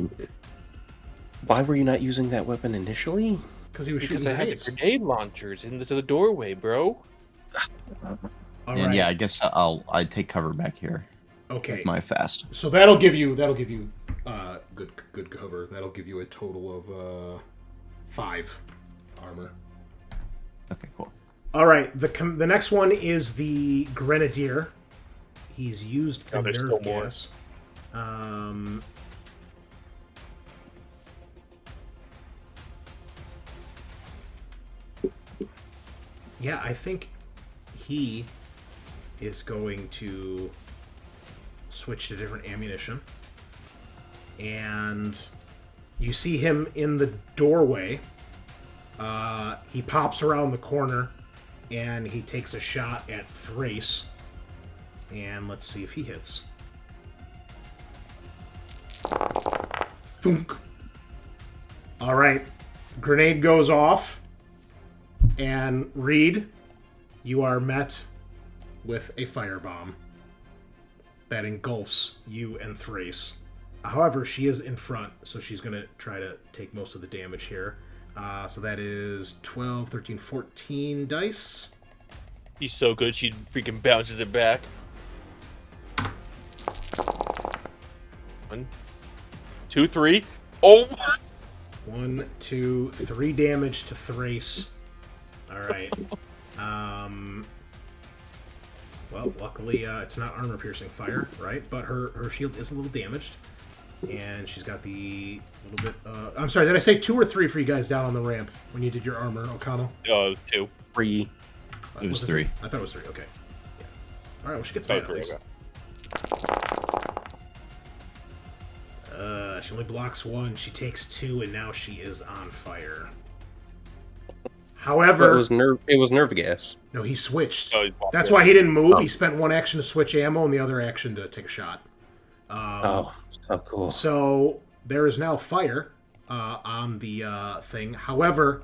Why were you not using that weapon initially? Because he was Because shooting I had grenades. the grenade launchers into the doorway, bro. All And right. yeah, I guess I'd take cover back here. Okay. With my fast. So that'll give you good cover. That'll give you a total of 5 armor. Okay, cool. All right. The next one is the Grenadier. He's used the Oh, there's nerve still more. gas. Yeah, I think he is going to switch to different ammunition. And you see him in the doorway. He pops around the corner and he takes a shot at Thrace. And let's see if he hits. Thunk. All right. Grenade goes off. And Reed, you are met with a firebomb that engulfs you and Thrace. However, she is in front, so she's going to try to take most of the damage here. So that is 12, 13, 14 dice. He's so good, she freaking bounces it back. 1, 2, 3. Oh! 1, 2, 3 damage to Thrace. All right. Well, luckily it's not armor-piercing fire, right? But her shield is a little damaged. And she's got the little bit... I'm sorry, did I say 2 or 3 for you guys down on the ramp when you did your armor, O'Connell? 2. 3. It was 3. I thought it was 3, okay. Yeah. All right, well, she gets that at least. She only blocks 1, she takes 2, and now she is on fire. However... It was nerve gas. No, he switched. Oh, That's why he didn't move. He spent 1 action to switch ammo and the other action to take a shot. So cool. So there is now fire on the thing. However,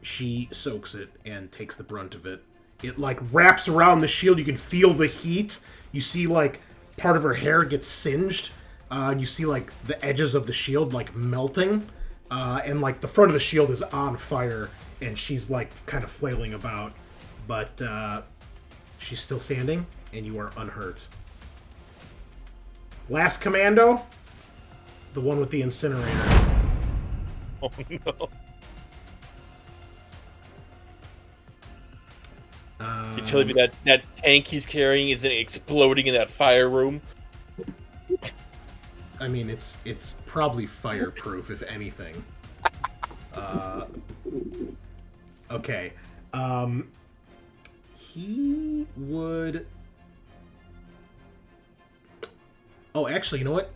she soaks it and takes the brunt of it. It like wraps around the shield. You can feel the heat. You see like part of her hair gets singed. And you see like the edges of the shield like melting. And like the front of the shield is on fire. And she's like kind of flailing about. But she's still standing and you are unhurt. Last commando, the one with the incinerator. Oh no. You're telling me that tank he's carrying isn't exploding in that fire room? I mean, it's probably fireproof, if anything. Okay. He would... Oh, actually, you know what?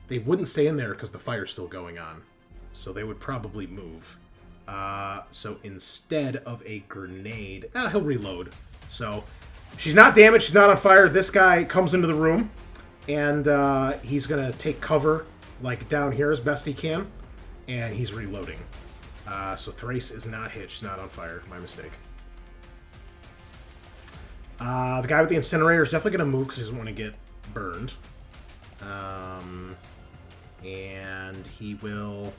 They wouldn't stay in there because the fire's still going on. So they would probably move. So instead of a grenade... he'll reload. So she's not damaged. She's not on fire. This guy comes into the room. And he's going to take cover, like, down here as best he can. And he's reloading. So Thrace is not hit. She's not on fire. My mistake. The guy with the incinerator is definitely going to move because he doesn't want to get burned. And he will...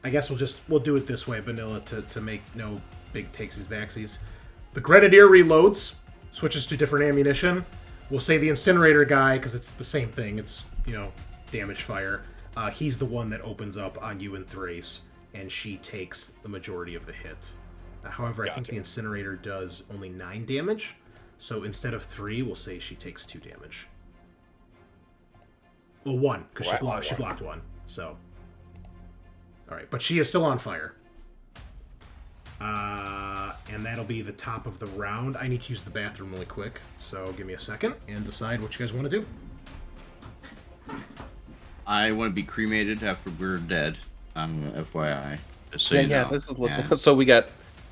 I guess we'll do it this way, Bunnilla, to make no big takesies backsies. The Grenadier reloads, switches to different ammunition. We'll say the incinerator guy, because it's the same thing. It's, damage fire. He's the one that opens up on you and Thrace, and she takes the majority of the hit. However, I think the incinerator does only 9 damage, so instead of 3, we'll say she takes 2 damage. Well, 1, because she blocked 1, so... Alright, but she is still on fire. And that'll be the top of the round. I need to use the bathroom really quick, so give me a second and decide what you guys want to do. I want to be cremated after we're dead. FYI. Just so you know. This is looking... So we got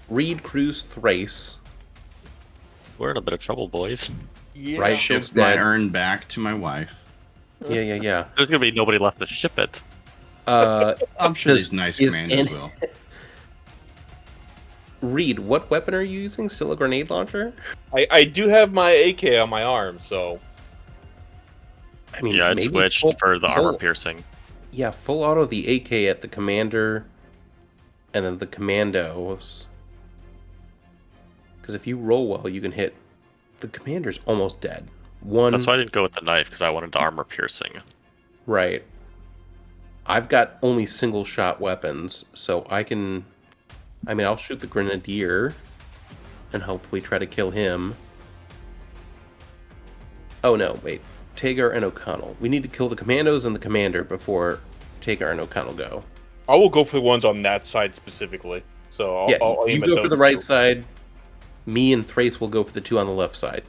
Reed, Cruz, Thrace. We're in a bit of trouble, boys. Yeah. Right, Ship ship's my dead. urn back to my wife. Yeah. There's gonna be nobody left to ship it. I'm sure these nice commandos will. Reed, what weapon are you using? Still a grenade launcher? I do have my AK on my arm, so... I mean, Yeah, I maybe switched for the armor piercing. Yeah, full auto the AK at the commander, and then the commandos. Because if you roll well, you can hit. The commander's almost dead. That's why I didn't go with the knife, because I wanted the armor piercing. Right. I've got only single shot weapons, so I can... I mean, I'll shoot the grenadier, and hopefully try to kill him. Oh no, wait. Tagar and O'Connell. We need to kill the commandos and the commander before Tagar and O'Connell go. I will go for the ones on that side specifically. So I'll aim you at go those for the right two. side. Me and Thrace will go for the 2 on the left side.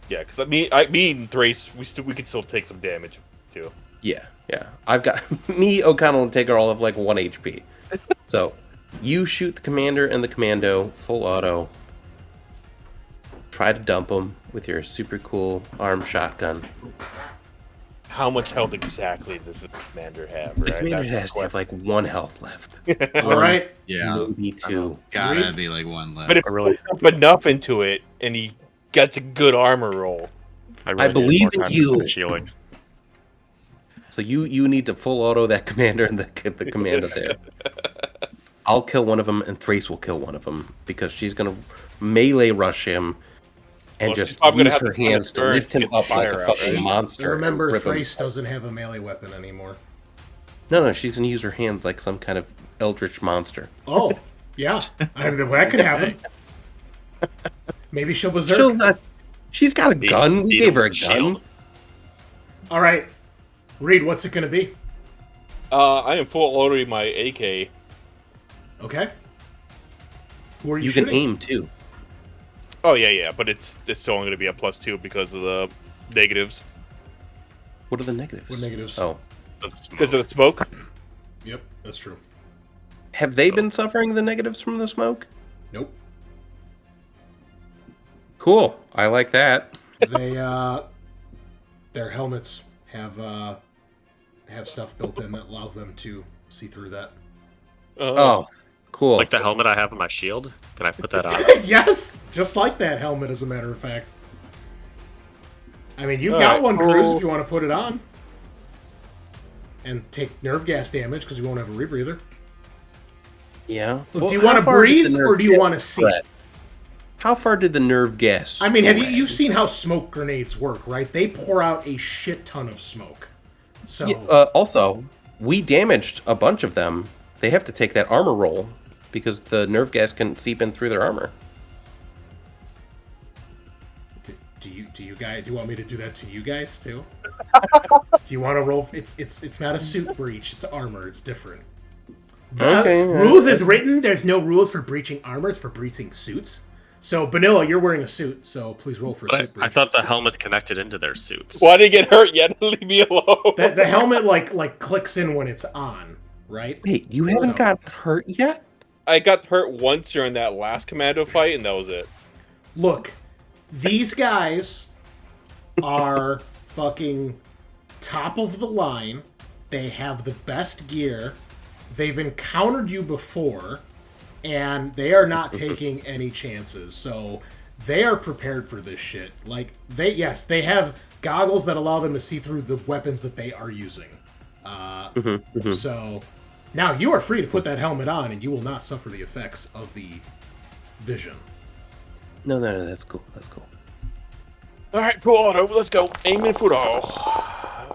Yeah, because me and Thrace, we can still take some damage too. Yeah. I've got me, O'Connell, and Tagar all have like 1 HP. So you shoot the commander and the commando full auto. Try to dump them with your super cool arm shotgun. How much health exactly does the commander have? The Right? commander That's has to have like 1 health left. All right. Yeah. Maybe 2. Gotta be like 1 left. But if he put enough into it and he gets a good armor roll, really I need believe more in time to you. finish healing. So you need to full auto that commander and the commander there. I'll kill one of them, and Thrace will kill one of them because she's gonna melee rush him and Well, she's just probably gonna use have her to find a hands to turn lift to him get the up like a fire out, fucking right? monster. and Remember, rip him. Thrace doesn't have a melee weapon anymore. No, she's gonna use her hands like some kind of eldritch monster. Oh, yeah. That could happen. Maybe she'll berserk. She's got a gun. We Beat gave him her a with gun. shield. All right. Reed, what's it going to be? I am full loading my AK. Okay. Who are you You shooting? can aim too. Oh yeah, but it's still only going to be a +2 because of the negatives. What are the negatives? What negatives? Oh, Because of the smoke. Yep, that's true. have they been suffering the negatives from the smoke? Nope. Cool. I like that. They their helmets have stuff built in that allows them to see through that. Oh, cool. Like the helmet I have on my shield. Can I put that on? Yes, just like that helmet, as a matter of fact. I mean, you've All got right, one, Cruz, cool. if you want to put it on. And take nerve gas damage, because you won't have a rebreather. Yeah. Look, do you want to breathe, or do you want to see? spread? How far did the nerve gas? I mean, spread? you've seen how smoke grenades work, right? They pour out a shit ton of smoke. So Yeah, also, we damaged a bunch of them. They have to take that armor roll because the nerve gas can seep in through their armor. do you guys want me to do that to you guys too? Do you want to roll? It's not a suit breach. It's armor. It's different. Okay. Rules is written. There's no rules for breaching armor. It's for breaching suits. So, Bunnilla, you're wearing a suit, so please roll for a suit breach. I thought the helmet's connected into their suits. Why did it get hurt yet? Leave me alone. The helmet like clicks in when it's on, right? Wait, you haven't So- got hurt yet? I got hurt once during that last commando fight, and that was it. Look, these guys are fucking top of the line. They have the best gear. They've encountered you before, and they are not taking any chances. So they are prepared for this shit. Like they have goggles that allow them to see through the weapons that they are using. So now you are free to put that helmet on, and you will not suffer the effects of the vision. No, that's cool. That's cool. All right, full auto. Let's go. Aiming full auto.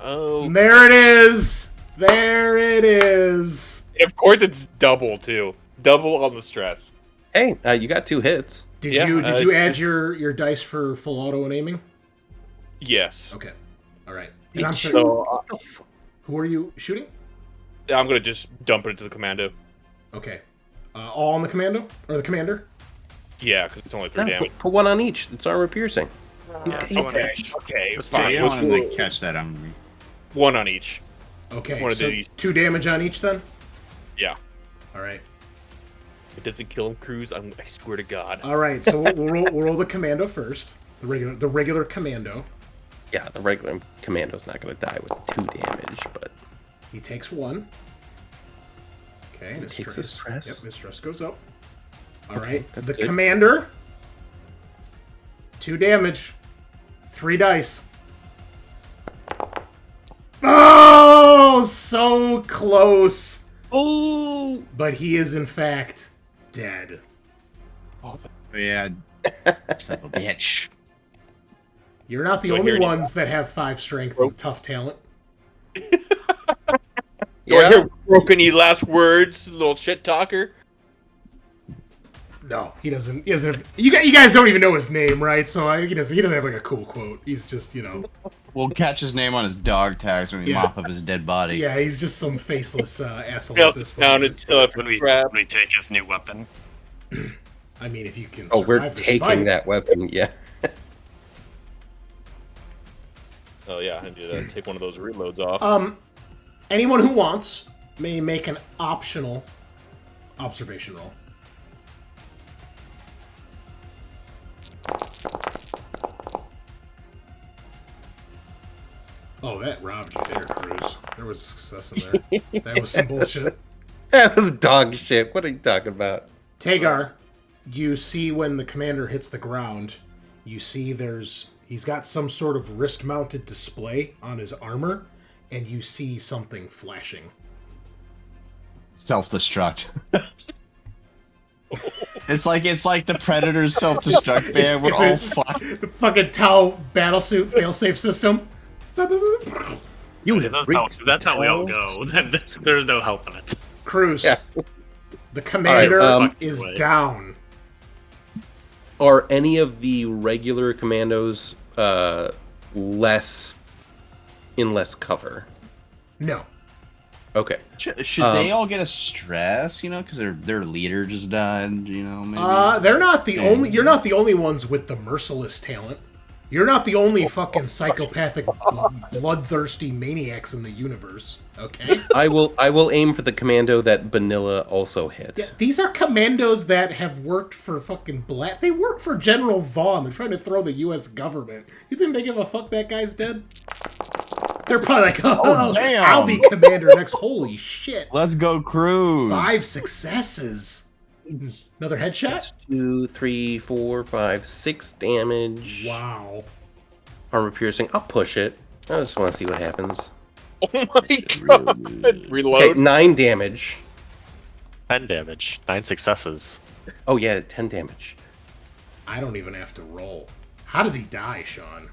Oh, There it is. There it is. of course it's double too. Double on the stress. Hey, you got 2 hits. Did Yeah, you it's add your dice for full auto and aiming? Yes. Okay. All right. And I'm sorry, So who are you shooting? I'm gonna just dump it into the commando. Okay. All on the commando or the commander? Yeah, because it's only 3 No, damage. put 1 on each. It's armor piercing. He's Okay. Let's Yeah, do you it. don't want to catch that on me. One on each. Okay. One of So these. 2 damage on each then. Yeah. All right. It doesn't kill him, Cruz. I swear to God. All right. So we'll roll the commando first. The regular commando. Yeah, the regular commando's not going to die with 2 damage, but He takes 1. Okay. And his takes his stress. Yep. His stress goes up. All right. that's The good. commander. 2 damage. 3 dice. Oh, so close. oh, But he is, in fact, dead. Yeah, son of a bitch. You're not the Do I only hear any- ones that have 5 strength with tough talent. Do I yeah. hear broken last words, little shit talker? No, he doesn't. He doesn't have, you guys don't even know his name, right? So he doesn't have like a cool quote. He's just, We'll catch his name on his dog tags when we Yeah. mop up his dead body. yeah, he's just some faceless asshole Melt at this down point. until When we take his new weapon. I mean, if you can. Oh, we're survive this taking fight. that weapon. Yeah. Oh yeah, I need to take one of those reloads off. Anyone who wants may make an optional observation roll. Oh, that robbed you there, Cruz. There was success in there. That was some bullshit. That was dog shit. What are you talking about? Tagar, you see when the commander hits the ground, you see there's He's got some sort of wrist-mounted display on his armor, and you see something flashing. Self-destruct. It's like the Predator's self-destruct man. We're all fly. The fucking Tau battlesuit failsafe system. You If have that's how we all go. Then there's no helping it. Cruz, Yeah. the commander Alright, is wait. down. Are any of the regular commandos less cover? No. Okay. Should they all get a stress? You know, because their leader just died. You know, maybe. They're not the only. You're not the only ones with the merciless talent. You're not the only fucking psychopathic, bloodthirsty maniacs in the universe. Okay. I will aim for the commando that Bunnilla also hits. Yeah, these are commandos that have worked for fucking They work for General Vaughn. They're trying to throw the U.S. government. You think they give a fuck that guy's dead? They're probably like, oh damn. I'll be commander next. Holy shit. Let's go, Cruz. 5 successes. Another headshot? That's 2, 3, 4, 5, 6 damage. Wow. Armor piercing. I'll push it. I just want to see what happens. Oh my god! Reload. Okay, 9 damage. 10 damage. 9 successes. Oh yeah, 10 damage. I don't even have to roll. How does he die, Sean?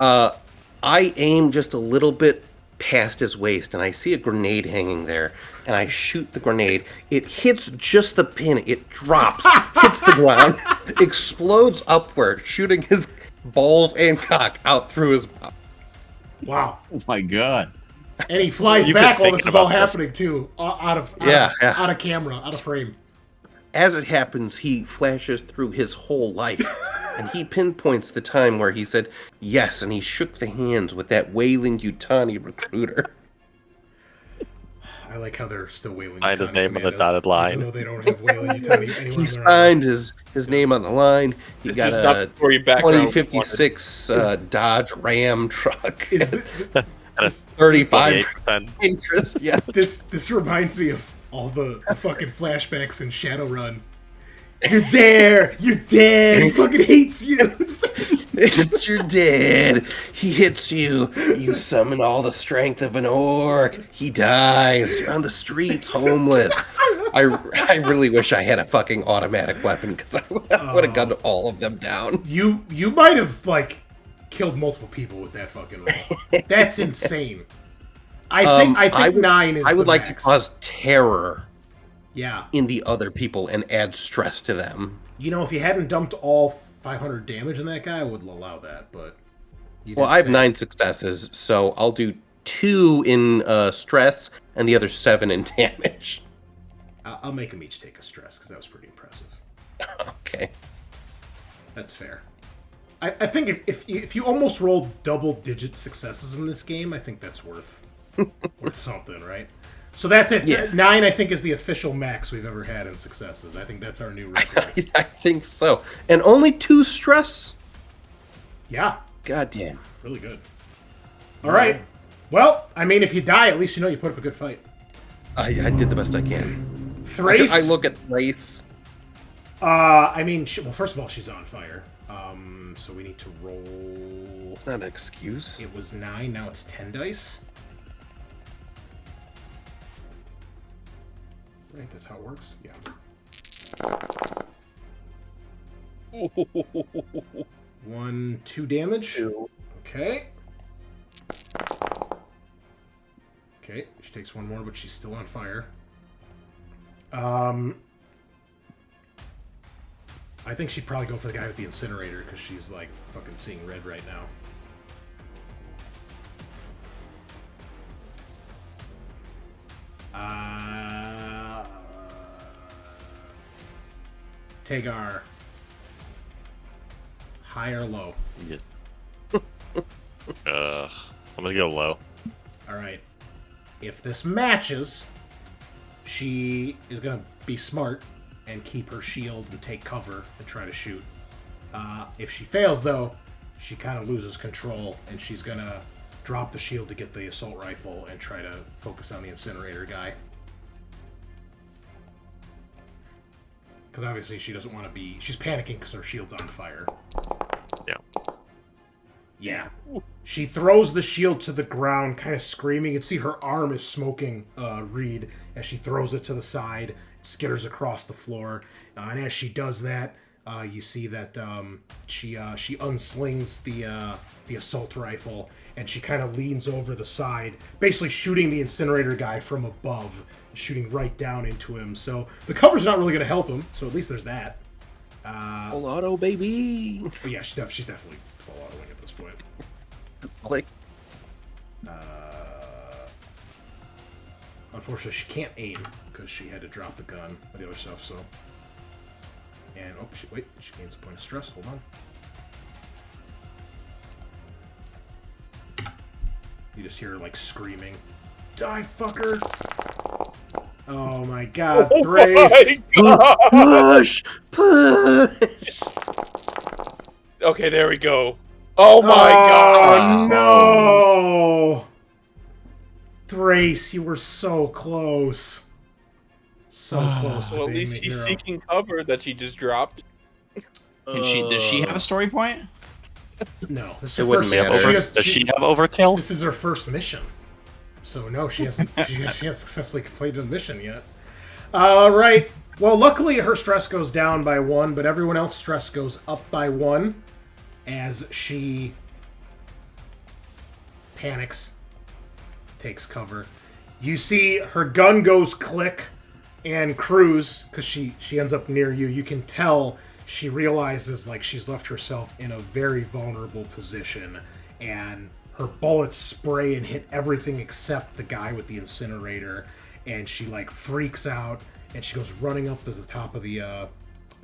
I aim just a little bit past his waist, and I see a grenade hanging there, and I shoot the grenade. It hits just the pin. It drops, hits the ground, explodes upward, shooting his balls and cock out through his mouth. Wow. Oh my god. And he flies You've been back while thinking this is all about this. happening, too. Out of camera, out of frame. As it happens, he flashes through his whole life, and he pinpoints the time where he said yes, and he shook the hands with that wailing Yutani recruiter. I like how they're still wailing. Find the Yutani name on the commandos, dotted line. Even though they don't have wailing Yutani anywhere He on their signed his name on the line. He This got is not a the story background. 2056 Dodge Ram truck. Is And a 35 28%. interest, yeah. This reminds me of all the fucking flashbacks in Shadowrun. You're there! You're dead! He fucking hates you! It's your dad. He hits you. You summon all the strength of an orc. He dies. You're on the streets, homeless. I really wish I had a fucking automatic weapon, because I would have gunned all of them down. You might have, like, killed multiple people with that fucking roll. That's insane. I think 9 is I would the like max. to cause terror Yeah. in the other people and add stress to them. You know, if you hadn't dumped all 500 damage in that guy, I would allow that, but... you Well, did I have say- 9 successes, so I'll do 2 in stress and the other 7 in damage. I'll make them each take a stress, because that was pretty impressive. Okay. That's fair. I think if you almost roll double-digit successes in this game, I think that's worth something, right? So that's it. Yeah. 9, I think, is the official max we've ever had in successes. I think that's our new record. I think so. And only 2 stress? Yeah, God damn. really good. All right. Well, I mean, if you die, at least you know you put up a good fight. I did the best I can. Thrace. I look at Thrace. I mean, well, first of all, she's on fire. So we need to roll. It's not an excuse. It was 9. Now it's 10 dice. Right, that's how it works. Yeah. 1, 2 damage. Okay. Okay, she takes 1 more, but she's still on fire. I think she'd probably go for the guy with the incinerator, because she's, like, fucking seeing red right now. Tagar. High or low? I'm gonna go low. Alright. If this matches, she is going to be smart and keep her shield and take cover and try to shoot. If she fails, though, she kind of loses control, and she's going to drop the shield to get the assault rifle and try to focus on the incinerator guy. Because obviously she doesn't want to be... She's panicking because her shield's on fire. Yeah. Yeah. She throws the shield to the ground, kind of screaming. You can see her arm is smoking, Reed, as she throws it to the side, skitters across the floor. And as she does that, you see that she unslings the assault rifle, and she kind of leans over the side, basically shooting the incinerator guy from above, shooting right down into him. So the cover's not really going to help him, so at least there's that. Full auto, baby. But yeah, she's definitely full autoing at this point. Click. Unfortunately, she can't aim because she had to drop the gun or the other stuff. So, and wait, she gains a point of stress. Hold on. You just hear her like screaming, "Die, fucker!" Oh my God, Thrace! Push! Push! Okay, there we go. Oh my god! No! Thrace, you were so close. So close to Well, at being least the he's hero. seeking cover that she just dropped. Does she have a story point? No, this is It her wouldn't first. matter. Does she have overkill? This is her first mission. So no, she hasn't. she hasn't successfully completed a mission yet. All right. Well, luckily her stress goes down by 1, but everyone else's stress goes up by 1 as she panics, takes cover. You see her gun goes click, and Cruz, because she ends up near you, you can tell she realizes like she's left herself in a very vulnerable position, and her bullets spray and hit everything except the guy with the incinerator, and she like freaks out, and she goes running up to the top of the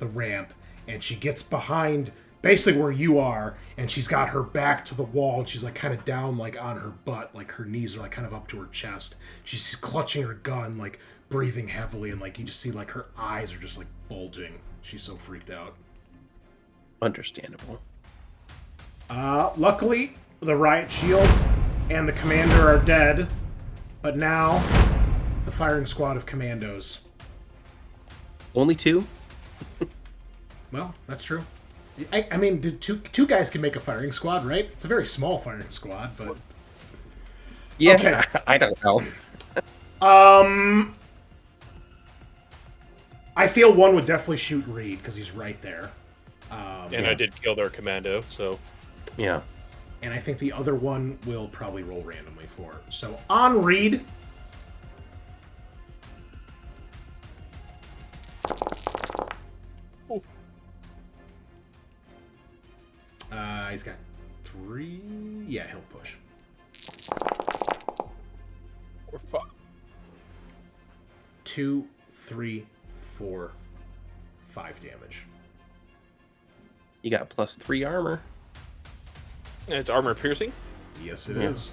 ramp, and she gets behind basically where you are, and she's got her back to the wall, and she's like kind of down like on her butt, like her knees are like kind of up to her chest. She's clutching her gun, like breathing heavily, and like you just see like her eyes are just like bulging. She's so freaked out. Understandable. Luckily, the riot shield and the commander are dead, but now the firing squad of commandos. Only 2? Well, that's true. I mean, two guys can make a firing squad, right? It's a very small firing squad, but Yeah, Okay. I don't know. I feel one would definitely shoot Reed because he's right there. And I did kill their commando, so Yeah. And I think the other one will probably roll randomly for. So on Reed. He's got 3. Yeah, he'll push. we're fucked. 2, 3, 4, 5 damage. You got +3 armor. And it's armor piercing. Yes, it is.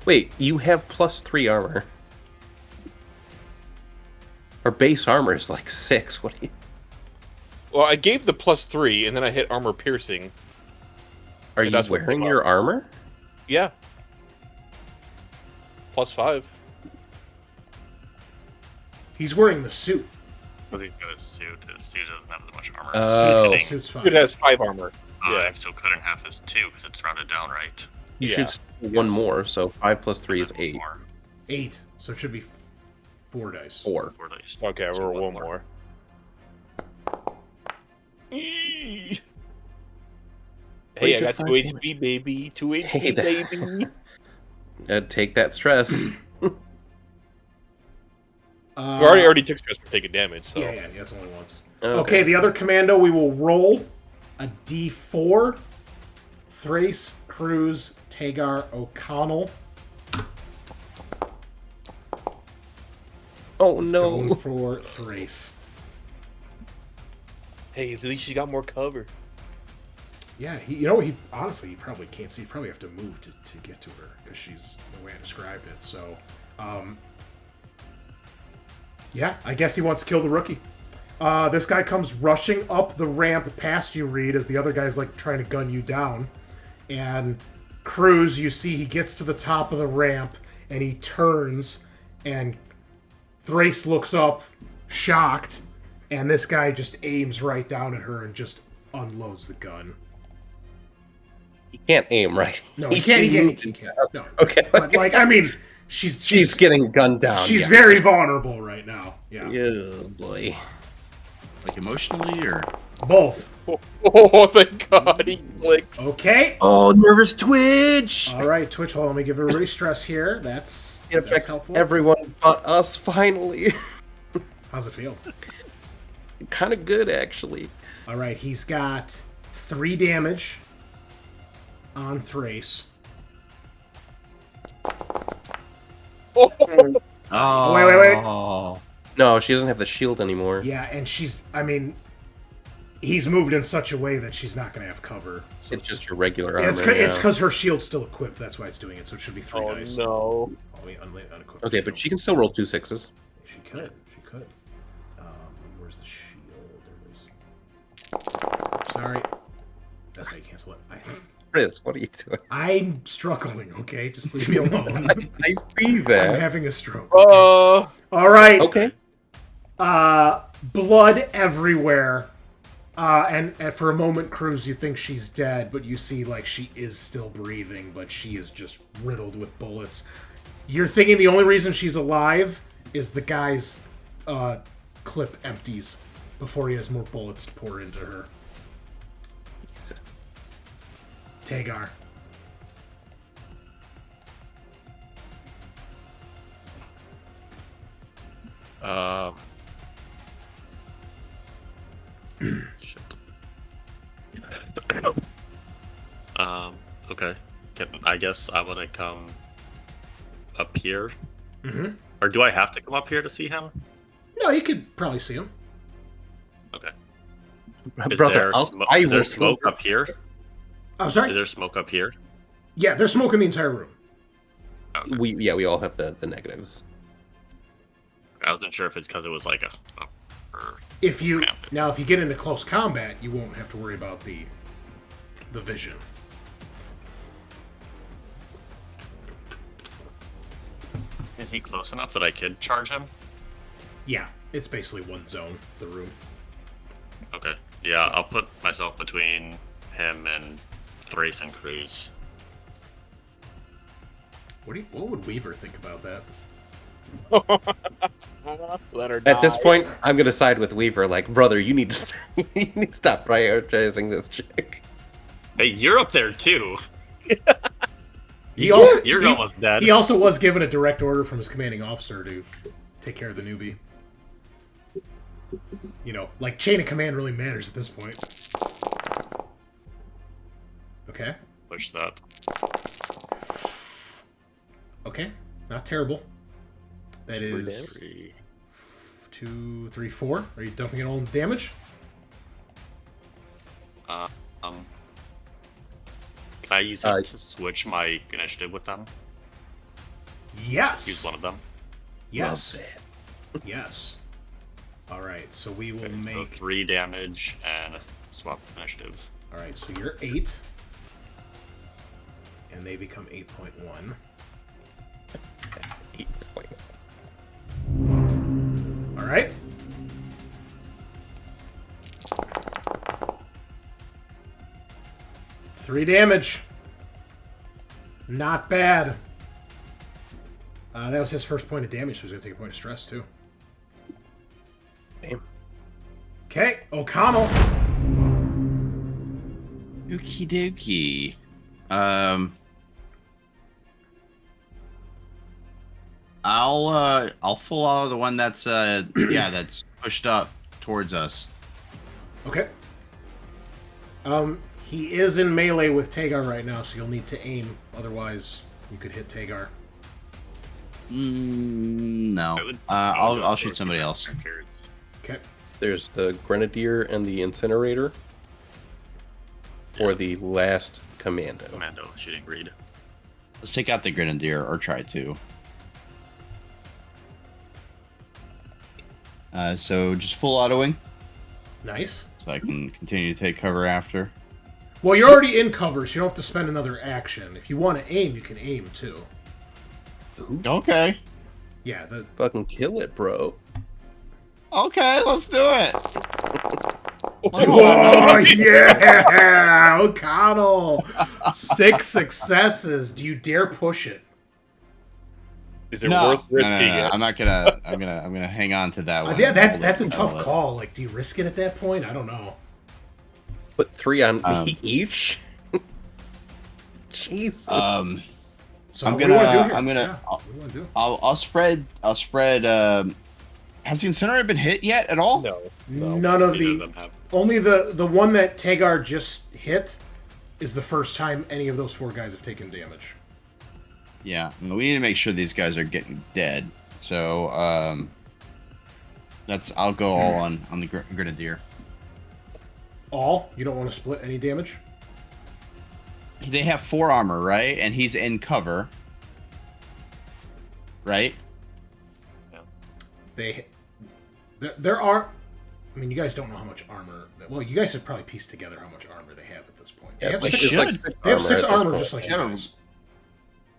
Wait, you have +3 armor. Our base armor is like 6. What do you... Well, I gave the +3, and then I hit armor piercing. Are Yeah, you that's what wearing came your up. armor? Yeah. +5. He's wearing the suit. But he's got a suit. His suit doesn't have that much armor. Oh. Suit's Suit's fine. It has 5 armor. 5, yeah. so cutting half is 2 because it's rounded down right. You Yeah. should steal one more, so 5 + 3 is 8. 4. 8, so it should be 4 dice. 4. 4 dice. Okay, So roll one more. Wait, Hey, I took got 2 5 HP, baby. 2 HP, Hey, that- baby. Take that stress. You already took stress for taking damage, so. Yeah, that's only once. Okay. Okay, the other commando, we will roll a D4. Thrace, Cruz, Tagar, O'Connell. Oh It's no. going for Thrace. Hey, at least you got more cover. Yeah, he honestly, he probably can't see. He'd probably have to move to get to her because she's the way I described it. So, yeah, I guess he wants to kill the rookie. This guy comes rushing up the ramp past you, Reed, as the other guy's like trying to gun you down. And Cruz, you see he gets to the top of the ramp and he turns, and Thrace looks up, shocked, And this guy just aims right down at her and just unloads the gun. He can't aim, right? No, he can't. He can't. No. Okay. But, like, I mean, she's getting gunned down. She's yeah. very vulnerable right now. Yeah. Oh, boy. Like emotionally or? Both. Oh, thank God, he clicks. Okay. Oh, nervous twitch! All right, Twitch. Hold on. Let me give everybody stress here. That's helpful. Everyone but us, finally. How's it feel? Kind of good, actually. All right. He's got 3 damage on Thrace. Oh, Oh, wait. No, she doesn't have the shield anymore. Yeah, and he's moved in such a way that she's not going to have cover. So It's just your regular yeah, armor. it's because her shield's still equipped. That's why it's doing it. So it should be 3 oh dice. no. Oh, wait, unequipped. Okay, but she can still roll 2 6s. She could. Where's the shield? There it is. Sorry. That's how you cancel it. Chris, what are you doing? I'm struggling, okay? Just leave me alone. I see that. I'm having a stroke. Uh, All right. Okay. Blood everywhere. And for a moment, Cruz, you think she's dead, but you see, like, she is still breathing, but she is just riddled with bullets. You're thinking the only reason she's alive is the guy's clip empties before he has more bullets to pour into her. Tagar. Shit. Okay. I guess I want to come up here. Mm-hmm. Or do I have to come up here to see him? No, you could probably see him. Okay. Brother, Is there smoke up here? I'm sorry? Is there smoke up here? Yeah, there's smoke in the entire room. Okay. We all have the negatives. I wasn't sure if it's because it was like If you get into close combat, you won't have to worry about the vision. Is he close enough that I could charge him? Yeah, it's basically one zone, the room. Okay. Yeah, I'll put myself between him and Thrace and Cruz. What would Weaver think about that? let her die. At this point, I'm gonna side with Weaver. Like, brother, you need to stop prioritizing this chick. Hey, you're up there too. You're almost dead. He also was given a direct order from his commanding officer to take care of the newbie. You know, like, chain of command really matters at this point. Okay. Push that. Okay. Not terrible. That is 2, 3, 4. Are you dumping it all in damage? Can I use it to switch my initiative with them? Yes. Use one of them. Yes. Yes. All right. So we will Okay, so make 3 damage and swap initiative. All right. So you're 8, and they become 8.1. 8 point. All right. Three damage. Not bad. That was his first point of damage, so he's going to take a point of stress, too. Damn. Okay, O'Connell. Okie dokie. I'll full out the one that's that's pushed up towards us. Okay. He is in melee with Tagar right now, so you'll need to aim. Otherwise, you could hit Tagar. No. I would- I'll shoot somebody else. Okay. There's the Grenadier and the Incinerator. Or Yeah. the last Commando. Commando shooting greed. Let's take out the Grenadier, or try to. So just full autoing, Nice. so I can continue to take cover after. Well, you're already in cover, so you don't have to spend another action. If you want to aim, you can aim, too. Okay. Yeah, the Fucking kill it, bro. Okay, let's do it. Oh, yeah! O'Connell! 6 successes. Do you dare push it? Is it worth risking no. it? I'm not gonna. I'm gonna hang on to that one. Yeah, that's a tough call. Like, do you risk it at that point? I don't know. Put 3 on me each. Jesus. So I'm what do you wanna do here? I'm gonna. Yeah, what do you wanna do? I'll spread. Has the incinerator been hit yet at all? No. None of Neither of the them have. only the one that Tagar just hit is the first time any of those 4 guys have taken damage. Yeah, we need to make sure these guys are getting dead. So I'll go all on the Grenadier. All? You don't want to split any damage? They have 4 armor, right? And he's in cover, right? There are. I mean, you guys don't know how much armor. Well, you guys should probably piece together how much armor they have at this point. They have like 6, should. they have 6 at this armor, point. just like you Yeah. guys.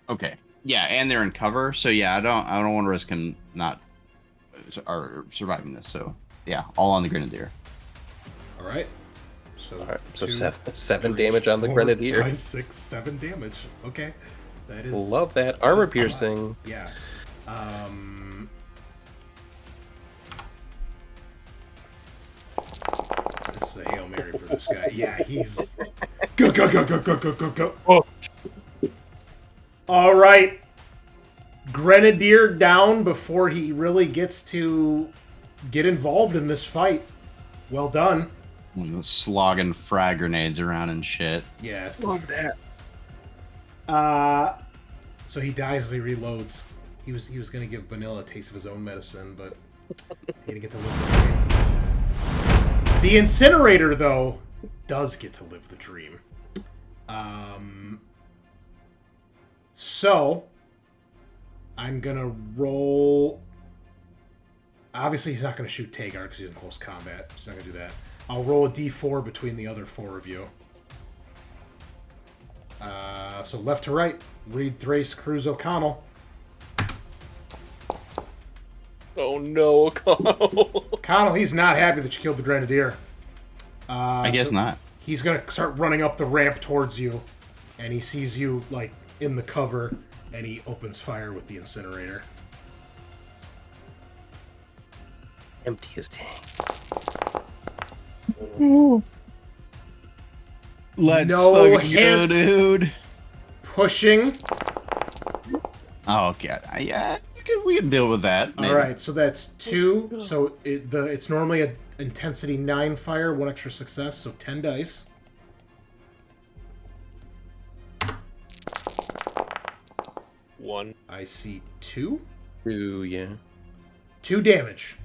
Okay. Yeah, and they're in cover, so yeah, I don't want to risk him not or surviving this. So yeah, all on the Grenadier. All right. So, All right, so 2, 7 3, damage on the 4, Grenadier. 5, 6, 7 damage. Okay, that is. Love that armor that's a lot. piercing. Yeah. This is a Hail Mary for this guy. Yeah, he's go. Oh. All right, Grenadier down before he really gets to get involved in this fight. Well done. Slogging frag grenades around and shit. Yes. Love that. So he dies as he reloads. He was gonna give Bunnilla a taste of his own medicine, but he didn't get to live the dream. The incinerator, though, does get to live the dream. So I'm gonna roll. Obviously, he's not gonna shoot Tagar because he's in close combat. He's not gonna do that. I'll roll a d4 between the other 4 of you. So left to right, Reed, Thrace, Cruz, O'Connell. Oh no, O'Connell. O'Connell, he's not happy that you killed the Grenadier. I guess so not. He's gonna start running up the ramp towards you, and he sees you like in the cover, and he opens fire with the incinerator. Empty his tank. Let's No fucking go, hits. dude. Pushing. Oh god, yeah, we can deal with that. All right, so that's 2. So it's normally a intensity 9 fire, 1 extra success, so 10 dice. One. I see 2. Ooh, yeah. 2 damage.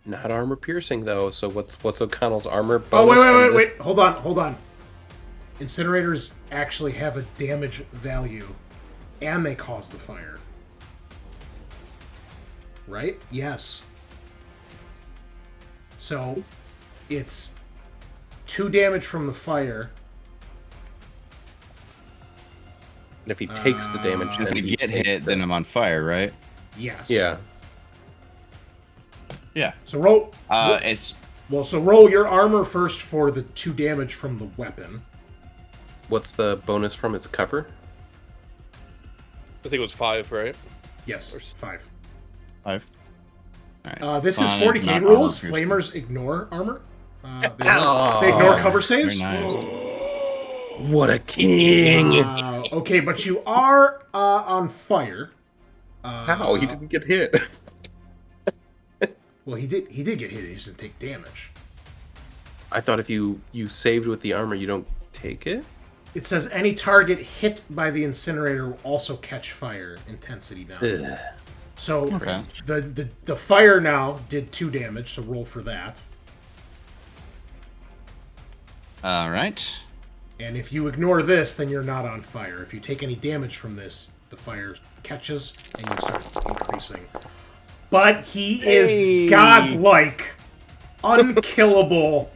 Not armor piercing though. So what's O'Connell's armor Oh, bonus? from this? wait. Hold on. Incinerators actually have a damage value, and they cause the fire. Right? Yes. So, it's 2 damage from the fire. And if he takes the damage, If then I he get takes hit, the- then I'm on fire, right? Yes. Yeah. Yeah. So roll. It's So roll your armor first for the 2 damage from the weapon. What's the bonus from its cover? I think it was 5, right? Yes. 5. 5. All right. This is Fine, 40k not rules. armor Flamers ignore armor. They Oh. ignor cover saves. Very nice. What a king! Okay, but you are on fire. How? He didn't get hit. Well, he did get hit. He just didn't take damage. I thought if you saved with the armor, you don't take it? It says any target hit by the incinerator will also catch fire. Intensity down. Ugh. So Okay. the fire now did 2 damage. So roll for that. All right. And if you ignore this, then you're not on fire. If you take any damage from this, the fire catches and you start increasing. But he is godlike, unkillable.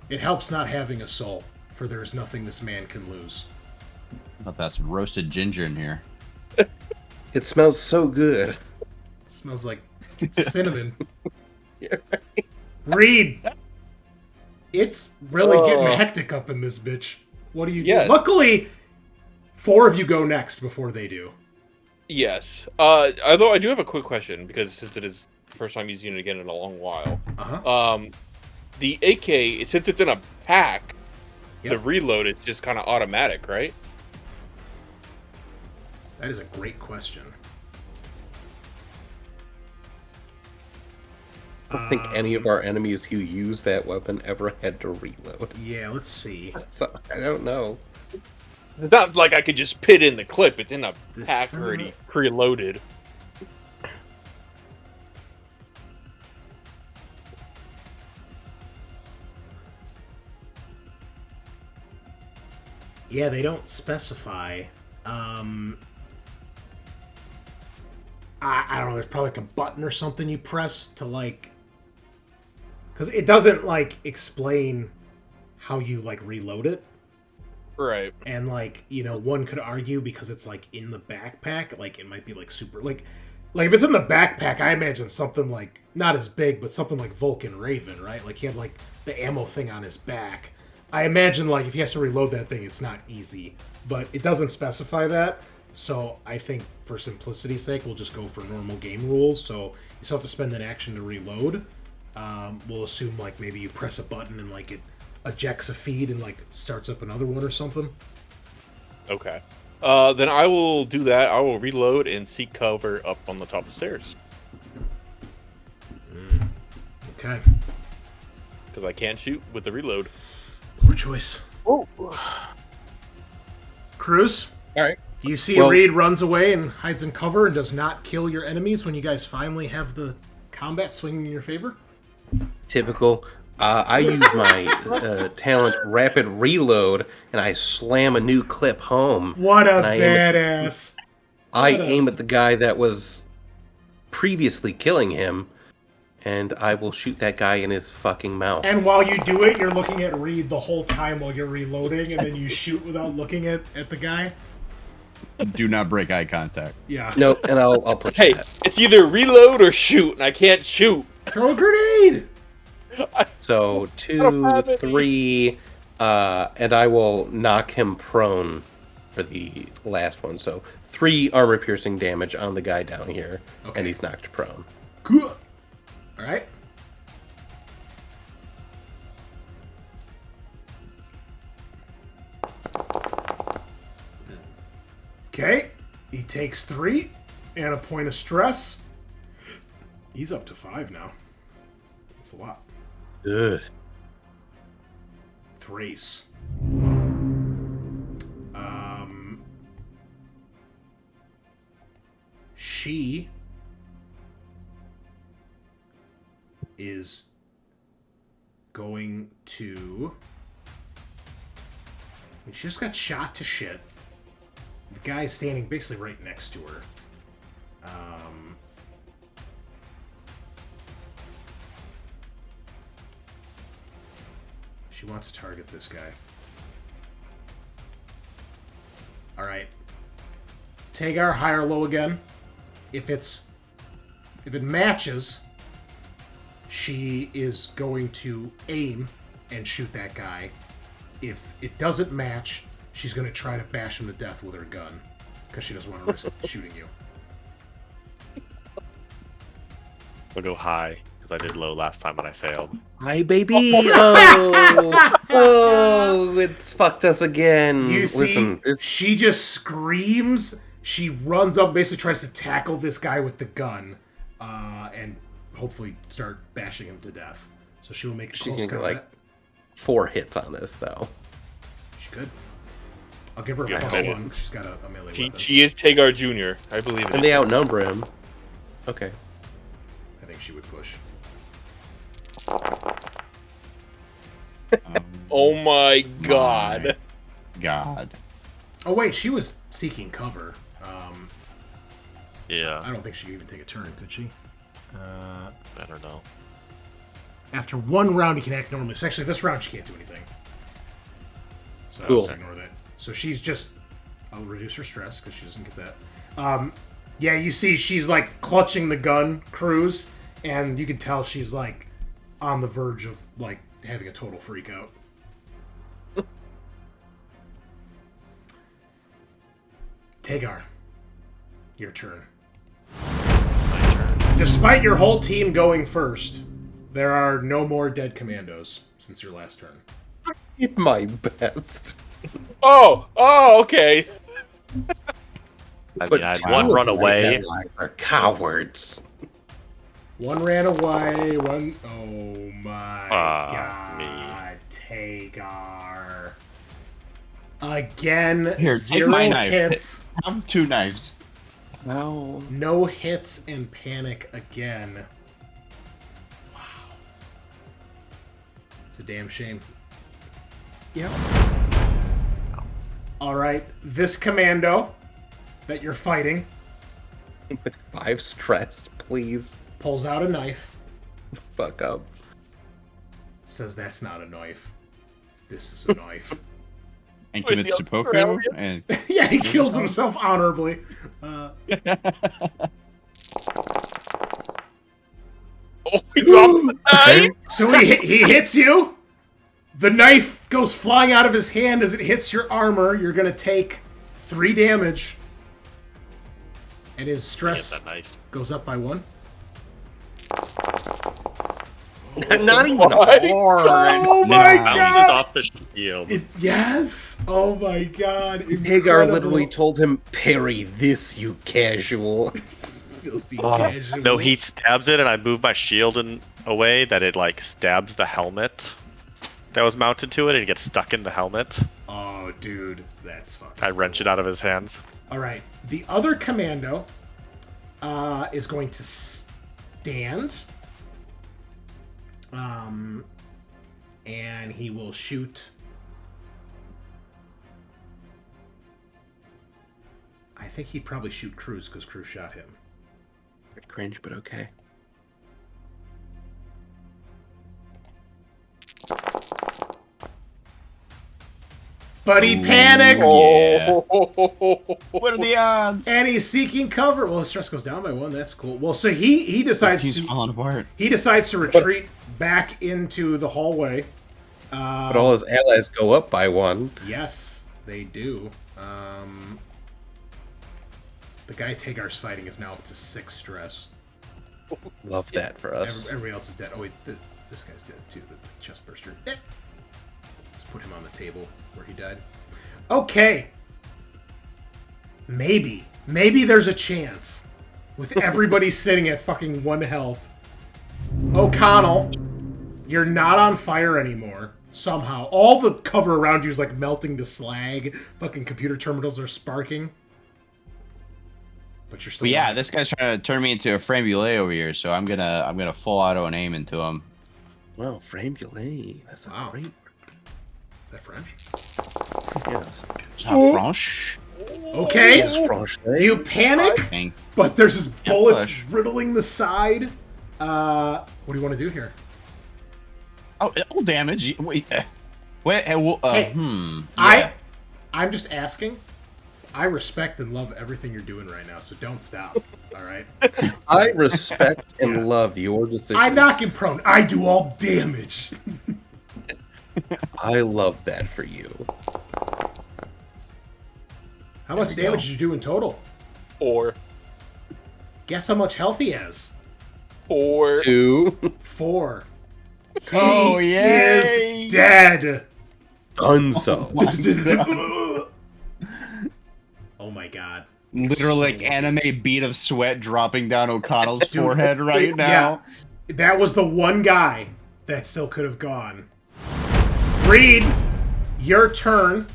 It helps not having a soul, for there is nothing this man can lose. I thought that's some roasted ginger in here. It smells so good. It smells like cinnamon. here. Reed, it's really getting Oh. hectic up in this bitch. What do you Yeah. do? Luckily, 4 of you go next before they do. Yes. Although I do have a quick question because since it is the first time using it again in a long while. Uh-huh. The AK, since it's in a pack, Yep. the reload is just kind of automatic, right? That is a great question. I don't think any of our enemies who use that weapon ever had to reload. Yeah, let's see. So I don't know. It's not like I could just pit in the clip. It's in a This pack son of already a- preloaded. Yeah, they don't specify. I don't know. There's probably like a button or something you press to like, because it doesn't like explain how you like reload it. Right. And like, you know, one could argue because it's like in the backpack, like it might be like super like if it's in the backpack, I imagine something like not as big, but something like Vulcan Raven, right? Like he had like the ammo thing on his back. I imagine like if he has to reload that thing, it's not easy, but it doesn't specify that. So I think for simplicity's sake, we'll just go for normal game rules. So you still have to spend an action to reload. We'll assume like maybe you press a button and like it ejects a feed and like starts up another one or something. Okay. Then I will do that. I will reload and seek cover up on the top of the stairs. Okay. Because I can't shoot with the reload. Poor choice. Oh. Cruz, All right. you see Well- Reed runs away and hides in cover and does not kill your enemies when you guys finally have the combat swinging in your favor? Typical. I use my talent Rapid Reload, and I slam a new clip home. What a And I badass. aim at the guy that was previously killing him, and I will shoot that guy in his fucking mouth. And while you do it, you're looking at Reed the whole time while you're reloading, and then you shoot without looking at the guy? Do not break eye contact. Yeah. No, and I'll push Hey, that. it's either reload or shoot, and I can't shoot. Throw a grenade! So don't 2, have any. 3, and I will knock him prone for the last one. So 3 armor-piercing damage on the guy down here, Okay. and he's knocked prone. Cool. Alright. Okay. He takes 3 and a point of stress. He's up to 5 now. That's a lot. Ugh. Thrace. She is going to. She just got shot to shit. The guy's standing basically right next to her. She wants to target this guy. Alright. Tagar, high or low again. If it matches, she is going to aim and shoot that guy. If it doesn't match, she's going to try to bash him to death with her gun. Because she doesn't want to risk shooting you. I'll go high because I did low last time and I failed. Hi, baby! Oh, it's fucked us again. You see, Listen, this she just screams. She runs up, basically tries to tackle this guy with the gun, and hopefully start bashing him to death. So she will make a she close can get combat. like 4 hits on this, though. She could. I'll give her a Yeah, plus maybe. 1. She's got a melee weapon. She is Tagar Jr. I believe And it. they outnumber him. Okay. I think she would push. Oh my god. God. Oh wait, she was seeking cover. Yeah, I don't think she could even take a turn, could she? I don't know. After 1 round, you can act normally. So actually, this round she can't do anything. So Cool. just ignore that. So she's just. I'll reduce her stress because she doesn't get that. Yeah, you see, she's like clutching the gun, Cruz, and you can tell she's like on the verge of like having a total freak out. Tagar, your turn. My turn. Despite your whole team going first, there are no more dead commandos since your last turn. Did my best. Oh, okay. I mean, I had one run away. Are cowards. One ran away, one... Oh my god. Me. Tagar. Again, Here, take zero my knife. hits. Have 2 knives. No. No hits and panic again. Wow. It's a damn shame. Yep. Alright, this commando that you're fighting With 5 stress, please. pulls out a knife, Fuck up. says that's not a knife. This is a knife. And Wait, commits the seppuku. other And Yeah, he kills himself honorably. Oh, he dropped the knife. So he hits you. The knife goes flying out of his hand as it hits your armor. You're going to take 3 damage. And his Get stress that knife. goes up by 1. Not even What? hard. Oh my Bounces god! off the shield. Yes! Oh my god. Hagar Incredible. literally told him, "Parry this, you casual." Filthy Oh, casual. no, he stabs it, and I move my shield in a way that it like stabs the helmet that was mounted to it, and it gets stuck in the helmet. Oh, dude. That's fucking I wrench it out of his hands. Alright. The other commando is going to stand. And he will shoot. I think he'd probably shoot Cruz because Cruz shot him. Cringe, but okay. But he panics! Yeah. Oh. What are the odds? And he's seeking cover. Well, his stress goes down by 1. That's cool. Well, so he decides He's to falling apart. retreat back into the hallway. But all his allies go up by 1. Yes, they do. The guy Tagar's fighting is now up to 6 stress. Love that for us. Everybody else is dead. Oh wait, this guy's dead too. The chest burster. Let's put him on the table where he died. Okay. Maybe there's a chance with everybody sitting at fucking 1 health. O'Connell, you're not on fire anymore. Somehow, all the cover around you is like melting to slag. Fucking computer terminals are sparking. But you're still. But yeah, alive. this guy's trying to turn me into a framboulet over here, so I'm gonna full auto and aim into him. Wow, framboulet. That's a Wow. great. Is that French? Yes. Is that French? Okay. Yes, French. You panic, Thing. but there's just Yeah, bullets push. riddling the side. What do you want to do here? Oh, it'll damage. Wait. Wait. Hey, Yeah. I'm just asking. I respect and love everything you're doing right now, so don't stop. All right. I respect and love your decisions. I knock him prone. I do all damage. I love that for you. How much we damage go. did you do in total? 4. Guess how much health he has. 4. 2. 4. Oh, He yay! is dead. Dunzo. Oh my god. Literal like anime bead of sweat dropping down O'Connell's Dude, forehead right now. Yeah, that was the one guy that still could have gone. Reed, your turn.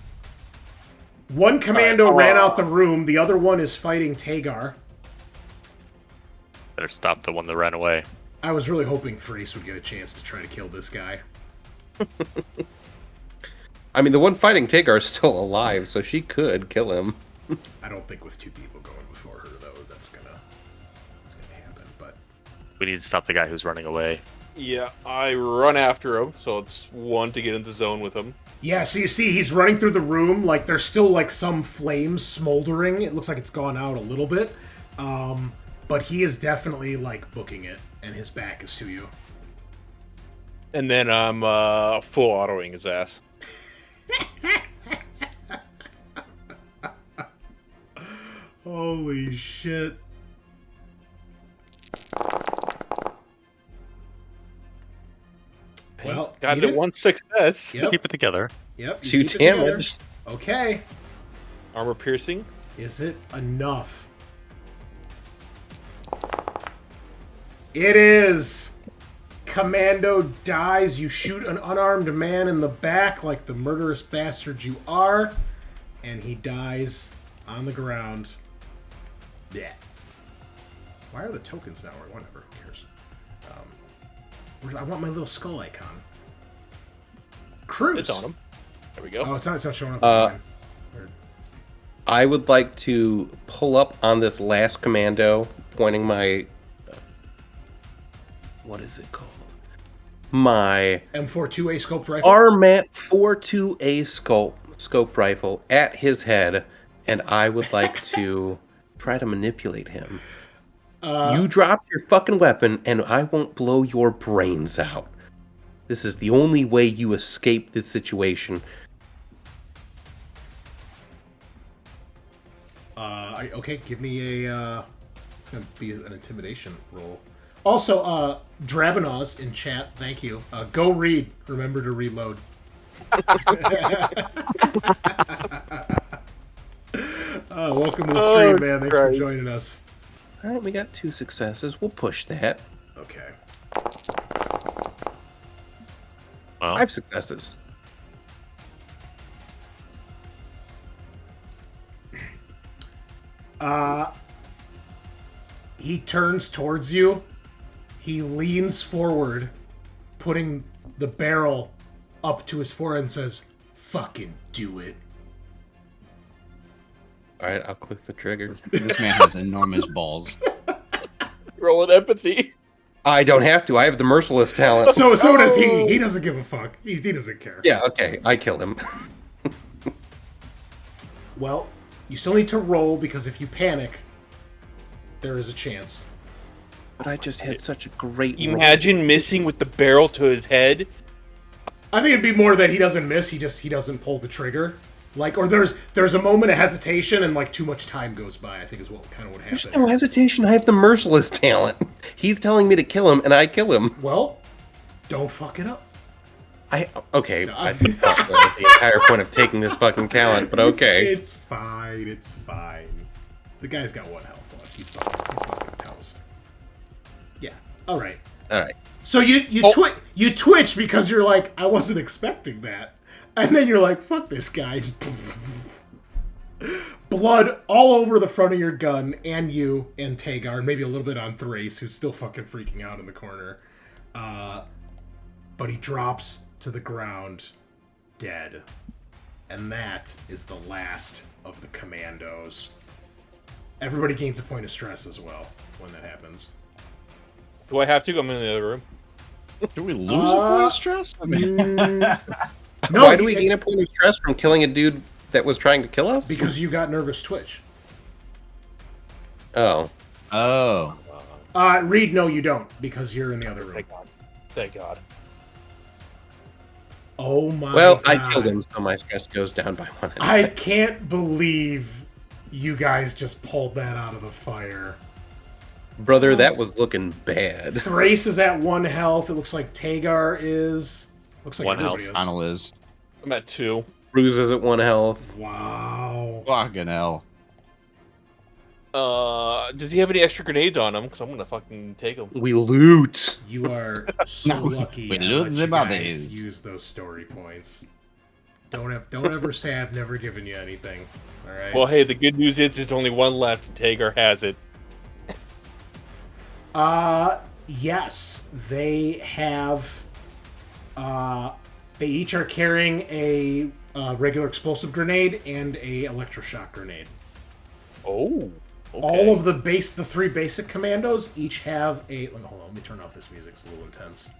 One commando ran out the room. The other one is fighting Tagar. Better stop the one that ran away. I was really hoping Thrace would get a chance to try to kill this guy. I mean, the one fighting Tagar is still alive, so she could kill him. I don't think with 2 people going before her though, that's gonna happen. But We need to stop the guy who's running away. Yeah, I run after him, so it's 1 to get into zone with him. yeah, so you see he's running through the room. Like there's still like some flames smoldering. It looks like it's gone out a little bit. But but he is definitely like booking it, and his back is to you. And then I'm full autoing his ass. Holy shit. Well, Got you it. did- 1 success. Yep. Keep it together. Yep. you 2 keep it together. damage. Okay. Armor piercing. Is it enough? It is. Commando dies. You shoot an unarmed man in the back like the murderous bastard you are, and he dies on the ground. Yeah. Why are the tokens now? Or whatever. Who cares? I want my little skull icon. Cruz. It's on him. There we go. Oh, it's not showing up. on mine. Weird. I would like to pull up on this last commando, pointing my... what is it called? My M42A scoped rifle. Armat 42A scope rifle at his head, and I would like to try to manipulate him. You drop your fucking weapon, and I won't blow your brains out. This is the only way you escape this situation. Okay, give me a. It's gonna be an intimidation roll. Also, Drabanaz in chat, thank you. Go read. Remember to reload. Welcome to the stream, man. Thanks for joining us. All right, we got 2 successes. We'll push that. Okay. Well, 5 successes. He turns towards you. He leans forward, putting the barrel up to his forehead and says, "Fucking do it." All right, I'll click the trigger. This man has enormous balls. Rolling empathy. I don't have to. I have the merciless talent. So does he. He doesn't give a fuck. He doesn't care. Yeah, okay. I killed him. Well, you still need to roll because if you panic, there is a chance. But I just had such a great roll. Imagine missing with the barrel to his head. I think it'd be more that he doesn't miss. He doesn't pull the trigger. Like, or there's a moment of hesitation and like too much time goes by. I think is what kind of would happen. There's no hesitation. I have the merciless talent. He's telling me to kill him, and I kill him. Well, don't fuck it up. Okay. No, I think that was the entire point of taking this fucking talent, but okay. It's fine. It's fine. The guy's got 1 health left. He's fucking toast. Yeah. All right. All right. So you twitch because you're like, I wasn't expecting that, and then you're like, fuck this guy. Blood all over the front of your gun, and you and Tagar, and maybe a little bit on Thrace, who's still fucking freaking out in the corner. But he drops to the ground, dead, and that is the last of the commandos. Everybody gains a point of stress as well when that happens. Do I have to? I'm in the other room. Do we lose a point of stress? I mean, No, Why do we gain a point of stress from killing a dude that was trying to kill us? because you got nervous twitch. Oh. oh, Reed, no, you don't, because you're in the other room. Thank God. Thank God. Oh my Well, God. I killed him, so my stress goes down by 1. I can't believe you guys just pulled that out of the fire. Brother, that was looking bad. Thrace is at 1 health. It looks like Tagar is. Looks like 1 everybody health. is. Final is. I'm at 2. Cruz is at 1 health. Wow. Fucking hell. Does he have any extra grenades on him? Because I'm gonna fucking take them. We loot. You are so lucky. We I lose let the you guys bodies. use those story points. Don't ever say I've never given you anything. All right. Well, hey, the good news is there's only 1 left, and Tagar has it. Yes, they have. They each are carrying a regular explosive grenade and a electroshock grenade. Oh. Okay. All of the 3 basic commandos each have a. Hold on, let me turn off this music. It's a little intense.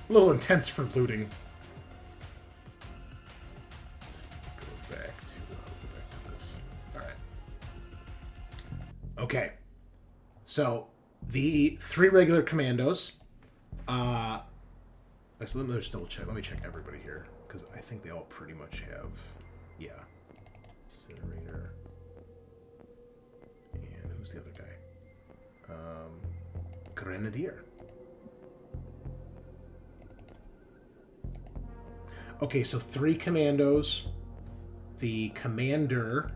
A little intense for looting. Let's go back to this. All right. Okay. So The 3 regular commandos. Actually, let me just double check. Let me check everybody here, because I think they all pretty much have... Yeah. Incinerator. And who's the other guy? Grenadier. Okay, so 3 commandos, the commander,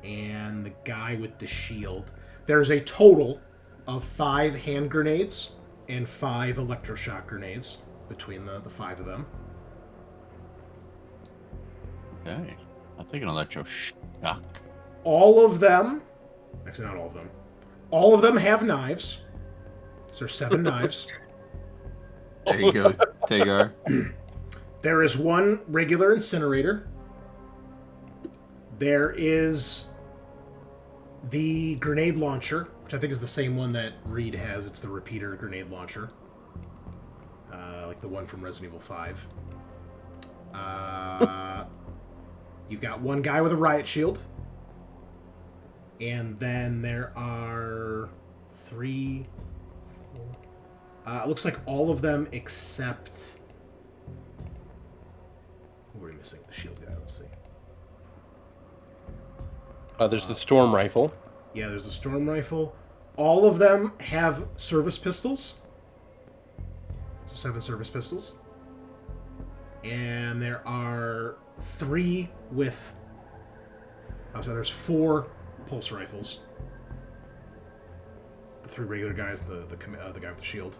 and the guy with the shield. There's a total of 5 hand grenades and 5 electroshock grenades between the 5 of them. Okay. I'll take an electroshock. All of them, actually not all of them, all of them have knives. So there's 7 knives. There you go, Tagar. There is 1 regular incinerator. There is the grenade launcher, which I think is the same one that Reed has. It's the repeater grenade launcher. Like the one from Resident Evil 5. You've got 1 guy with a riot shield. And then there are 3... 4... it looks like all of them except... Who are we missing? The shield guy, let's see. There's the storm rifle. Yeah, there's a storm rifle. All of them have service pistols. So 7 service pistols. And there are 3 with... Oh, so there's 4 pulse rifles. The 3 regular guys, the guy with the shield.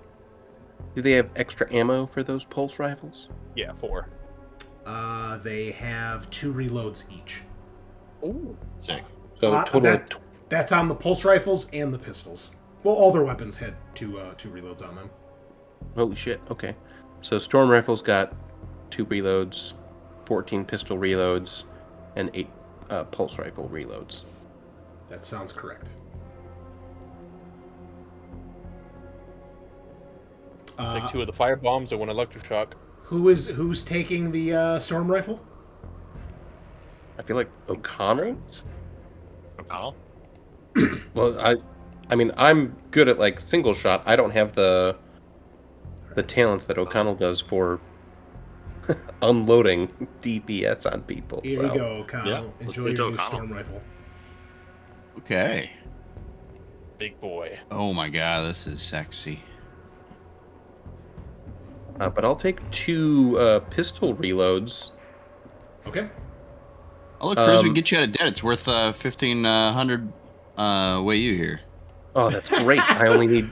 Do they have extra ammo for those pulse rifles? Yeah, 4. They have 2 reloads each. Ooh. Sick. So total. That's on the pulse rifles and the pistols. Well, all their weapons had 2 reloads on them. Holy shit. Okay. So storm rifles got 2 reloads, 14 pistol reloads, and 8 pulse rifle reloads. That sounds correct. Take 2 of the fire bombs and 1 electroshock. Who's taking the storm rifle? I feel like O'Connell. O'Connell? Well, I mean, I'm good at like single shot. I don't have the talents that O'Connell does for unloading DPS on people. Here you go, O'Connell. Yeah, Enjoy let's your do new O'Connell. storm rifle. Okay. Big boy. Oh my god, this is sexy. But I'll take 2 pistol reloads. Okay. Oh look, Cruz, we can get you out of debt. It's worth 1,500 way you here. Oh, that's great. I only need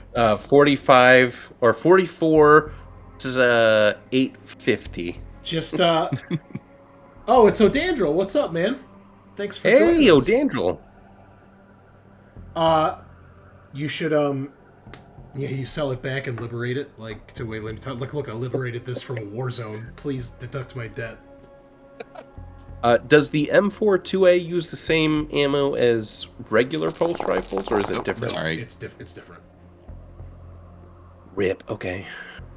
45 or 44. This is 850. Just Oh, it's O'Dandrel. What's up, man? Thanks for Hey, joining us. O'Dandrel. You should yeah, you sell it back and liberate it, like to Wayland. Look, I liberated this from a war zone. Please deduct my debt. Does the M42A use the same ammo as regular pulse rifles, or is it Nope, different? sorry. It's different. Rip. Okay.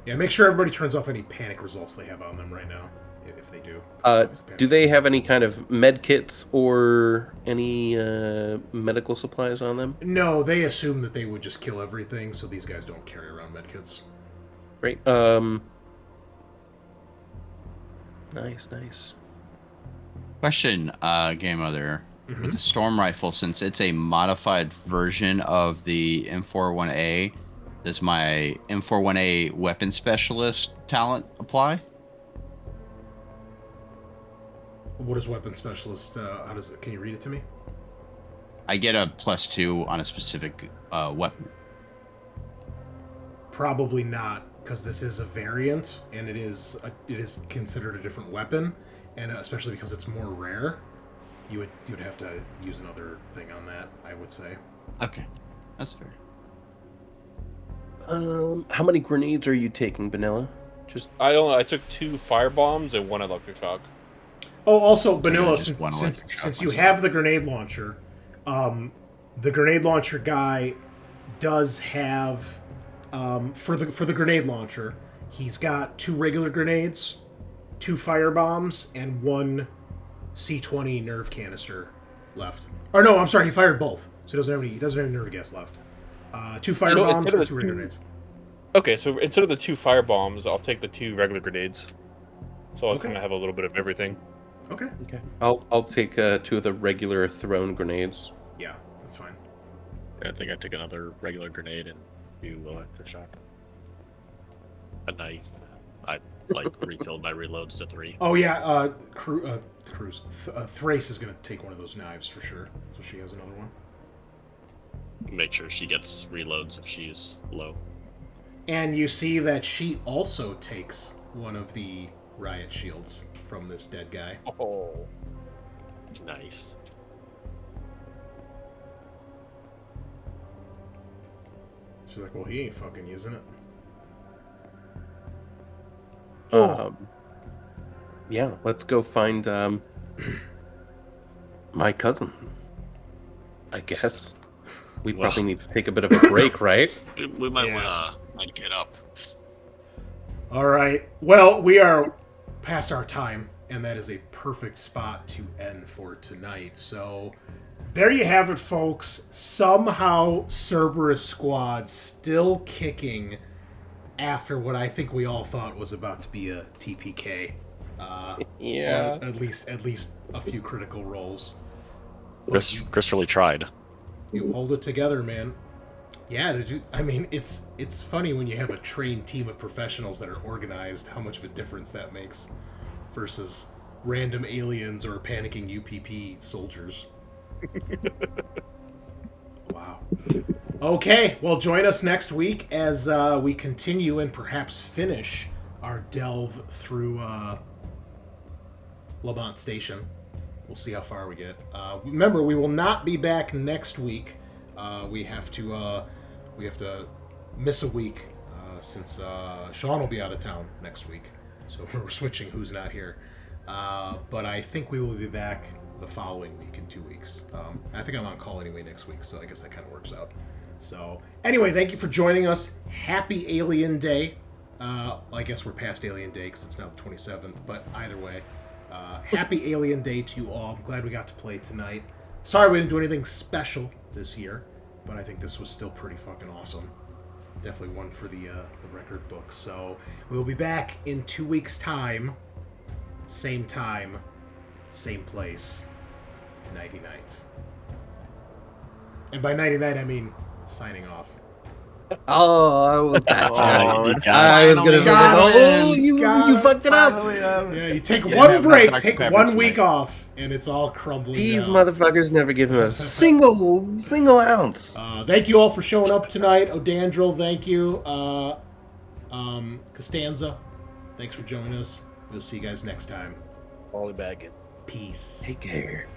Yeah, make sure everybody turns off any panic results they have on them right now, if they do. Do they have any kind of med kits or any medical supplies on them? No, they assume that they would just kill everything, so these guys don't carry around medkits. Great. Nice. Question, Game Mother. Mhm. With the storm rifle, since it's a modified version of the M41A, does my M41A weapon specialist talent apply? What is weapon specialist? How does it? Can you read it to me? I get a +2 on a specific weapon. Probably not, because this is a variant, and it is considered a different weapon, and especially because it's more rare, you would have to use another thing on that. I would say. Okay, that's fair. How many grenades are you taking, Bunnilla? Just I took 2 fire bombs and 1 electroshock. Oh, also, Bunnilla, just one electric shock since you myself. have the grenade launcher, the grenade launcher guy does have for the grenade launcher, he's got 2 regular grenades, 2 fire bombs, and 1 C20 nerve canister left. Or no, I'm sorry, he fired both, so he doesn't have any nerve gas left. 2 fire bombs instead of and the 2 regular grenades. Okay, so instead of the 2 fire bombs, I'll take the 2 regular grenades. So I'll Okay. kind of have a little bit of everything. Okay. Okay. I'll take 2 of the regular thrown grenades. Yeah, that's fine. I think I took another regular grenade and 2 electroshock. A knife. I refilled my reloads to 3. Oh yeah, Cruz. Thrace is gonna take one of those knives for sure. So she has another one. Make sure she gets reloads if she's low. And you see that she also takes one of the riot shields from this dead guy. Oh. Nice. She's like, well, he ain't fucking using it. Yeah, let's go find my cousin. I guess we probably need to take a bit of a break, right? We might Yeah. want to get up. All right. Well, we are past our time, and that is a perfect spot to end for tonight. So there you have it, folks. Somehow Cerberus Squad still kicking after what I think we all thought was about to be a TPK. Yeah. Or at least a few critical rolls. Chris really tried. You hold it together, man. Yeah, I mean, it's funny when you have a trained team of professionals that are organized, how much of a difference that makes versus random aliens or panicking UPP soldiers. Wow. Okay, well, join us next week as we continue and perhaps finish our delve through Lamont Station. We'll see how far we get. Remember, we will not be back next week. We have to miss a week since Sean will be out of town next week. So we're switching who's not here. But I think we will be back the following week in 2 weeks. I think I'm on call anyway next week, so I guess that kind of works out. So anyway, thank you for joining us. Happy Alien Day. I guess we're past Alien Day because it's now the 27th, but either way, happy Alien Day to you all. I'm glad we got to play tonight. Sorry we didn't do anything special this year, but I think this was still pretty fucking awesome. Definitely one for the record book. So we'll be back in 2 weeks' time, same place, nighty night. And by nighty night, I mean signing off. Oh, you got I was gonna say, Got it. you Got it. fucked it up. Yeah, you take Yeah, one have break, that take Dr. 1 Pepper week tonight. off, and it's all crumbling These down. motherfuckers never give him a single ounce. Thank you all for showing up tonight. O'Dandrel, thank you. Costanza, thanks for joining us. We'll see you guys next time. All back in. Peace. Take care.